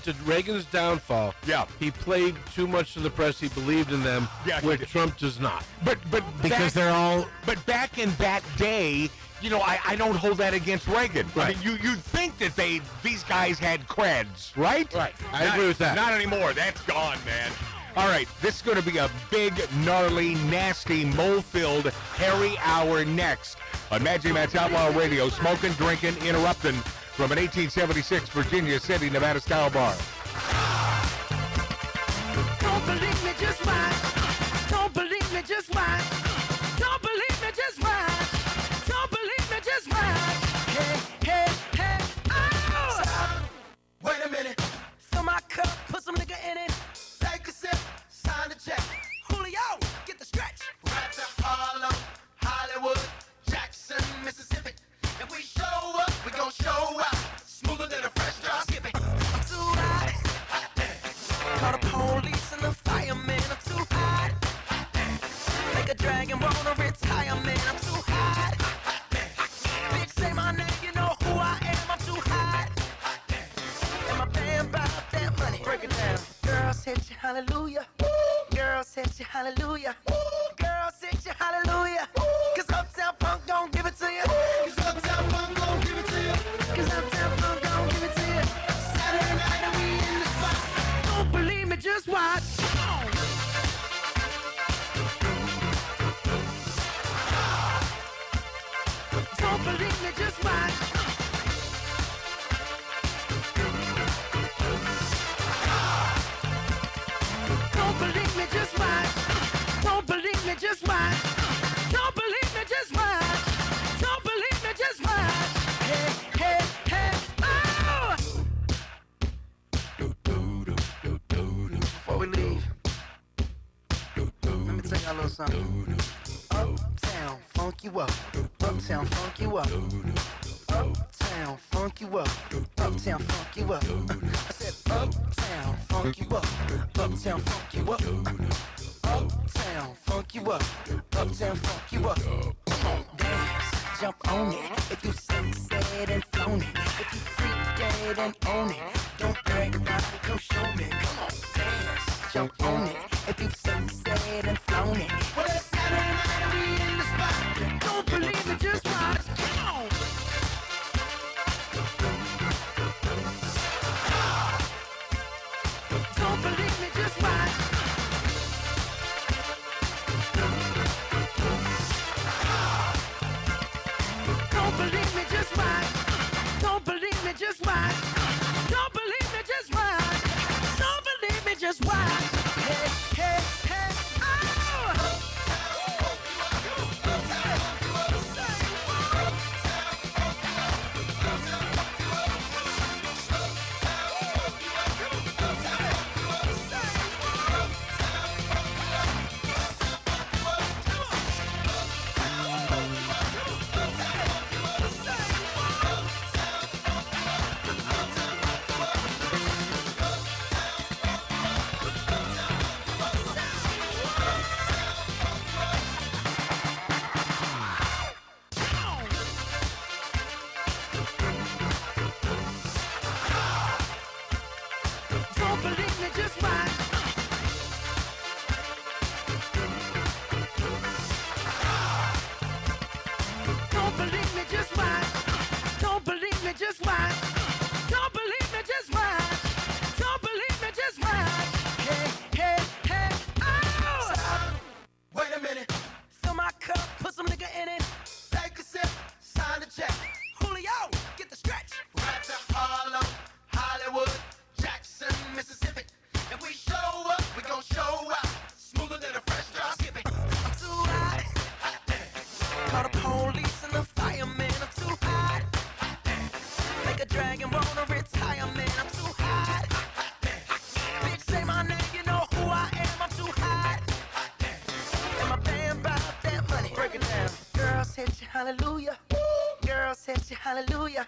Speaker 9: to Reagan's downfall, he played too much to the press. He believed in them, which Trump does not.
Speaker 1: But
Speaker 13: because they're all.
Speaker 1: But back in that day, you know, I don't hold that against Reagan.
Speaker 9: Right.
Speaker 1: I mean, you'd think that these guys had creds, right?
Speaker 9: Right. I agree with that.
Speaker 1: Not anymore. That's gone, man. All right, this is going to be a big, gnarly, nasty, mole-filled, hairy hour next on Magic Matt's Outlaw Radio. Smoking, drinking, interrupting from an 1876 Virginia City, Nevada-style bar.
Speaker 5: Don't believe me, just watch. Don't believe me, just watch. Don't believe me, just watch. Don't believe me, just watch. Hey, oh! Stop. Wait a minute. Fill my cup, put some nigga in it. Take a sip, sign the check. Julio, get the stretch. Right to Harlem, Hollywood, Jackson, Mississippi. If we show up, we gon' show out. Smoother than a fresh drop. Skip it. I'm too hot. Call the police and the fireman. I'm too hot. Make a dragon wanna retire, man. I'm too hot. Bitch, say my name, you know who I am. I'm too hot. And my band about that money. Break it down. Girls hit you, hallelujah. Girls hit you, hallelujah. Girls hit you, hallelujah. Cause Uptown Funk gon' give it to you. Cause Uptown Funk gon' give it to you. Cause Uptown Funk gon' give it to you. Saturday night and we in the spot. Don't believe me, just watch. Come on. Don't believe me, just watch. Don't believe me, just watch. Don't believe me, just watch. Don't believe me, just watch. Don't believe me, just watch. Hey, oh! Before we leave, let me tell y'all a little something. Uptown, funk you up. Uptown, funk you up. Uptown, funk you up. Uptown, funk you up. I said uptown, funk you up. Uptown, funk you up. Uptown, funk you up. Uptown, funk you up. Come on, dance, jump on it. If you said and flown it. If you freak dead and own it. Don't brag about it, come show me. Come on, dance, jump on it. If you said and flown it. Well, it's Saturday night and we in the spot. Don't believe it, just watch. Come on. just watch. Don't believe me, just watch. Don't believe me, just watch. Hey, hey, hey, oh! Stop. Wait a minute. Fill my cup, put some nigga in it. Take a sip, sign the check. Julio, get the stretch. Right to Harlem, Hollywood, Jackson, Mississippi. If we show up, we gon' show out. Smoother than a fresh drop skipping. I'm too hot. Call the police and the fireman. I'm too hot. Make a dragon wanna retire, man. I'm too hot. Bitch, say my name, you know who I am. I'm too hot. And my band about that money. Break it down. Girls hit you, hallelujah. Girls hit you, hallelujah.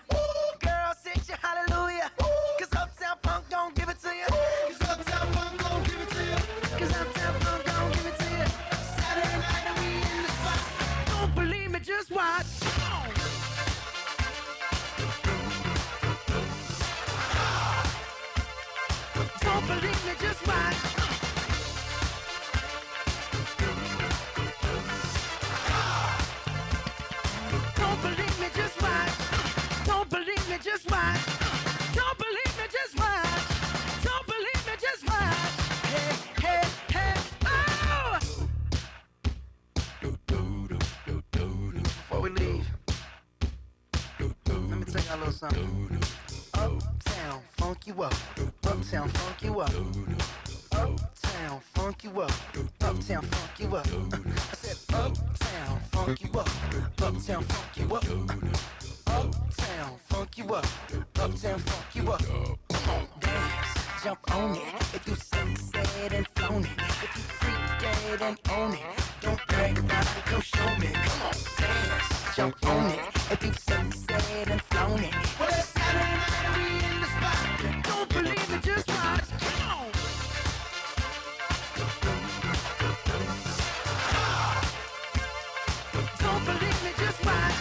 Speaker 5: Girls hit you, hallelujah. Cause Uptown Funk don't give it to you. Cause Uptown Funk don't give it to you. Cause Uptown Funk don't give it to you. Saturday night and we in the spot. Don't believe me, just watch. Come on. Don't believe me, just watch. Don't believe me, just watch. Don't believe me, just watch. Don't believe me, just watch. Don't believe me, just watch. Hey, hey, hey, oh! Before we leave, let me tell y'all a little something. Uptown, funk you up. Uptown, funk you up. Uptown, funk you up. Uptown, funk you up. I said uptown, funk you up. Uptown, funk you up. Uptown, funk you up. Uptown, funk you up. Come on, dance, jump on it. If you said and flown it. If you freak dead and own it. Don't brag about it, go show me. Come on, dance, jump on it. If you said and flown it. Well, it's Saturday night and we in the spot. Don't believe it, just watch. Come on. Don't believe me, just watch.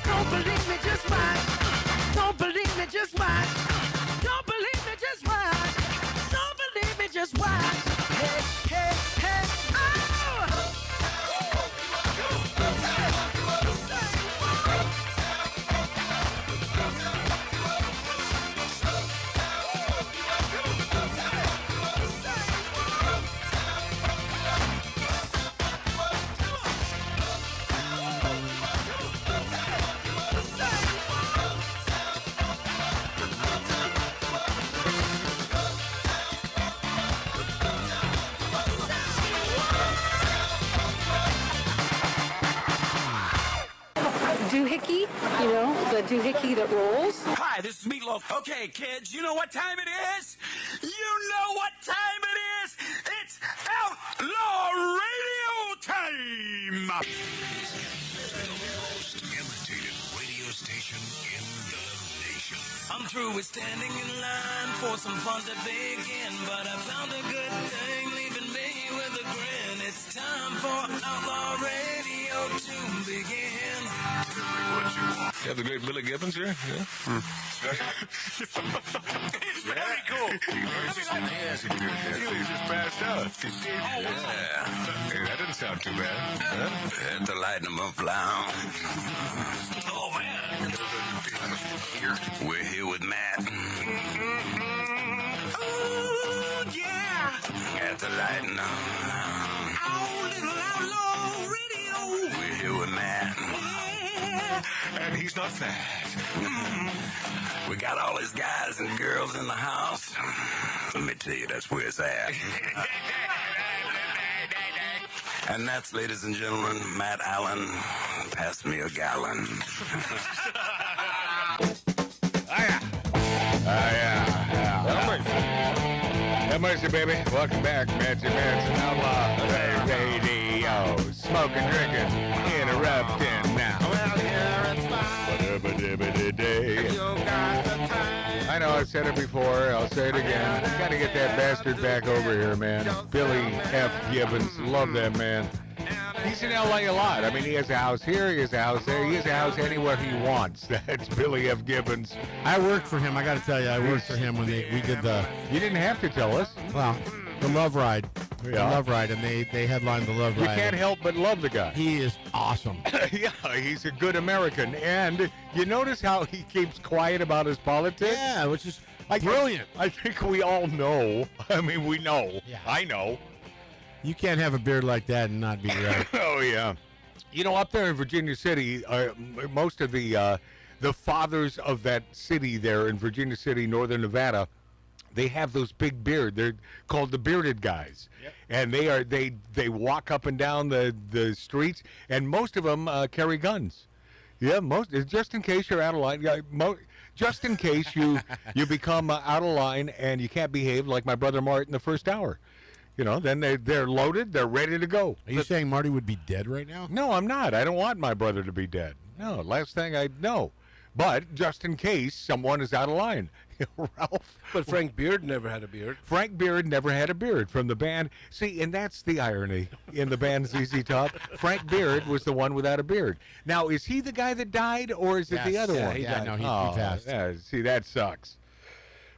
Speaker 5: Don't believe me, just watch. Don't believe me, just watch. Don't believe me, just watch. Don't believe me, just watch. Hey, hey, hey, oh!
Speaker 4: Doohickey, you know, the doohickey that rolls.
Speaker 19: Hi, this is Meatloaf. Okay, kids, you know what time it is? You know what time it is? It's Outlaw Radio time!
Speaker 17: The most imitated radio station in the nation.
Speaker 5: I'm through with standing in line for some fun to begin, but I found a good thing leaving me with a grin. It's time for Outlaw Radio to begin.
Speaker 17: Tell me what you want.
Speaker 2: You have the great Billy Gibbons here? Yeah.
Speaker 17: It's very cool.
Speaker 2: He just passed out. Yeah. Hey, that didn't sound too bad.
Speaker 6: Had to lighten them up loud.
Speaker 19: Oh, man.
Speaker 6: We're here with Matt.
Speaker 19: Oh, yeah.
Speaker 6: Had to lighten them.
Speaker 19: Oh, little Outlaw Radio.
Speaker 6: We're here with Matt.
Speaker 2: And he's not fat.
Speaker 6: We got all his guys and girls in the house. Let me tell you, that's where it's at. And that's, ladies and gentlemen, Matt Allen. Pass me a gallon.
Speaker 1: Have mercy, baby. Welcome back, Mansion Outlaw Radio. Smoking, drinking, interrupting now. I know I've said it before. I'll say it again. Got to get that bastard back over here, man. Billy F. Gibbons. Love that man. He's in L.A. a lot. I mean, he has a house here, he has a house there, he has a house anywhere he wants. That's Billy F. Gibbons.
Speaker 13: I worked for him. I got to tell you, I worked for him when we did the...
Speaker 1: You didn't have to tell us.
Speaker 13: Well, the Love Ride.
Speaker 1: Yeah.
Speaker 13: Love Ride, and they headlined the Love
Speaker 1: You
Speaker 13: Ride.
Speaker 1: can't help but love the guy.
Speaker 13: He is awesome.
Speaker 1: Yeah, he's a good American. And you notice how he keeps quiet about his politics?
Speaker 13: Yeah, which is brilliant.
Speaker 1: I think we all know. I mean, we know.
Speaker 13: Yeah.
Speaker 1: I know.
Speaker 13: You can't have a beard like that and not be right.
Speaker 1: Oh, yeah. You know, up there in Virginia City, most of the fathers of that city there in Virginia City, Northern Nevada, they have those big beard. They're called the bearded guys. Yep. And they walk up and down the streets, and most of them carry guns. Yeah, just in case you're out of line. Just in case you become out of line and you can't behave like my brother Mart in the first hour. You know, then they're loaded, they're ready to go.
Speaker 13: Are you saying Marty would be dead right now?
Speaker 1: No, I'm not. I don't want my brother to be dead. No, last thing I know. But just in case someone is out of line. Ralph.
Speaker 9: But Frank Beard never had a beard.
Speaker 1: Frank Beard never had a beard from the band. See, and that's the irony in the band ZZ Top. Frank Beard was the one without a beard. Now, is he the guy that died, or is it the other one?
Speaker 13: He died. No, he passed.
Speaker 1: Yeah, see, that sucks.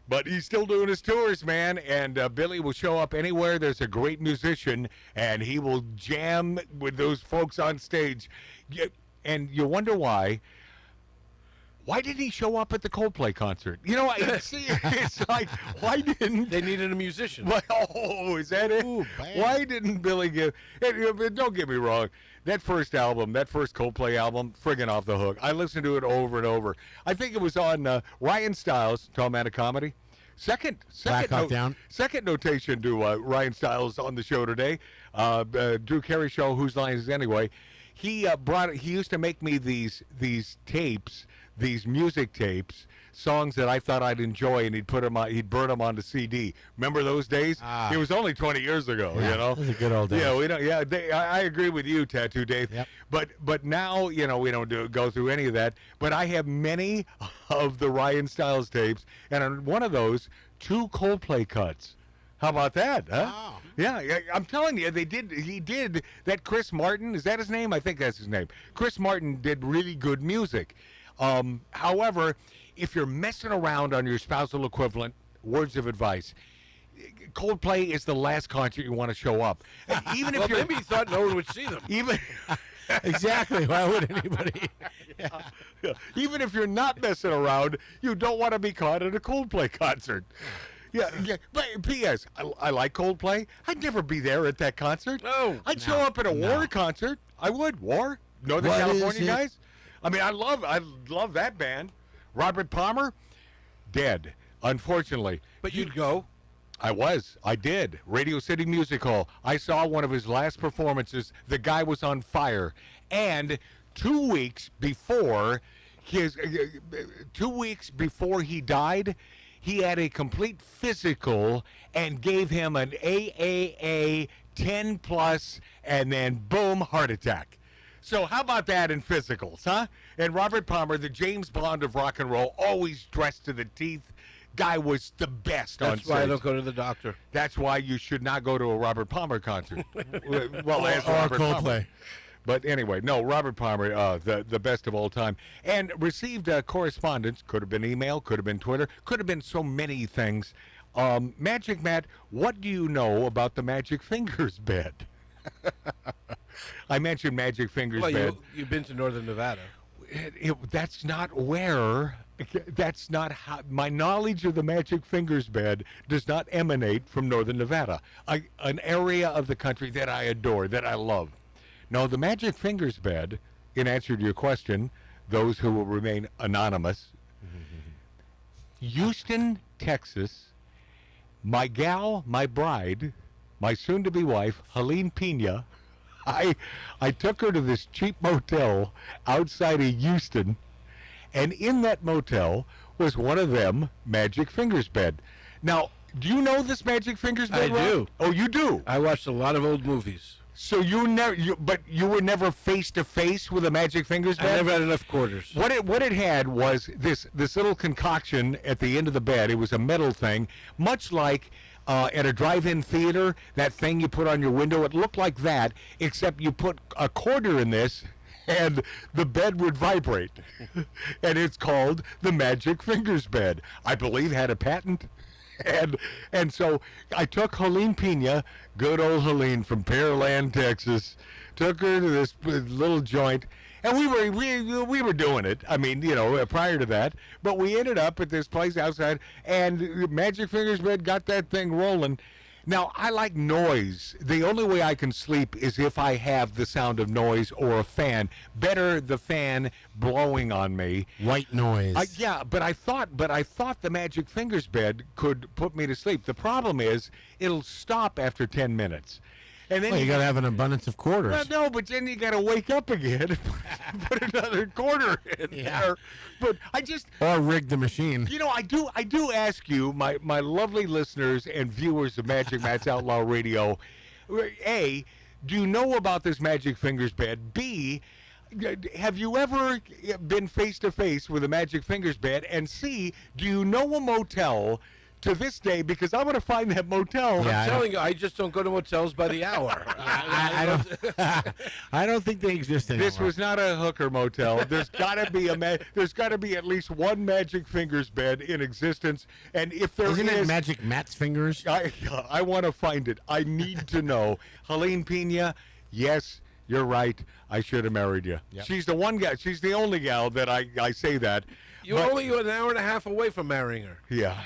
Speaker 1: But he's still doing his tours, man, and Billy will show up anywhere there's a great musician, and he will jam with those folks on stage. And you wonder why. Why didn't he show up at the Coldplay concert? You know, it's like, why didn't...
Speaker 9: They needed a musician.
Speaker 1: Oh, is that it?
Speaker 9: Ooh,
Speaker 1: why didn't Billy give... Don't get me wrong. That first Coldplay album, friggin' off the hook. I listened to it over and over. I think it was on Ryan Stiles, Tall Man of Comedy. Second notation to Ryan Stiles on the show today. Drew Carey Show, Whose Line Is It Anyway? He used to make me these tapes, these music tapes, songs that I thought I'd enjoy, and he'd burn them onto CD. Remember those days? It was only 20 years ago, you know.
Speaker 13: Those are good old days.
Speaker 1: Yeah, we don't. Yeah, I agree with you, Tattoo Dave.
Speaker 13: Yep.
Speaker 1: But now, you know, we don't go through any of that. But I have many of the Ryan Stiles tapes, and on one of those, 2 Coldplay cuts. How about that, huh?
Speaker 13: Wow.
Speaker 1: Yeah, I'm telling you, he did that. Chris Martin, is that his name? I think that's his name. Chris Martin did really good music. However, if you're messing around on your spousal equivalent, words of advice, Coldplay is the last concert you want to show up. Even if
Speaker 9: maybe he thought no one would see them.
Speaker 13: Exactly. Why would anybody?
Speaker 1: Yeah. Even if you're not messing around, you don't want to be caught at a Coldplay concert. Yeah. But P.S. I like Coldplay. I'd never be there at that concert.
Speaker 9: No.
Speaker 1: I'd show up at a War concert. I would. War? Northern California guys? I mean, I love that band. Robert Palmer, dead, unfortunately.
Speaker 9: But you'd go.
Speaker 1: I did. Radio City Music Hall. I saw one of his last performances. The guy was on fire. And 2 weeks before he died, he had a complete physical and gave him an AAA 10 plus, and then boom, heart attack. So how about that in physicals, huh? And Robert Palmer, the James Bond of rock and roll, always dressed to the teeth. Guy was the best on stage.
Speaker 9: That's why I don't go to the doctor.
Speaker 1: That's why you should not go to a Robert Palmer concert. Well, as
Speaker 13: or
Speaker 1: Robert
Speaker 13: Coldplay.
Speaker 1: Palmer. But anyway, no, Robert Palmer, the best of all time. And received correspondence, could have been email, could have been Twitter, could have been so many things. Magic Matt, what do you know about the Magic Fingers bed? I mentioned Magic Fingers bed.
Speaker 9: You've been to Northern Nevada.
Speaker 1: That's not where. That's not how. My knowledge of the Magic Fingers bed does not emanate from Northern Nevada, an area of the country that I adore, that I love. No, the Magic Fingers bed, in answer to your question, those who will remain anonymous, Houston, Texas, my gal, my bride, my soon-to-be wife, Helene Pena, I took her to this cheap motel outside of Houston, and in that motel was one of them Magic Fingers bed. Now, do you know this Magic Fingers bed?
Speaker 9: I do.
Speaker 1: Oh, you do?
Speaker 9: I watched a lot of old movies.
Speaker 1: So you were never face to face with a Magic Fingers bed?
Speaker 9: I never had enough quarters.
Speaker 1: What it had was this little concoction at the end of the bed. It was a metal thing, much like at a drive-in theater, that thing you put on your window. It looked like that, except you put a quarter in this, and the bed would vibrate. And it's called the Magic Fingers bed. I believe had a patent. and so I took Helene Pena, good old Helene from Pearland, Texas, took her to this little joint, and we were doing it. I mean, prior to that, but we ended up at this place outside, and Magic Fingers Bed got that thing rolling. Now, I like noise. The only way I can sleep is if I have the sound of noise or a fan. Better the fan blowing on me.
Speaker 13: White noise.
Speaker 1: But I thought the Magic Fingers bed could put me to sleep. The problem is it'll stop after 10 minutes. And then
Speaker 13: you got to have an abundance of quarters.
Speaker 1: Well, no, but then you got to wake up again and put another quarter in there. But
Speaker 13: or rig the machine.
Speaker 1: I do ask you, my lovely listeners and viewers of Magic Matt's Outlaw Radio, A, do you know about this Magic Fingers bed? B, have you ever been face to face with a Magic Fingers bed? And C, do you know a motel to this day, because I want to find that motel.
Speaker 9: Yeah, I'm telling you, I just don't go to motels by the hour.
Speaker 13: I don't think they exist anymore.
Speaker 1: This was not a hooker motel. There's got to be there's got to be at least one Magic Fingers bed in existence, and if there
Speaker 13: Isn't it Magic Matt's Fingers?
Speaker 1: I want to find it. I need to know. Helene Pena, yes, you're right. I should have married you.
Speaker 9: Yep.
Speaker 1: She's the one gal. She's the only gal that I say that.
Speaker 9: You're only an hour and a half away from marrying her.
Speaker 1: Yeah.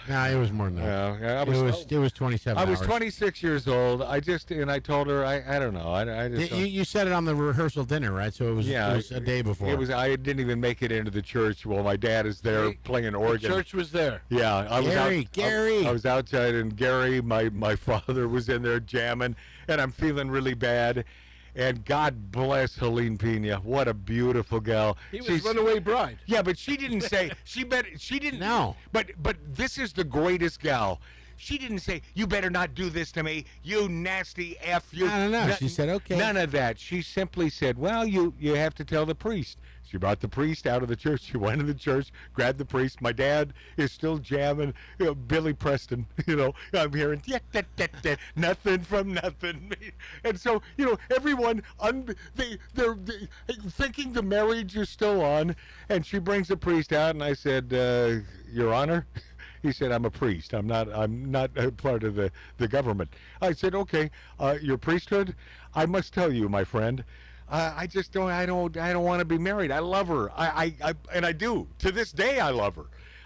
Speaker 13: No, it was more than that.
Speaker 1: Yeah,
Speaker 13: it was 27
Speaker 1: I was
Speaker 13: hours.
Speaker 1: 26 years old. I told her, I don't know. I just
Speaker 13: You said it on the rehearsal dinner, right? So it was a day before.
Speaker 1: I didn't even make it into the church while my dad is there playing an organ.
Speaker 9: The church was there.
Speaker 1: Yeah, I was
Speaker 13: Gary.
Speaker 1: I was outside, and Gary, my father, was in there jamming, and I'm feeling really bad. And God bless Helene Pena. What a beautiful gal.
Speaker 9: He was runaway bride.
Speaker 1: Yeah, but she didn't say she didn't.
Speaker 13: No.
Speaker 1: But this is the greatest gal. She didn't say, "You better not do this to me, you nasty F." You.
Speaker 13: No. She said, "Okay."
Speaker 1: None of that. She simply said, "Well, you have to tell the priest." She brought the priest out of the church. She went to the church, grabbed the priest. My dad is still jamming, Billy Preston. I'm hearing nothing from nothing, and so everyone they're thinking the marriage is still on, and she brings the priest out, and I said, "Your Honor." He said, "I'm a priest. I'm not a part of the government." I said, "Okay, your priesthood. I must tell you, my friend, I just don't. I don't want to be married. I love her. And I do. To this day, I love her.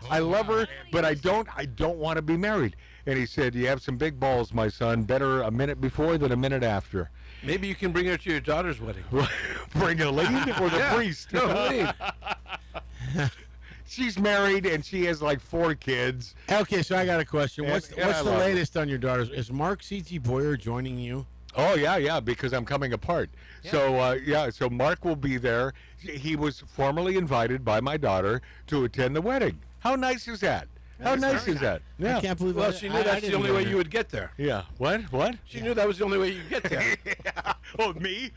Speaker 1: I love her, but I don't want to be married." And he said, "You have some big balls, my son. Better a minute before than a minute after."
Speaker 9: Maybe you can bring her to your daughter's wedding.
Speaker 1: Bring Helene or the priest?
Speaker 9: No, Helene.
Speaker 1: She's married and she has like 4 kids.
Speaker 13: Okay, so I got a question. What's
Speaker 1: And
Speaker 13: the latest on your daughters? Is Mark C.T. Boyer joining you?
Speaker 1: Oh yeah, because I'm coming apart. Yeah. So Mark will be there. He was formally invited by my daughter to attend the wedding. How nice is that? How nice is that? Yeah.
Speaker 13: I can't believe
Speaker 9: Well, she knew that's the only way you would get there.
Speaker 1: Yeah. What?
Speaker 9: She knew that was the only way you could get there.
Speaker 1: Yeah. Oh, me?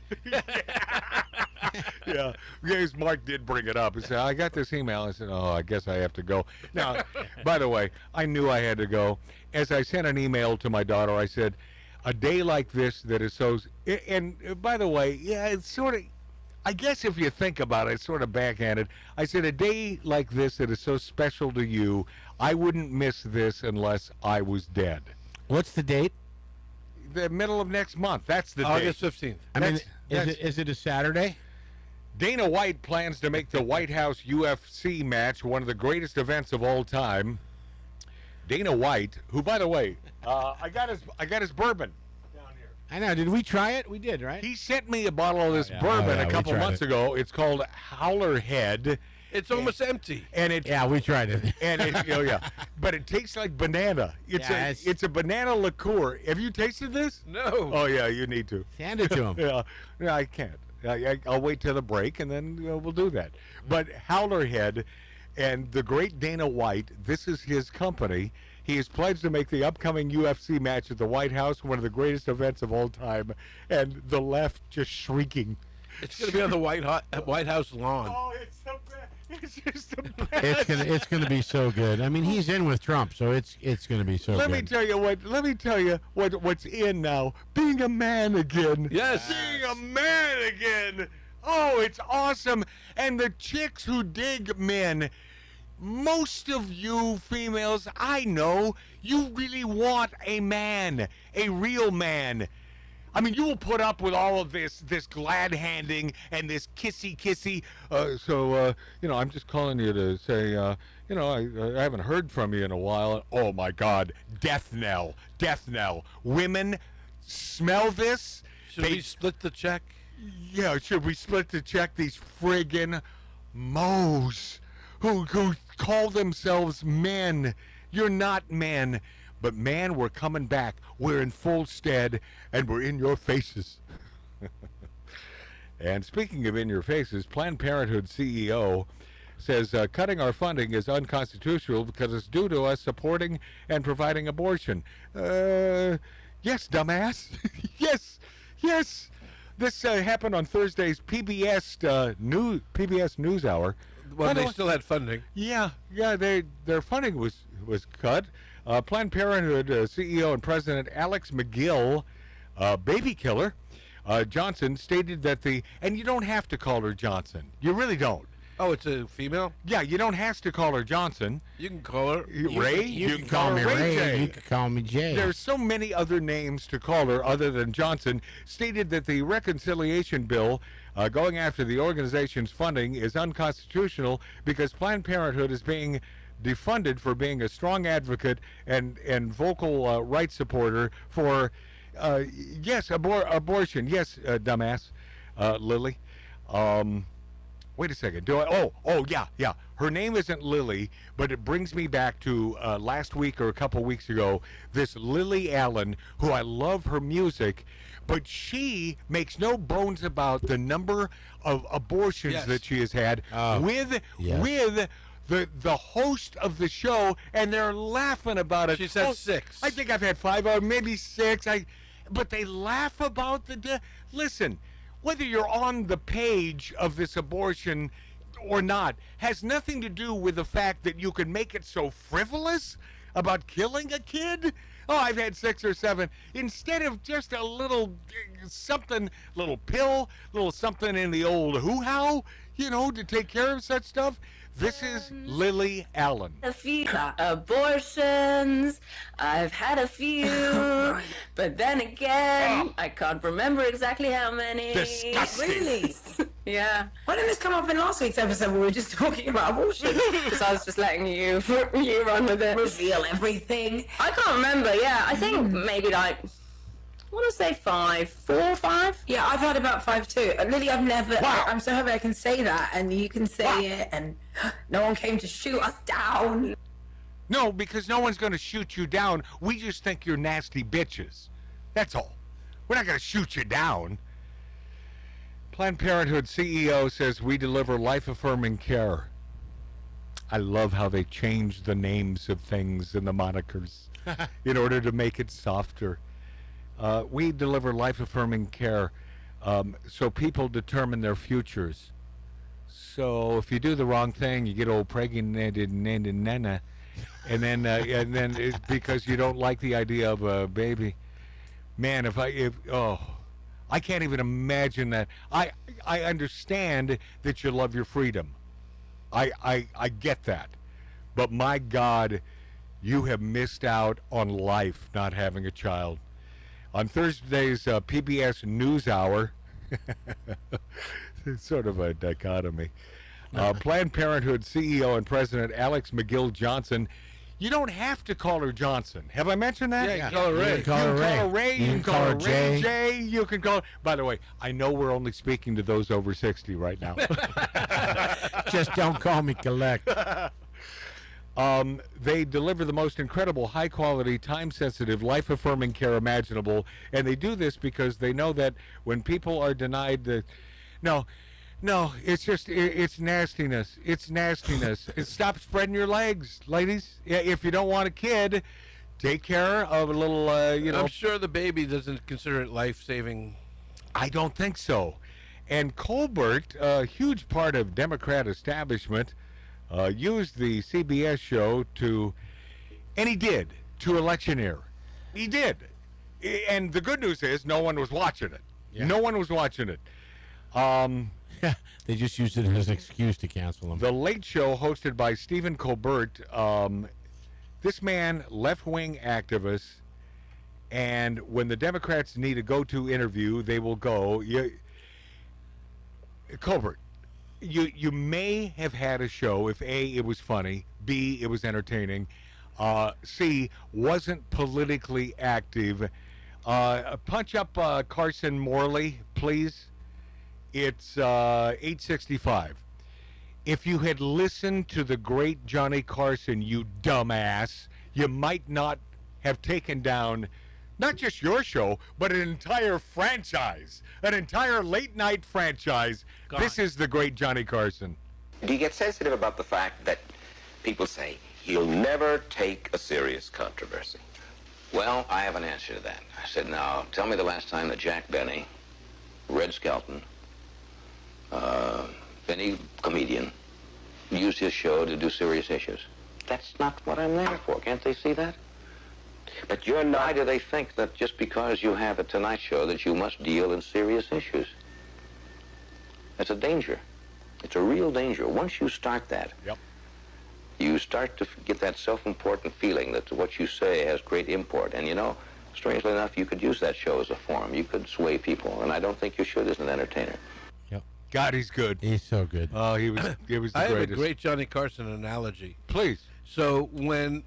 Speaker 1: Yeah. Because Mark did bring it up. He said, "I got this email." I said, "Oh, I guess I have to go." Now, by the way, I knew I had to go. As I sent an email to my daughter, I said, "A day like this that is so..." And by the way, yeah, it's sort of... I guess if you think about it, it's sort of backhanded. I said, "A day like this that is so special to you, I wouldn't miss this unless I was dead."
Speaker 13: What's the date?
Speaker 1: The middle of next month. That's the
Speaker 9: August
Speaker 1: date.
Speaker 9: 15th.
Speaker 13: Is it a Saturday?
Speaker 1: Dana White plans to make the White House UFC match one of the greatest events of all time. Dana White, who, by the way, I got his bourbon down here.
Speaker 13: I know. Did we try it? We did, right?
Speaker 1: He sent me a bottle of this bourbon a couple months ago. It's called Howler Head.
Speaker 9: It's almost empty.
Speaker 1: And it,
Speaker 13: we tried it.
Speaker 1: And it, but it tastes like banana. It's a banana liqueur. Have you tasted this?
Speaker 9: No.
Speaker 1: Oh yeah, you need to.
Speaker 13: Hand it to him.
Speaker 1: Yeah, I can't. I'll wait till the break and then we'll do that. But Howler Head and the great Dana White, this is his company. He is pledged to make the upcoming UFC match at the White House one of the greatest events of all time. And the left just shrieking.
Speaker 9: It's going to be on the White House lawn.
Speaker 1: Oh, it's so bad. It's just the best.
Speaker 13: It's gonna be so good. I mean, he's in with Trump, so it's gonna be so good.
Speaker 1: Let me tell you what's in now. Being a man again.
Speaker 9: Yes.
Speaker 1: Being a man again. Oh, it's awesome. And the chicks who dig men, most of you females, I know, you really want a man, a real man. I mean, you will put up with all of this glad handing and this kissy. I'm just calling you to say, I haven't heard from you in a while. Oh my God, death knell. Women smell this.
Speaker 9: Should we split the check?
Speaker 1: Yeah, should we split the check? These friggin' moes who call themselves men. You're not men. But man, we're coming back. We're in full stead, and we're in your faces. And speaking of in your faces, Planned Parenthood CEO says cutting our funding is unconstitutional because it's due to us supporting and providing abortion. Yes, dumbass. Yes. This happened on Thursday's PBS NewsHour.
Speaker 9: Well, they still had funding.
Speaker 1: Yeah, their funding was cut. Planned Parenthood CEO and President Alex McGill, baby killer, Johnson, stated that and you don't have to call her Johnson. You really don't.
Speaker 9: Oh, it's a female?
Speaker 1: Yeah, you don't have to call her Johnson.
Speaker 9: You can call her
Speaker 1: Ray.
Speaker 13: You can call me Ray.
Speaker 1: J.
Speaker 13: You can call me Jay.
Speaker 1: There's so many other names to call her other than Johnson. Stated that the reconciliation bill going after the organization's funding is unconstitutional because Planned Parenthood is being defunded for being a strong advocate and vocal rights supporter for abortion. Yes, dumbass, Lily. Wait a second. Yeah. Her name isn't Lily, but it brings me back to last week or a couple weeks ago. This Lily Allen, who I love her music, but she makes no bones about the number of abortions that she has had with the host of the show, and they're laughing about it.
Speaker 9: She said 6.
Speaker 1: I think I've had 5 or maybe 6. But they laugh about listen, whether you're on the page of this abortion or not has nothing to do with the fact that you can make it so frivolous about killing a kid. Oh, I've had 6 or 7. Instead of just a little something, little pill, little something in the old hoo-how, to take care of such stuff. This is Lily Allen.
Speaker 21: A few abortions. I've had a few, but then again, I can't remember exactly how many.
Speaker 1: Disgusting.
Speaker 21: Really? Yeah. Why didn't this come up in last week's episode when we were just talking about abortion? Because I was just letting you run with it. Reveal everything. I can't remember. Yeah, I think maybe I want to say 5, 4 or 5.
Speaker 22: Yeah, I've had about 5 too. Lily, I've never.
Speaker 1: Wow.
Speaker 22: I'm so happy I can say that, and you can say it, and no one came to shoot us down.
Speaker 1: No, because no one's going to shoot you down. We just think you're nasty bitches. That's all. We're not going to shoot you down. Planned Parenthood CEO says we deliver life-affirming care. I love how they change the names of things and the monikers in order to make it softer. We deliver life-affirming care so people determine their futures. So if you do the wrong thing, you get old pregnant nana, and then it's because you don't like the idea of a baby. Man, I can't even imagine that. I understand that you love your freedom. I get that, but my God, you have missed out on life not having a child. On Thursday's PBS NewsHour, it's sort of a dichotomy. Planned Parenthood CEO and President Alex McGill Johnson. You don't have to call her Johnson. Have I mentioned that?
Speaker 9: Yeah, you can call her Ray.
Speaker 13: You can call her Ray.
Speaker 1: You can call her Ray J. You can call her. By the way, I know we're only speaking to those over 60 right now.
Speaker 13: Just don't call me Collect.
Speaker 1: They deliver the most incredible, high-quality, time-sensitive, life-affirming care imaginable, and they do this because they know that when people are denied the... No, it's just, it's nastiness. It's nastiness. Stop spreading your legs, ladies. Yeah, if you don't want a kid, take care of a little,
Speaker 9: I'm sure the baby doesn't consider it life-saving.
Speaker 1: I don't think so. And Colbert, a huge part of Democrat establishment, used the CBS show to electioneer. He did. And the good news is no one was watching it.
Speaker 13: Yeah.
Speaker 1: No one was watching it.
Speaker 13: They just used it as an excuse to cancel him.
Speaker 1: The Late Show, hosted by Stephen Colbert. This man, left-wing activist, and when the Democrats need a go-to interview, they will go. Colbert, you may have had a show if A, it was funny, B, it was entertaining, C, wasn't politically active. Punch up Carson Morley, please. It's 865. If you had listened to the great Johnny Carson, you dumbass, you might not have taken down not just your show, but an entire franchise, an entire late-night franchise.
Speaker 3: God.
Speaker 1: This is the great Johnny Carson.
Speaker 3: Do you get sensitive about the fact that people say, he'll never take a serious controversy? Well, I have an answer to that. I said, now, tell me the last time that Jack Benny, Red Skelton, any comedian, used his show to do serious issues. That's not what I'm there for. Can't they see that? But you're not. Why do they think that just because you have a Tonight Show that you must deal in serious issues? That's a danger. It's a real danger. Once you start that, you start to get that self-important feeling that what you say has great import. And you know, strangely enough, you could use that show as a forum. You could sway people, and I don't think you should as an entertainer.
Speaker 1: God, he's good.
Speaker 13: He's so good.
Speaker 1: Oh, he was the
Speaker 9: I have
Speaker 1: greatest.
Speaker 9: a great Johnny Carson analogy.
Speaker 1: Please.
Speaker 9: So when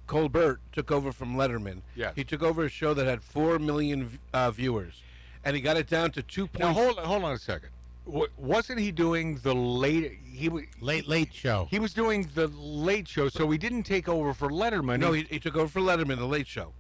Speaker 9: Colbert took over from Letterman,
Speaker 1: Yes.
Speaker 9: he took over a show that had 4 million viewers, and he got it down to 2.
Speaker 1: Now hold on a second. Wasn't he doing the late?
Speaker 13: Late Show.
Speaker 1: He was doing the Late Show, so he didn't take over for Letterman.
Speaker 9: No, he took over for Letterman, the Late Show,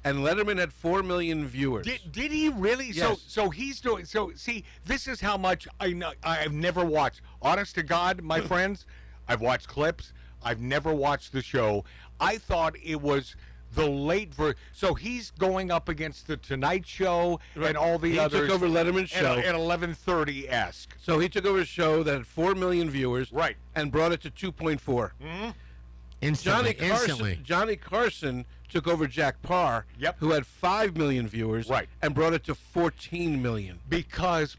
Speaker 9: and Letterman had 4 million viewers.
Speaker 1: Did he really?
Speaker 9: Yes.
Speaker 1: So he's doing. So see, this is how much I know. I've never watched. Honest to God, my friends, I've watched clips. I've never watched the show. I thought it was the late version. So he's going up against the Tonight Show and all the
Speaker 9: he
Speaker 1: others.
Speaker 9: He took over Letterman's show
Speaker 1: at 11:30-esque.
Speaker 9: So he took over a show that had 4 million viewers,
Speaker 1: right,
Speaker 9: and brought it to 2.4.
Speaker 1: Mm-hmm.
Speaker 13: Instantly.
Speaker 9: Johnny Carson took over Jack Parr, who had 5 million viewers, and brought it to 14 million.
Speaker 1: Because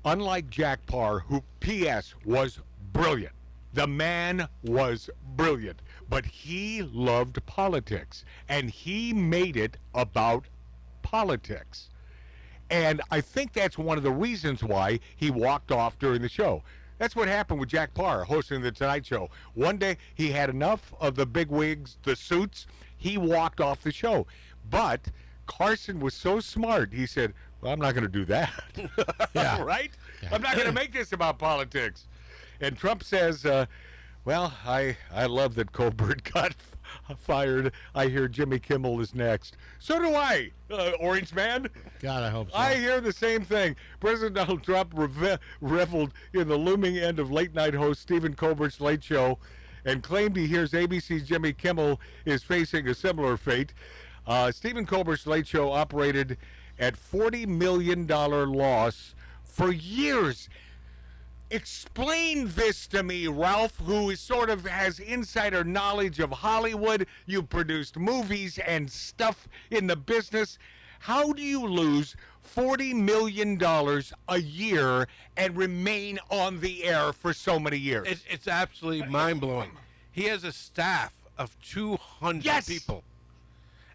Speaker 1: unlike Jack Parr, who P.S. was brilliant, the man was brilliant, but he loved politics, and he made it about politics. And I think that's one of the reasons why he walked off during the show. That's what happened with Jack Parr hosting the Tonight Show. One day he had enough of the big wigs, the suits. He walked off the show. But Carson was so smart. He said, well, I'm not going to do that.
Speaker 13: Yeah.
Speaker 1: Right? Yeah. I'm not going to make this about politics. And Trump says, well, I love that Colbert got fired. I hear Jimmy Kimmel is next. So do I, Orange Man.
Speaker 13: God, I hope so.
Speaker 1: I hear the same thing. President Donald Trump reveled in the looming end of late-night host Stephen Colbert's Late Show and claimed he hears ABC's Jimmy Kimmel is facing a similar fate. Stephen Colbert's Late Show operated at $40 million loss for years. Explain this to me, Ralph, who is sort of has insider knowledge of Hollywood. You produced movies and stuff in the business. How do you lose $40 million a year and remain on the air for so many years?
Speaker 9: It's absolutely mind-blowing. He has a staff of 200 people.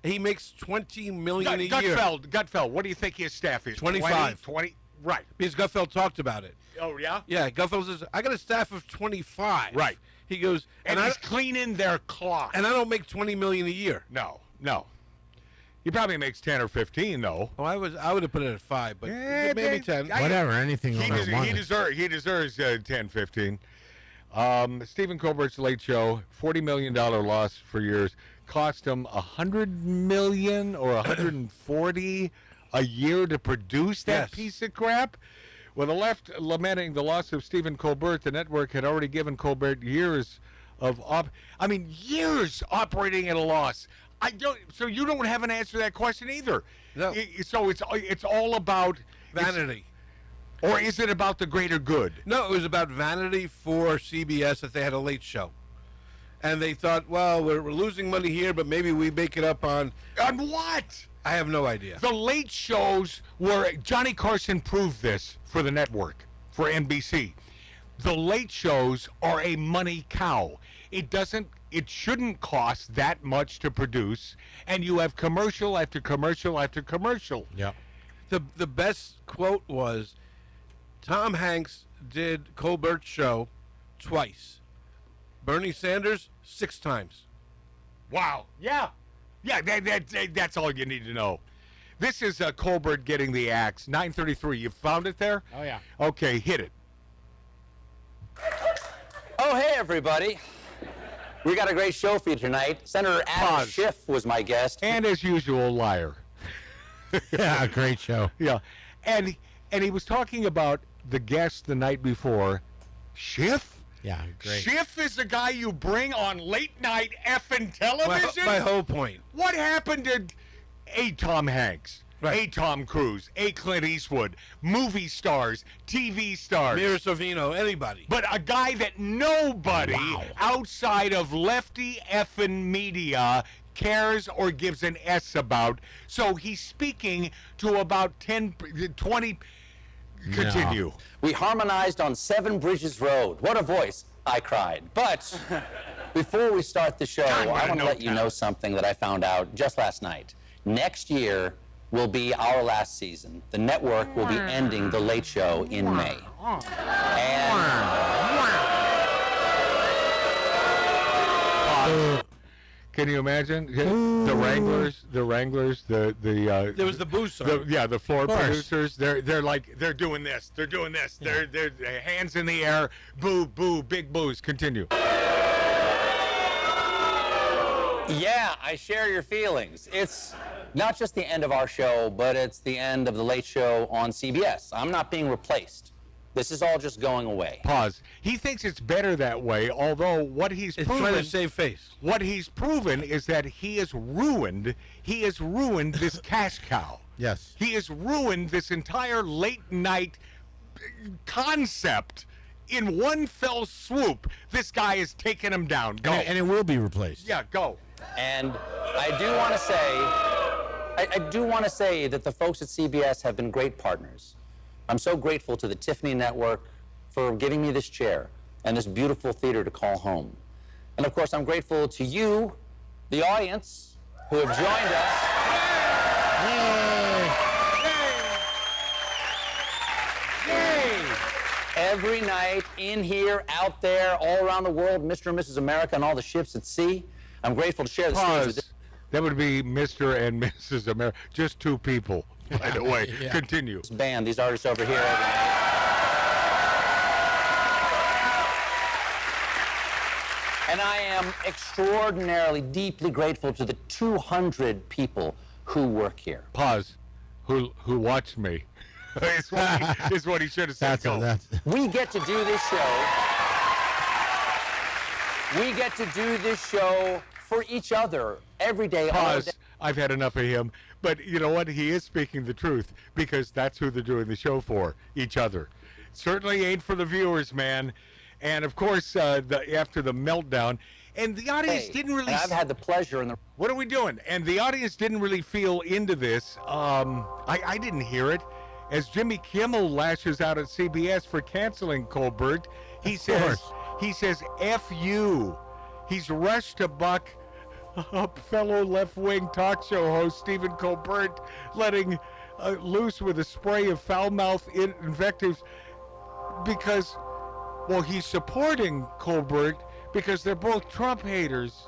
Speaker 9: He makes $20 million a year.
Speaker 1: Gutfeld, what do you think his staff is?
Speaker 9: 25.
Speaker 1: 20, right.
Speaker 9: Because Gutfeld talked about it.
Speaker 1: Oh, yeah?
Speaker 9: Yeah, Gutfeld says, I got a staff of 25.
Speaker 1: Right.
Speaker 9: He goes,
Speaker 1: and he's cleaning their clock.
Speaker 9: And I don't make $20 million a year.
Speaker 1: No. He probably makes 10 or 15, though.
Speaker 9: Oh, I would have put it at 5, but maybe 10.
Speaker 13: Whatever, anything over one.
Speaker 1: He deserves 10, 15. Stephen Colbert's Late Show, $40 million loss for years, cost him $100 million or $140 a year to produce that piece of crap. With the left lamenting the loss of Stephen Colbert, the network had already given Colbert years of years operating at a loss. So you don't have an answer to that question either.
Speaker 9: No.
Speaker 1: So it's all about
Speaker 9: vanity.
Speaker 1: Or is it about the greater good?
Speaker 9: No, it was about vanity for CBS that they had a late show. And they thought, well, we're losing money here, but maybe we make it up on...
Speaker 1: On what?
Speaker 9: I have no idea.
Speaker 1: The late shows were... Johnny Carson proved this for the network. for NBC. The late shows are a money cow. It shouldn't cost that much to produce, and you have commercial after commercial after commercial.
Speaker 9: Yep. The best quote was, Tom Hanks did Colbert's show twice. Bernie Sanders 6 times.
Speaker 1: Wow. Yeah. Yeah, that's all you need to know. This is Colbert getting the axe. 9:33. You found it there?
Speaker 8: Oh, yeah.
Speaker 1: Okay, hit it.
Speaker 8: Oh, hey, everybody. We got a great show for you tonight. Senator Adam Schiff was my guest.
Speaker 1: And as usual, liar.
Speaker 13: Yeah, great show.
Speaker 1: Yeah. And he was talking about the guest the night before. Schiff?
Speaker 13: Yeah, great.
Speaker 1: Schiff is the guy you bring on late night effing television?
Speaker 9: My whole point.
Speaker 1: What happened to A. Tom Hanks,
Speaker 9: Right.
Speaker 1: A. Tom Cruise, A. Clint Eastwood, movie stars, TV stars?
Speaker 9: Mira Sorvino, anybody.
Speaker 1: But a guy that nobody outside of lefty effing media cares or gives an S about. So he's speaking to about 10, 20... Continue.
Speaker 8: No. We harmonized on 7 Bridges Road. What a voice, I cried. But before we start the show, I want to let you know something that I found out just last night. Next year will be our last season. The network will be ending The Late Show in May.
Speaker 1: Can you imagine the Wranglers, there was
Speaker 9: the boo song.
Speaker 1: The floor producers, they're doing this, they're hands in the air, boo, boo, big boos. Continue.
Speaker 8: Yeah, I share your feelings. It's not just the end of our show, but it's the end of The Late Show on CBS. I'm not being replaced. This is all just going away.
Speaker 1: Pause. He thinks it's better that way, although what he's proven...
Speaker 9: trying to save face.
Speaker 1: What he's proven is that he has ruined this cash cow.
Speaker 13: Yes.
Speaker 1: He has ruined this entire late night concept in one fell swoop. This guy has taken him down. Go.
Speaker 13: And it will be replaced.
Speaker 1: Yeah, go.
Speaker 8: And I do want to say that the folks at CBS have been great partners. I'm so grateful to the Tiffany Network for giving me this chair and this beautiful theater to call home. And of course, I'm grateful to you, the audience, who have joined us. Every night, in here, out there, all around the world, Mr. and Mrs. America and all the ships at sea. I'm grateful to share the stage with this.
Speaker 1: That would be Mr. and Mrs. America. Just 2 people, by the way.
Speaker 8: Yeah.
Speaker 1: Continue.
Speaker 8: This band, these artists over here. And I am extraordinarily, deeply grateful to the 200 people who work here.
Speaker 1: Pause. Who watched me? is what he should have said.
Speaker 8: We get to do this show. We get to do this show for each other every day.
Speaker 1: Pause. I've had enough of him. But you know what? He is speaking the truth because that's who they're doing the show for, each other. Certainly ain't for the viewers, man. And of course, after the meltdown, and the audience didn't really.
Speaker 8: And I've had the pleasure and the.
Speaker 1: What are we doing? And the audience didn't really feel into this. I didn't hear it. As Jimmy Kimmel lashes out at CBS for canceling Colbert, he says, F you. He's rushed to buck up fellow left-wing talk show host Stephen Colbert, letting loose with a spray of foul-mouthed invectives because, well, he's supporting Colbert because they're both Trump haters.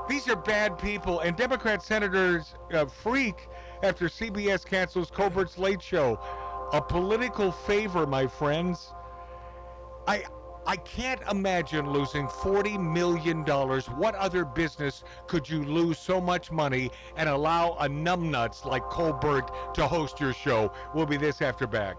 Speaker 1: These are bad people, and Democrat senators freak after CBS cancels Colbert's Late Show. A political favor, my friends. I can't imagine losing $40 million. What other business could you lose so much money and allow a numbnuts like Colbert to host your show? We'll be this after back.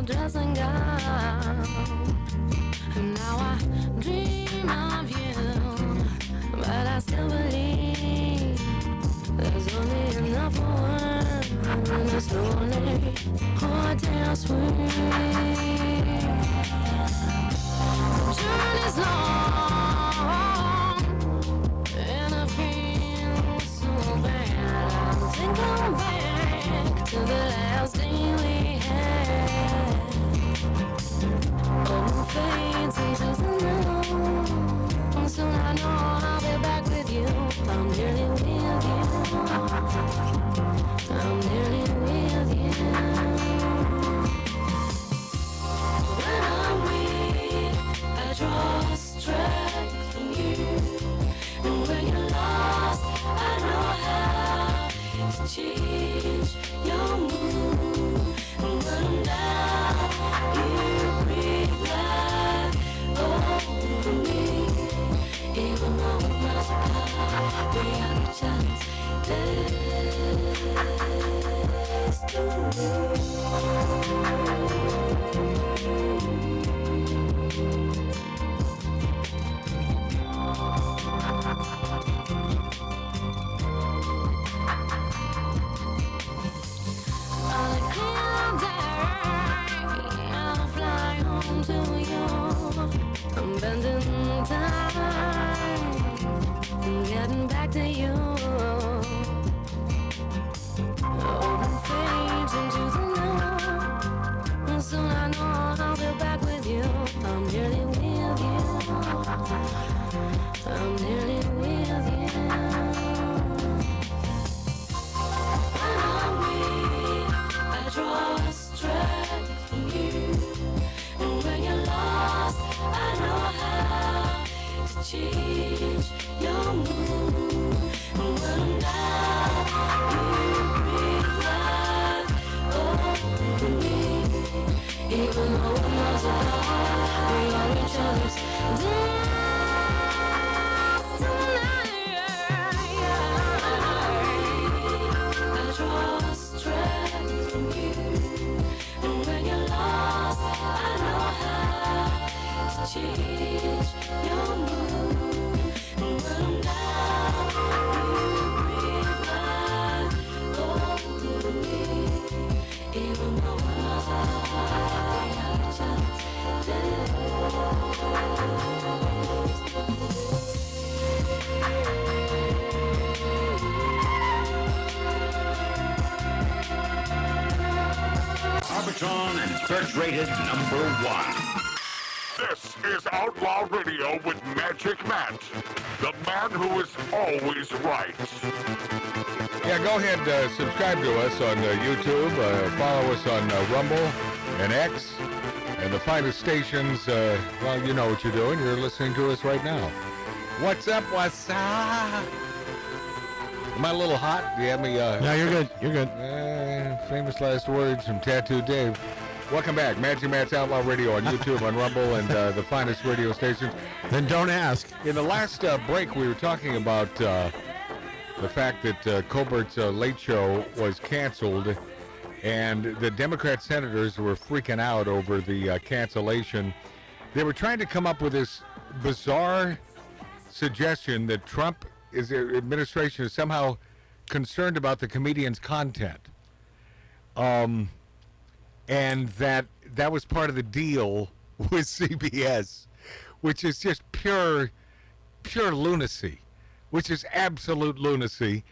Speaker 7: dressing gown. And now I dream of you, but I still believe there's only enough for one, and it's lonely, hotel suite. The journey's long, and I feel so bad. I think I'm back to the last day we had. Old fades into the night. Soon I know I'll be back with you. I'm nearly with you. I'm nearly with you. When I'm weak, I draw strength from you. And when you're lost, I know how to change your mood. And when I'm down, you breathe life over me. Even though we're miles apart, we have a chance. I'll fly home to you. I'm bending time, getting back to you. Open fades into the night. And soon I know I'll be back with you. I'm nearly with you. I'm nearly with you. When I'm weak, I draw strength from you. And when you're lost, I know how to change your mood. And when I'm down, you breathe life over me. Even though we're miles apart, we are each other's destiny. I draw strength from you. And when you're lost, I know how to change your mood. And when I'm down, you breathe life over me. Even though we're miles apart, we have a chance.
Speaker 10: Arbitron and search rated #1.
Speaker 1: This is Outlaw Radio with Magic Matt, the man who is always right. Yeah, go ahead, subscribe to us on YouTube, follow us on Rumble and X, and the finest stations. Well, you know what you're doing. You're listening to us right now. What's up, what's up? Am I a little hot? Do you have me?
Speaker 13: No, you're good. You're good.
Speaker 1: Famous last words from Tattoo Dave. Welcome back. Magic Matt's Outlaw Radio on YouTube, on Rumble, and the finest radio stations.
Speaker 13: Then don't ask.
Speaker 1: In the last break, we were talking about the fact that Colbert's Late Show was canceled, and the Democrat senators were freaking out over the cancellation. They were trying to come up with this bizarre suggestion that Trump administration is somehow concerned about the comedian's content. And that was part of the deal with CBS, which is just pure lunacy, which is absolute lunacy.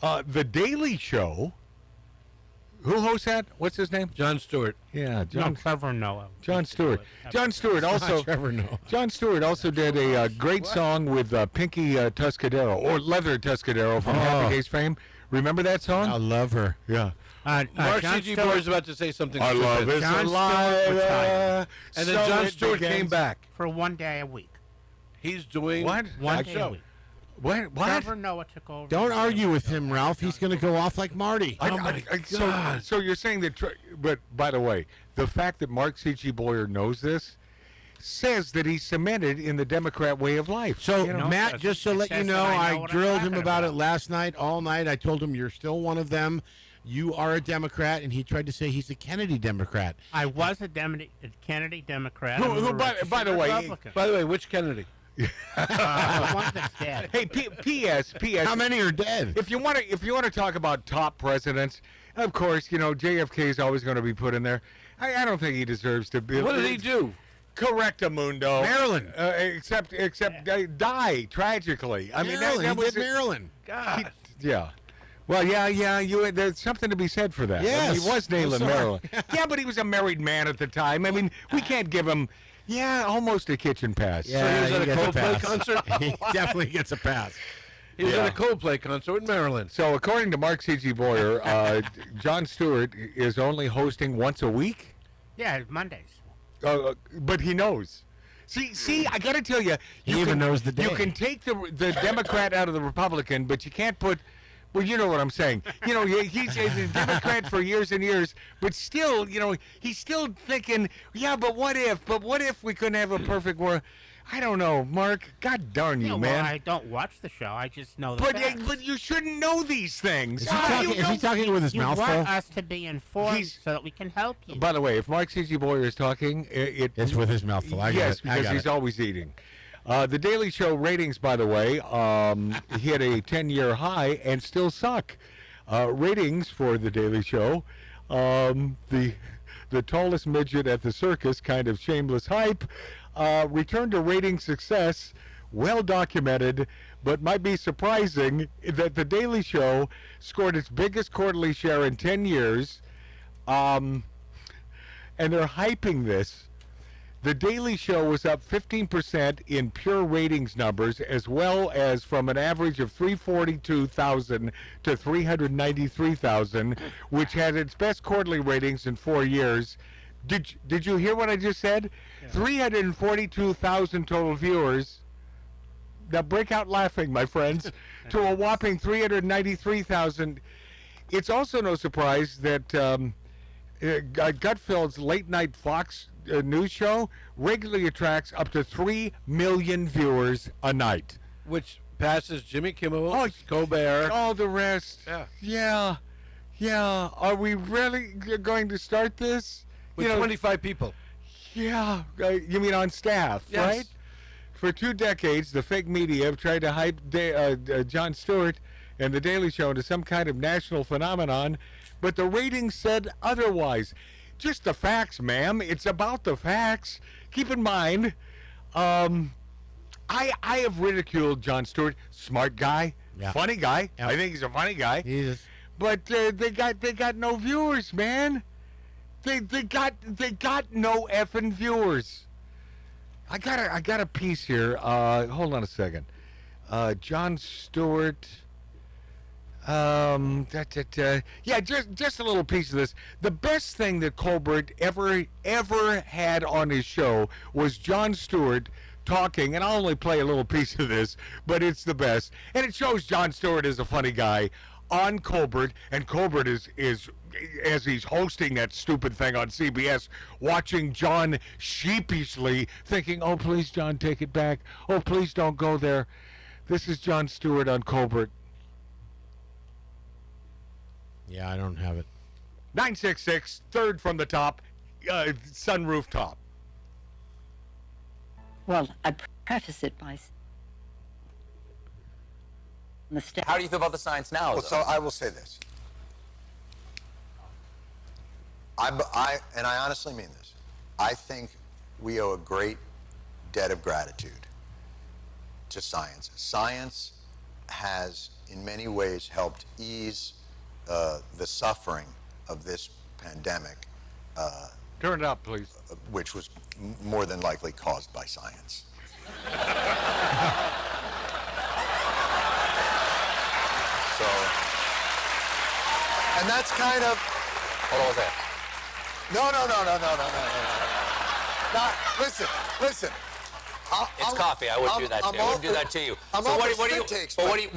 Speaker 1: The Daily Show, who hosts that? What's his name?
Speaker 9: Jon Stewart.
Speaker 1: Yeah,
Speaker 11: Trevor Noah.
Speaker 1: Jon Stewart. Jon Stewart also.
Speaker 13: Trevor Noah.
Speaker 1: Jon Stewart also did a great song with Pinky Tuscadero, or Leather Tuscadero from Happy Days fame. Remember that song?
Speaker 13: I love her.
Speaker 1: Yeah.
Speaker 9: Mark C.G. Boyer is about to say something
Speaker 1: I
Speaker 9: stupid.
Speaker 1: love it.
Speaker 11: Jon Stewart retired.
Speaker 9: And then Jon Stewart came back.
Speaker 11: For 1 day a week.
Speaker 9: He's doing
Speaker 1: What?
Speaker 11: One day a week.
Speaker 1: What?
Speaker 11: Trevor Noah took over.
Speaker 13: Don't argue with him, Ralph. He's going to go off like Marty.
Speaker 9: Oh, my God.
Speaker 1: So you're saying that, but by the way, the fact that Mark C.G. Boyer knows this says that he's cemented in the Democrat way of life.
Speaker 13: So,
Speaker 11: You know,
Speaker 13: Matt,
Speaker 11: it
Speaker 13: just to let you
Speaker 11: says
Speaker 13: know,
Speaker 11: that I know
Speaker 13: I
Speaker 11: what I'm
Speaker 13: drilled him
Speaker 11: talking
Speaker 13: about it
Speaker 11: about.
Speaker 13: last night, all night. I told him you're still one of them. you are a Democrat, and he tried to say he's a Kennedy Democrat.
Speaker 11: I was a Kennedy Democrat.
Speaker 1: Who, by the way, which Kennedy?
Speaker 11: One that's dead.
Speaker 1: Hey, P.S.
Speaker 13: How many are dead?
Speaker 1: If you want to talk about top presidents, of course, JFK is always going to be put in there. I don't think he deserves to be.
Speaker 9: What did he do?
Speaker 1: Correctamundo.
Speaker 13: Maryland.
Speaker 1: Except die tragically. I mean, that
Speaker 13: he
Speaker 1: was
Speaker 13: did Maryland.
Speaker 9: God.
Speaker 1: Yeah. Well, yeah. There's something to be said for that.
Speaker 13: Yes.
Speaker 1: I mean, he was nailing
Speaker 13: I'm sorry.
Speaker 1: Maryland. Yeah, but he was a married man at the time. I mean, we can't give him. Yeah, almost a kitchen pass.
Speaker 9: So
Speaker 13: Yeah,
Speaker 9: he was at a Coldplay concert?
Speaker 13: He definitely gets a pass.
Speaker 9: He was at a Coldplay concert in Maryland.
Speaker 1: So according to Mark C.G. Boyer, Jon Stewart is only hosting once a week.
Speaker 11: Yeah, Mondays.
Speaker 1: But he knows. See, I got to tell you,
Speaker 13: He even knows the day.
Speaker 1: You can take the Democrat out of the Republican, but you can't put. Well, you know what I'm saying. He's a Democrat for years and years, but still, he's still thinking, yeah, but what if? But what if we couldn't have a perfect world? I don't know, Mark. God darn you, man.
Speaker 11: Well, I don't watch the show. I just know the facts.
Speaker 1: But you shouldn't know these things.
Speaker 13: Is he talking with his mouth full?
Speaker 11: You want us to be informed so that we can help you.
Speaker 1: By the way, if Mark C.G. Boyer is talking,
Speaker 13: it's with his mouth full.
Speaker 1: Yes, because he's always eating. The Daily Show ratings, by the way, hit a 10-year high and still suck. Ratings for The Daily Show, the tallest midget at the circus, kind of shameless hype, returned to rating success, well documented, but might be surprising that The Daily Show scored its biggest quarterly share in 10 years, and they're hyping this. The Daily Show was up 15% in pure ratings numbers, as well as from an average of 342,000 to 393,000, which had its best quarterly ratings in 4 years. Did you hear what I just said? Yeah. 342,000 total viewers. Now break out laughing, my friends, to a whopping 393,000. It's also no surprise that Gutfeld's late-night Fox news show regularly attracts up to 3 million viewers a night.
Speaker 9: Which passes Jimmy Kimmel, Colbert.
Speaker 1: All the rest.
Speaker 9: Yeah.
Speaker 1: Yeah. Are we really going to start this?
Speaker 9: With 25 people.
Speaker 1: Yeah. You mean on staff,
Speaker 9: yes.
Speaker 1: Right? For 2 decades, the fake media have tried to hype Jon Stewart and The Daily Show into some kind of national phenomenon, but the ratings said otherwise. Just the facts, ma'am. It's about the facts. Keep in mind, I have ridiculed Jon Stewart. Smart guy, funny guy. I think he's a funny guy.
Speaker 13: He is.
Speaker 1: But they got no viewers, man. They got no effing viewers. I got a piece here. Hold on a second. Jon Stewart. Yeah, just a little piece of this. The best thing that Colbert ever had on his show was Jon Stewart talking, and I'll only play a little piece of this, but it's the best. And it shows Jon Stewart is a funny guy on Colbert, and Colbert is as he's hosting that stupid thing on CBS, watching John sheepishly thinking, oh, please, John, take it back. Oh, please don't go there. This is Jon Stewart on Colbert.
Speaker 13: Yeah, I don't have it.
Speaker 1: 966, third from the top, sunroof top.
Speaker 14: Well, I preface it by
Speaker 8: How do you feel about the science now?
Speaker 15: Well, so I will say this. I honestly mean this. I think we owe a great debt of gratitude to science. Science has, in many ways, helped ease the suffering of this pandemic.
Speaker 1: Turn it up, please.
Speaker 15: Which was more than likely caused by science. So, and that's kind of.
Speaker 8: Hold on a second.
Speaker 15: No. Listen.
Speaker 8: It's coffee. I wouldn't do that to you. I wouldn't do that to you.
Speaker 15: I'm
Speaker 8: so
Speaker 15: all
Speaker 8: what
Speaker 15: for
Speaker 8: do you
Speaker 15: takes,
Speaker 8: but what do you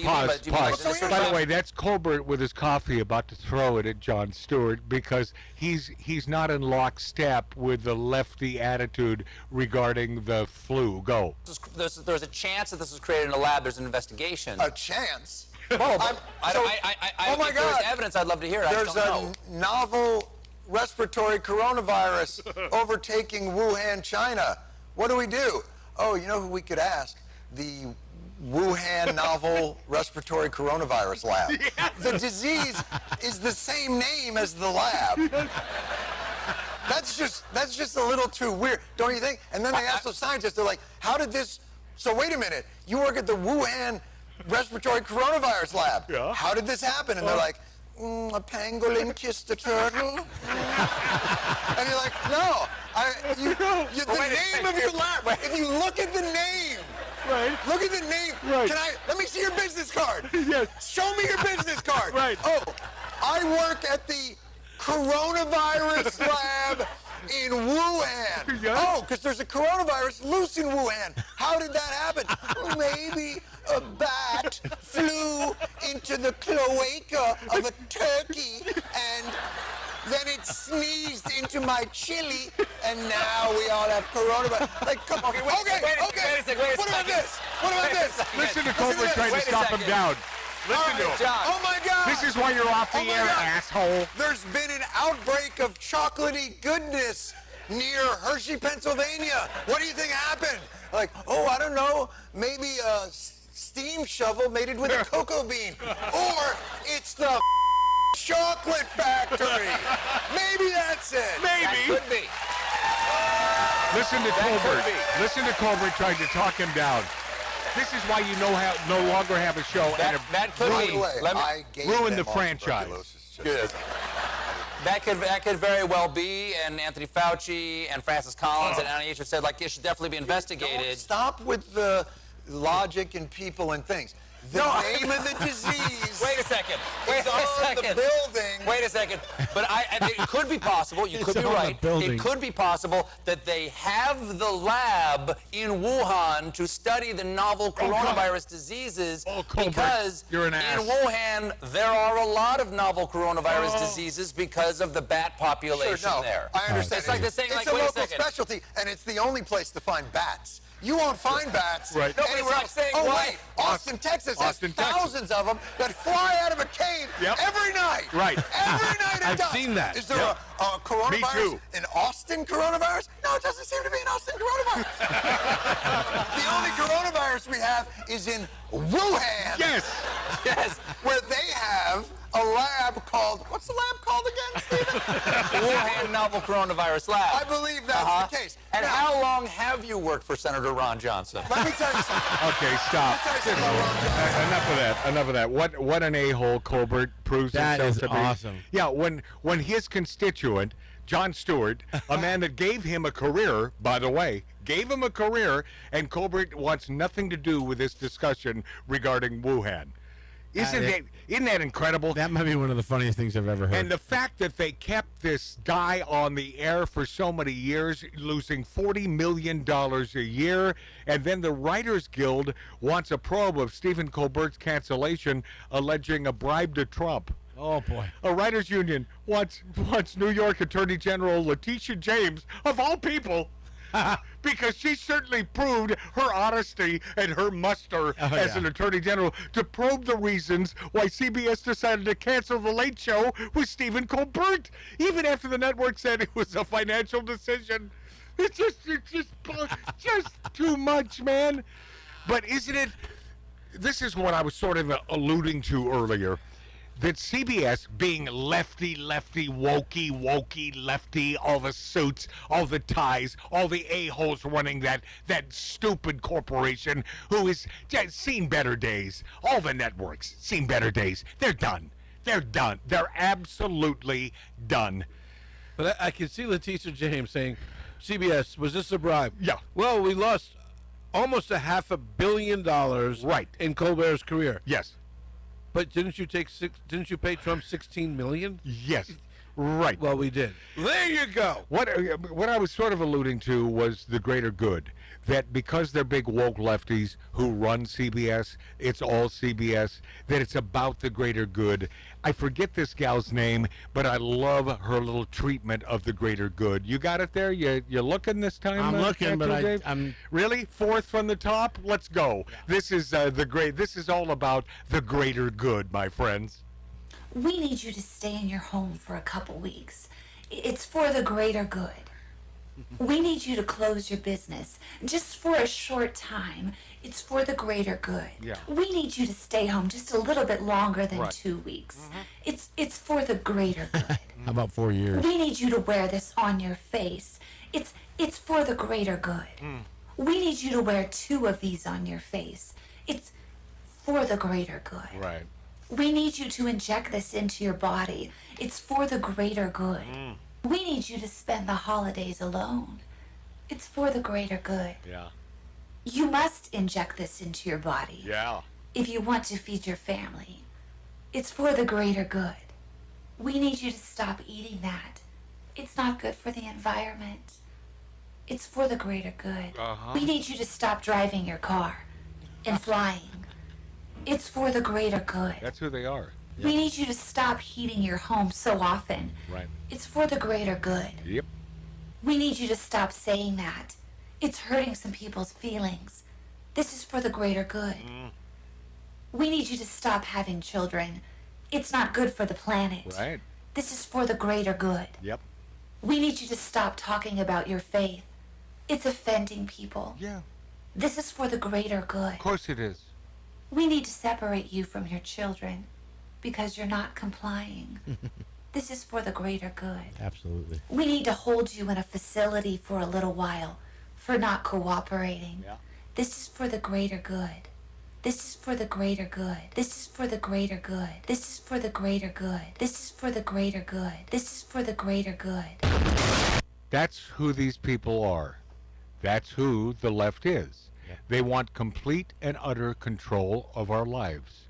Speaker 8: mean by
Speaker 1: Pause. By the way, that's Colbert with his coffee about to throw it at Jon Stewart because he's not in lockstep with the lefty attitude regarding the flu. Go.
Speaker 8: There's a chance that this was created in a lab. There's an investigation.
Speaker 15: A chance?
Speaker 8: Well,
Speaker 15: oh my
Speaker 8: if
Speaker 15: God.
Speaker 8: there's evidence, I'd love to hear it.
Speaker 15: There's
Speaker 8: I don't
Speaker 15: a
Speaker 8: know.
Speaker 15: novel respiratory coronavirus overtaking Wuhan, China. What do we do? Oh, you know who we could ask? The Wuhan Novel Respiratory Coronavirus Lab.
Speaker 1: Yes.
Speaker 15: The disease is the same name as the lab. That's just a little too weird, don't you think? And then they ask the scientists, they're like, how did this, so wait a minute, you work at the Wuhan Respiratory Coronavirus Lab.
Speaker 1: Yeah.
Speaker 15: How did this happen? And they're like, a pangolin kissed a turtle. And you're like, no, the name of your lab, if you look at the name,
Speaker 1: Right.
Speaker 15: look at the name.
Speaker 1: Right.
Speaker 15: Let me see your business card.
Speaker 1: Yes.
Speaker 15: Show me your business card.
Speaker 1: Right.
Speaker 15: Oh, I work at the coronavirus lab in Wuhan.
Speaker 1: Yeah.
Speaker 15: Oh, because there's a coronavirus loose in Wuhan. How did that happen? Well, maybe a bat flew into the cloaca of a turkey and then it sneezed into my chili, and now we all have coronavirus. Like, come on. Okay.
Speaker 8: Wait a second.
Speaker 15: What about this? What about this?
Speaker 1: Listen to Colbert trying to stop him down. Listen to him.
Speaker 8: John.
Speaker 15: Oh my God!
Speaker 1: This is why you're off the air, asshole.
Speaker 15: There's been an outbreak of chocolatey goodness near Hershey, Pennsylvania. What do you think happened? Like, oh, I don't know. Maybe a steam shovel mated with a cocoa bean. Or it's the chocolate factory. Maybe that's it.
Speaker 1: Maybe.
Speaker 8: That could be.
Speaker 1: Listen to Colbert. Listen to Colbert trying to talk him down. This is why you no longer have a show
Speaker 8: That could
Speaker 15: By
Speaker 8: be.
Speaker 15: the way, I gave
Speaker 1: ruin
Speaker 15: them
Speaker 1: the
Speaker 15: all
Speaker 1: franchise.
Speaker 15: tuberculosis.
Speaker 8: Good. That could very well be, and Anthony Fauci and Francis Collins and NIH have said, like, it should definitely be investigated.
Speaker 15: Stop with the logic and people and things. The name of the disease.
Speaker 8: Wait a second.
Speaker 15: Is on the building.
Speaker 8: Wait a second. But it could be possible. You could be
Speaker 13: on the
Speaker 8: right.
Speaker 13: building.
Speaker 8: It could be possible that they have the lab in Wuhan to study the novel coronavirus diseases
Speaker 1: Colbert,
Speaker 8: because
Speaker 1: you're an
Speaker 8: in
Speaker 1: ass.
Speaker 8: Wuhan there are a lot of novel coronavirus diseases because of the bat population
Speaker 15: Sure, no,
Speaker 8: there.
Speaker 15: I understand.
Speaker 8: It's like the same.
Speaker 15: It's
Speaker 8: Like,
Speaker 15: a
Speaker 8: wait a
Speaker 15: local
Speaker 8: second.
Speaker 15: specialty, and it's the only place to find bats. You won't find bats
Speaker 1: Right.
Speaker 8: No, but
Speaker 15: anywhere
Speaker 8: it's like
Speaker 15: else.
Speaker 8: saying,
Speaker 15: Oh
Speaker 8: why?
Speaker 15: wait, Austin, Texas has
Speaker 1: Austin, Texas.
Speaker 15: thousands of them that fly out of a cave every night.
Speaker 1: Right.
Speaker 15: Every night it
Speaker 13: I've
Speaker 15: does.
Speaker 13: seen that.
Speaker 15: Is there a coronavirus?
Speaker 1: Me too.
Speaker 15: An Austin coronavirus? No, it doesn't seem to be an Austin coronavirus. The only coronavirus we have is in Wuhan.
Speaker 1: Yes.
Speaker 15: Where they have a lab called, what's the lab called again, Stephen?
Speaker 8: Wuhan Novel Coronavirus Lab.
Speaker 15: I believe that's the case.
Speaker 8: And
Speaker 15: Now,
Speaker 8: how long have you worked for Senator Ron Johnson?
Speaker 15: let me tell you something.
Speaker 1: Okay, stop.
Speaker 15: Let me tell you something about Ron Johnson.
Speaker 1: Enough of that. What an a-hole Colbert proves
Speaker 13: That
Speaker 1: himself
Speaker 13: is
Speaker 1: to be.
Speaker 13: awesome.
Speaker 1: Yeah, when his constituent, Jon Stewart, a man that gave him a career, by the way, and Colbert wants nothing to do with this discussion regarding Wuhan. Isn't that incredible?
Speaker 13: That might be one of the funniest things I've ever heard.
Speaker 1: And the fact that they kept this guy on the air for so many years, losing $40 million a year, and then the Writers Guild wants a probe of Stephen Colbert's cancellation, alleging a bribe to Trump.
Speaker 13: Oh boy.
Speaker 1: A writers' union wants New York Attorney General Letitia James, of all people, because she certainly proved her honesty and her muster as an attorney general, to probe the reasons why CBS decided to cancel The Late Show with Stephen Colbert, even after the network said it was a financial decision. It's just too much, man. But isn't it? This is what I was sort of alluding to earlier. That CBS, being lefty, wokey, lefty, all the suits, all the ties, all the a-holes running that stupid corporation who has seen better days. All the networks seen better days. They're done. They're done. They're absolutely done.
Speaker 9: But I can see Letitia James saying, CBS, was this a bribe?
Speaker 1: Yeah.
Speaker 9: Well, we lost almost $500 million in Colbert's career.
Speaker 1: Yes.
Speaker 9: But didn't you pay Trump $16 million?
Speaker 1: Yes. Right.
Speaker 9: Well, we did. There you go.
Speaker 1: What I was sort of alluding to was the greater good. That because they're big woke lefties who run CBS, it's all CBS, that it's about the greater good. I forget this gal's name, but I love her little treatment of the greater good. You got it there? You looking this time?
Speaker 13: I'm looking, but
Speaker 1: Dave?
Speaker 13: I'm
Speaker 1: Really? Fourth from the top? Let's go. Yeah. This is This is all about the greater good, my friends.
Speaker 12: We need you to stay in your home for a couple weeks. It's for the greater good. We need you to close your business just for a short time. It's for the greater good.
Speaker 1: Yeah.
Speaker 12: We need you to stay home just a little bit longer than 2 weeks. It's for the greater good.
Speaker 13: How about 4 years?
Speaker 12: We need you to wear this on your face. It's for the greater good. We need you to wear 2 of these on your face. It's for the greater good.
Speaker 1: Right.
Speaker 12: We need you to inject this into your body. It's for the greater good. We need you to spend the holidays alone. It's for the greater good.
Speaker 1: Yeah.
Speaker 12: You must inject this into your body.
Speaker 1: Yeah.
Speaker 12: If you want to feed your family. It's for the greater good. We need you to stop eating that. It's not good for the environment. It's for the greater good. We need you to stop driving your car and flying. It's for the greater good.
Speaker 1: That's who they are.
Speaker 12: We need you to stop heating your home so often.
Speaker 1: Right.
Speaker 12: It's for the greater good.
Speaker 1: Yep.
Speaker 12: We need you to stop saying that. It's hurting some people's feelings. This is for the greater good. We need you to stop having children. It's not good for the planet.
Speaker 1: Right.
Speaker 12: This is for the greater good.
Speaker 1: Yep.
Speaker 12: We need you to stop talking about your faith. It's offending people.
Speaker 1: Yeah.
Speaker 12: This is for the greater good.
Speaker 1: Of course it is.
Speaker 12: We need to separate you from your children because you're not complying. This is for the greater good.
Speaker 13: Absolutely.
Speaker 12: We need to hold you in a facility for a little while for not cooperating.
Speaker 1: Yeah.
Speaker 12: This is for the greater good. This is for the greater good. This is for the greater good. This is for the greater good. This is for the greater good. This is for the greater good.
Speaker 1: That's who these people are. That's who the left is. They want complete and utter control of our lives.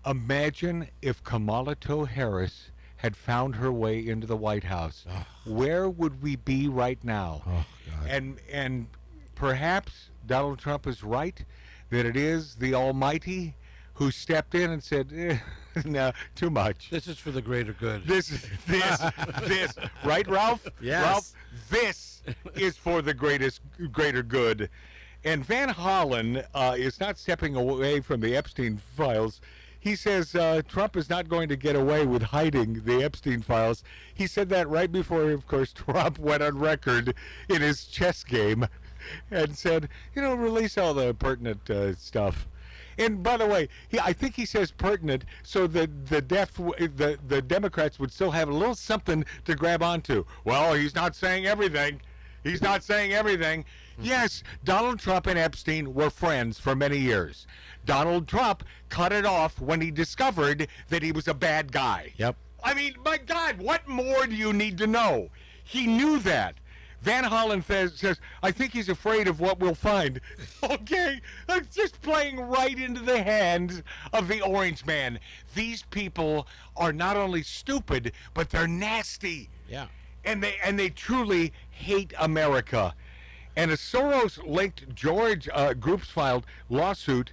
Speaker 1: Imagine if Kamala Harris had found her way into the White House. Where would we be right now?
Speaker 13: Oh, God.
Speaker 1: And perhaps Donald Trump is right that it is the Almighty who stepped in and said, no, too much.
Speaker 9: This is for the greater good.
Speaker 1: This, right, Ralph?
Speaker 9: Yes.
Speaker 1: Ralph, this is for the greater good. And Van Hollen is not stepping away from the Epstein files. He says Trump is not going to get away with hiding the Epstein files. He said that right before, of course, Trump went on record in his chess game and said, release all the pertinent stuff. And by the way, I think he says pertinent so that the Democrats would still have a little something to grab onto. Well, he's not saying everything. He's not saying everything. Yes, Donald Trump and Epstein were friends for many years. Donald Trump cut it off when he discovered that he was a bad guy.
Speaker 13: Yep.
Speaker 1: I mean, my God, what more do you need to know? He knew that. Van Hollen says, I think he's afraid of what we'll find. Okay, that's just playing right into the hands of the Orange Man. These people are not only stupid, but they're nasty.
Speaker 13: Yeah.
Speaker 1: And they truly hate America. And a Soros-linked groups filed lawsuit.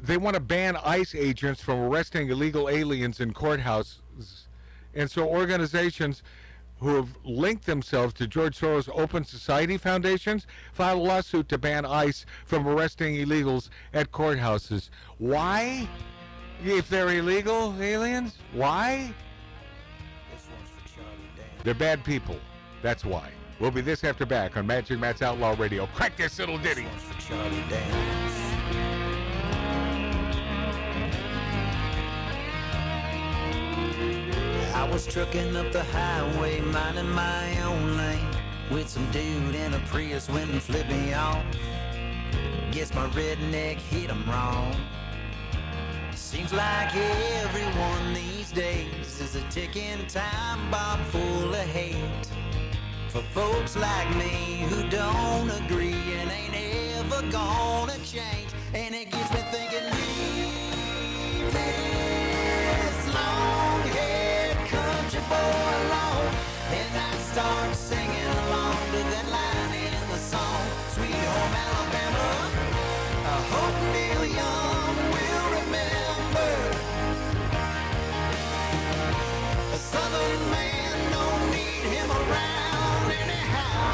Speaker 1: They want to ban ICE agents from arresting illegal aliens in courthouses. And so organizations who have linked themselves to George Soros' Open Society Foundations filed a lawsuit to ban ICE from arresting illegals at courthouses. Why? If they're illegal aliens? Why? They're bad people. That's why. We'll be this after back on Magic Matt's Outlaw Radio. Crack this little ditty.
Speaker 5: I was trucking up the highway, minding my own lane, with some dude in a Prius went and flipped me off. Guess my redneck hit him wrong. Seems like everyone these days is a ticking time bomb full of hate. For folks like me who don't agree and ain't ever gonna change. And it gets me thinking, leave this long-haired country boy singing along to that line in the song, Sweet Home Alabama. I hope Neil Young will remember. A southern man don't need him around anyhow.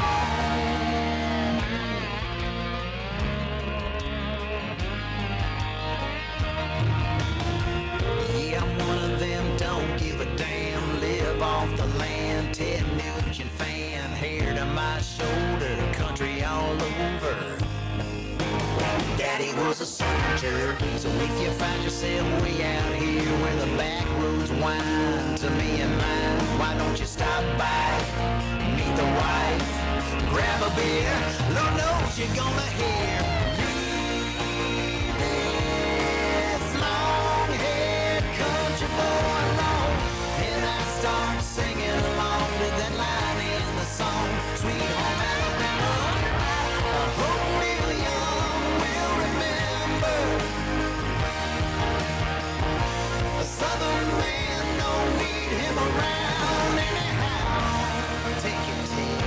Speaker 5: Yeah, I'm one of them, don't give a damn, live off the land, Ted Nugent fan, hair to my shoulder, country all over. Daddy was a soldier, so if you find yourself way out here where the back roads wind to me and mine, why don't you stop by, meet the wife, grab a beer, Lord knows you're gonna hear. Leave this long-haired country boy alone, and I start singing along to that line in the song, Sweet Home Alabama. I hope Neil Young will remember. A southern man don't need him around anyhow. Take your tea.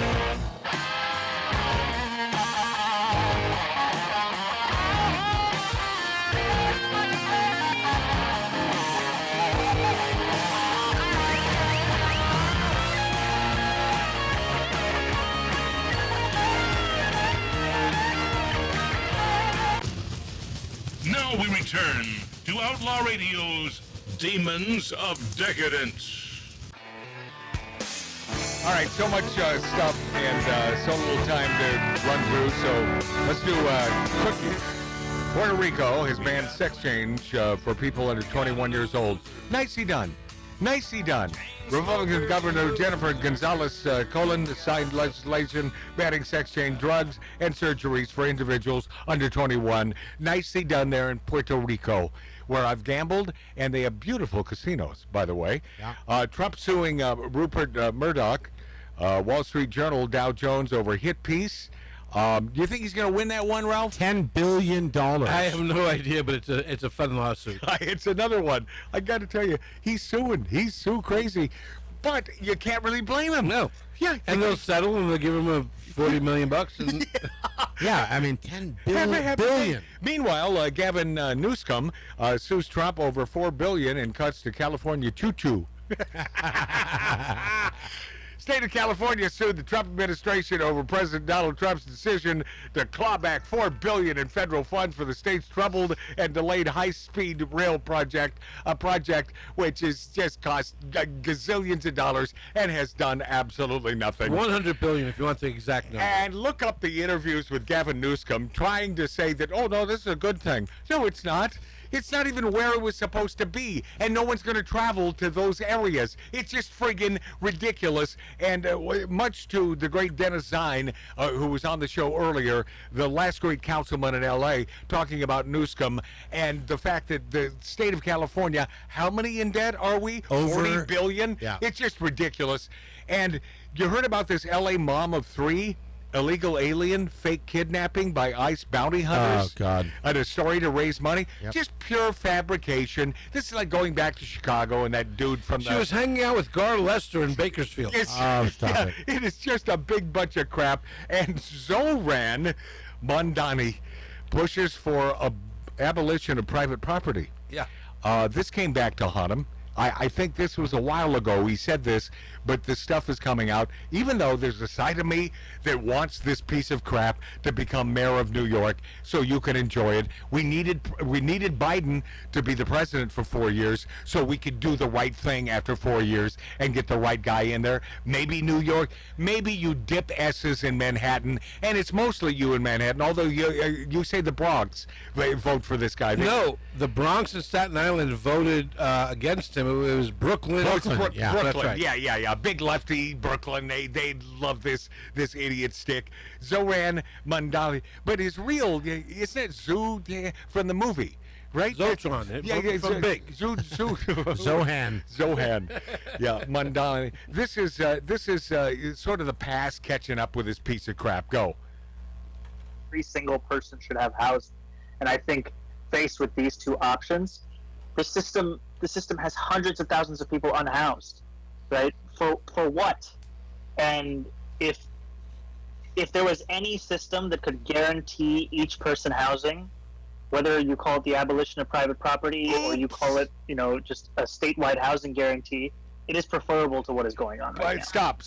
Speaker 16: Now we return to Outlaw Radio's Demons of Decadence.
Speaker 1: All right, so much stuff and so little time to run through, so let's do quick. Puerto Rico has banned sex change for people under 21 years old. Nicely done. Nicely done. Republican Governor Jennifer Gonzalez Colon signed legislation banning sex change drugs and surgeries for individuals under 21. Nicely done there in Puerto Rico, where I've gambled, and they have beautiful casinos, by the way. Yeah. Trump suing Rupert Murdoch, Wall Street Journal, Dow Jones over hit piece. Do you think he's going to win that one, Ralph?
Speaker 13: $10 billion.
Speaker 9: I have no idea, but it's a fun lawsuit.
Speaker 1: It's another one. I got to tell you, he's suing. He's so crazy. But you can't really blame him.
Speaker 9: No.
Speaker 1: Yeah.
Speaker 9: And they'll settle and they'll give him a $40 million. And
Speaker 13: yeah, I mean, $10 billion.
Speaker 1: Meanwhile, Gavin Newsom sues Trump over $4 billion in cuts to California choo-choo. State of California sued the Trump administration over President Donald Trump's decision to claw back $4 billion in federal funds for the state's troubled and delayed high-speed rail project, a project which has just cost gazillions of dollars and has done absolutely nothing.
Speaker 9: $100 billion, if you want the exact number.
Speaker 1: And look up the interviews with Gavin Newsom trying to say that, oh, no, this is a good thing. No, it's not. It's not even where it was supposed to be, and no one's going to travel to those areas. It's just friggin' ridiculous, and much to the great Dennis Zine, who was on the show earlier, the last great councilman in L.A., talking about Newsom and the fact that the state of California, how many in debt are we?
Speaker 13: Over
Speaker 1: 40 billion?
Speaker 13: Yeah.
Speaker 1: It's just ridiculous. And you heard about this L.A. mom of three? Illegal alien fake kidnapping by ICE bounty hunters.
Speaker 13: Oh, God.
Speaker 1: And a story to raise money.
Speaker 13: Yep.
Speaker 1: Just pure fabrication. This is like going back to Chicago and that dude from
Speaker 9: She was hanging out with Gar Lester in Bakersfield.
Speaker 13: Stop it.
Speaker 1: It is just a big bunch of crap. And Zoran Mondani pushes for abolition of private property.
Speaker 9: Yeah.
Speaker 1: This came back to haunt him. I think this was a while ago. He said this, but this stuff is coming out. Even though there's a side of me that wants this piece of crap to become mayor of New York so you can enjoy it. We needed Biden to be the president for 4 years so we could do the right thing after 4 years and get the right guy in there. Maybe New York. Maybe you dip S's in Manhattan, and it's mostly you in Manhattan, although you say the Bronx vote for this guy.
Speaker 9: No, the Bronx and Staten Island voted against him. It was Brooklyn.
Speaker 1: Brooklyn.
Speaker 9: Yeah, that's right.
Speaker 1: Yeah. Big lefty Brooklyn. They love this idiot stick. Zoran Mondani. But his real, isn't it Zoo from the movie? Right?
Speaker 9: Zotron. From Big.
Speaker 13: Zohan.
Speaker 1: Yeah, Mondani. This is sort of the past catching up with this piece of crap. Go.
Speaker 20: Every single person should have housing. And I think faced with these two options, the system has hundreds of thousands of people unhoused, right? For what? And if there was any system that could guarantee each person housing, whether you call it the abolition of private property or you call it, just a statewide housing guarantee, it is preferable to what is going on right now.
Speaker 1: Stop.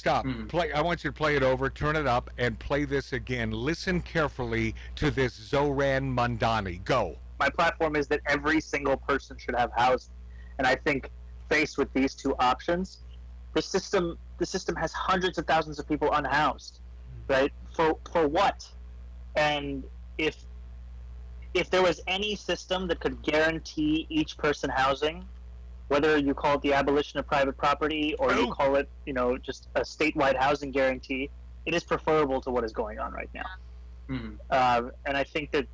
Speaker 1: Play. I want you to play it over, turn it up, and play this again. Listen carefully to this Zoran Mandani. Go.
Speaker 20: My platform is that every single person should have housing. And I think faced with these two options, the system has hundreds of thousands of people unhoused, right? For what? And if there was any system that could guarantee each person housing, whether you call it the abolition of private property or you call it, just a statewide housing guarantee, it is preferable to what is going on right now. And I think that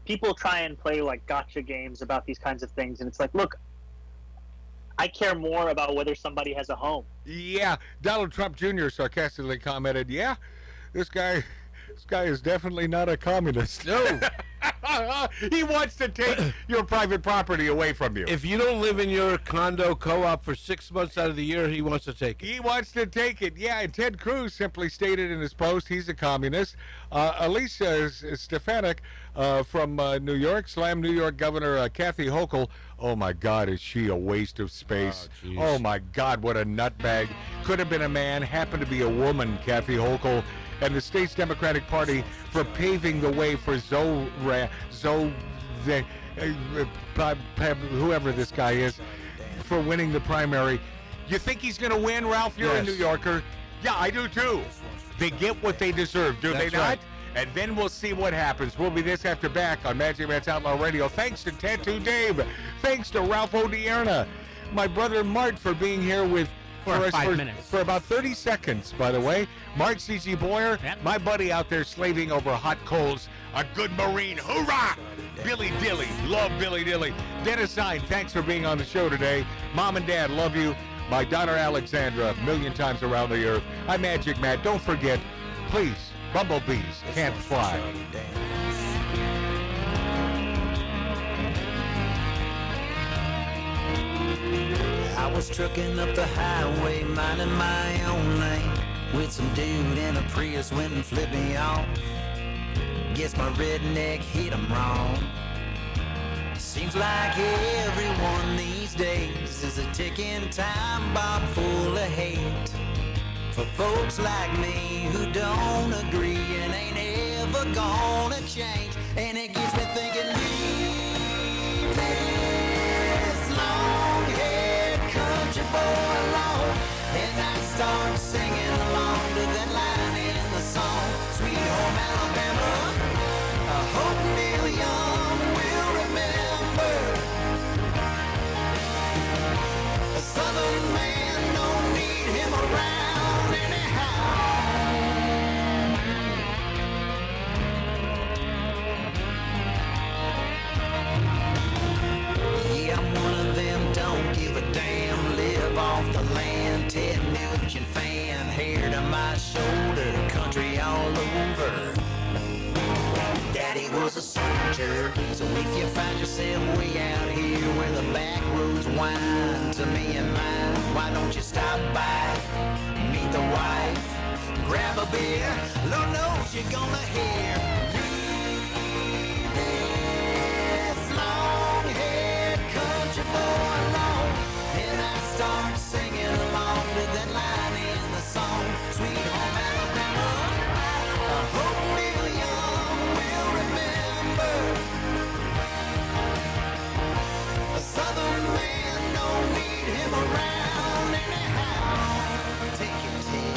Speaker 20: people try and play like gotcha games about these kinds of things, and it's like, look, I care more about whether somebody has a home.
Speaker 1: Yeah, Donald Trump Jr. sarcastically commented, "Yeah, this guy is definitely not a communist." No. He wants to take your private property away from you.
Speaker 9: If you don't live in your condo co-op for 6 months out of the year, he wants to take it.
Speaker 1: He wants to take it, yeah. And Ted Cruz simply stated in his post he's a communist. Alicia Stefanik from New York, slammed New York Governor Kathy Hochul. Oh, my God, is she a waste of space? Oh, my God, what a nutbag. Could have been a man, happened to be a woman, Kathy Hochul. And the state's Democratic Party for paving the way for whoever this guy is, for winning the primary. You think he's going to win, Ralph? You're a New Yorker. Yeah, I do too. They get what they deserve, do they not?
Speaker 9: Right.
Speaker 1: And then we'll see what happens. We'll be this after back on Magic Matt's Outlaw Radio. Thanks to Tattoo Dave. Thanks to Ralph Odierna. My brother Mart for being here with
Speaker 11: for 5 minutes.
Speaker 1: For about 30 seconds, by the way. Mark C.G. Boyer, my buddy out there slaving over hot coals. A good Marine. Hoorah! Billy Dilly. Love Billy Dilly. Dennis Hine, thanks for being on the show today. Mom and Dad, love you. My daughter Alexandra, a million times around the earth. I'm Magic Matt. Don't forget, please, bumblebees can't fly.
Speaker 5: I was trucking up the highway, minding my own lane, with some dude in a Prius went and flipped me off. Guess my redneck hit him wrong. Seems like everyone these days is a ticking time bomb full of hate for folks like me who don't agree and ain't ever gonna change. And it gets me thinking, leave this long-haired country boy alone. And I start singing along to that line in the song, Sweet Home Alabama. I hope Neil Young will remember. A southern man don't need him around anyhow. Yeah, I'm one of them, don't give a damn, live off the land, Ted Nugent fan, hair to my shoulder, country all over. Daddy was a soldier, so if you find yourself way out here where the back roads wind to me and mine, why don't you stop by, meet the wife, grab a beer, Lord knows you're gonna hear. Leave this long-haired country boy alone. And I start singing along to that line in the song, Sweet Home Alabama. I hope Neil Young will remember. A southern man don't need him around anyhow. Take your tea.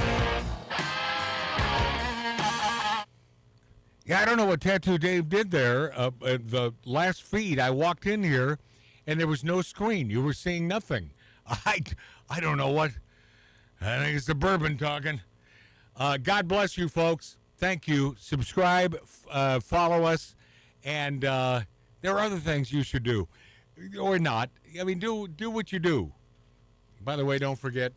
Speaker 1: Yeah, I don't know what Tattoo Dave did there. The last feed, I walked in here, and there was no screen. You were seeing nothing. I don't know what. I think it's the bourbon talking. God bless you, folks. Thank you. Subscribe, follow us, and there are other things you should do, or not. I mean, do what you do. By the way, don't forget,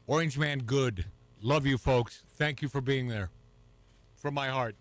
Speaker 1: Orange Man Good. Love you, folks. Thank you for being there. From my heart.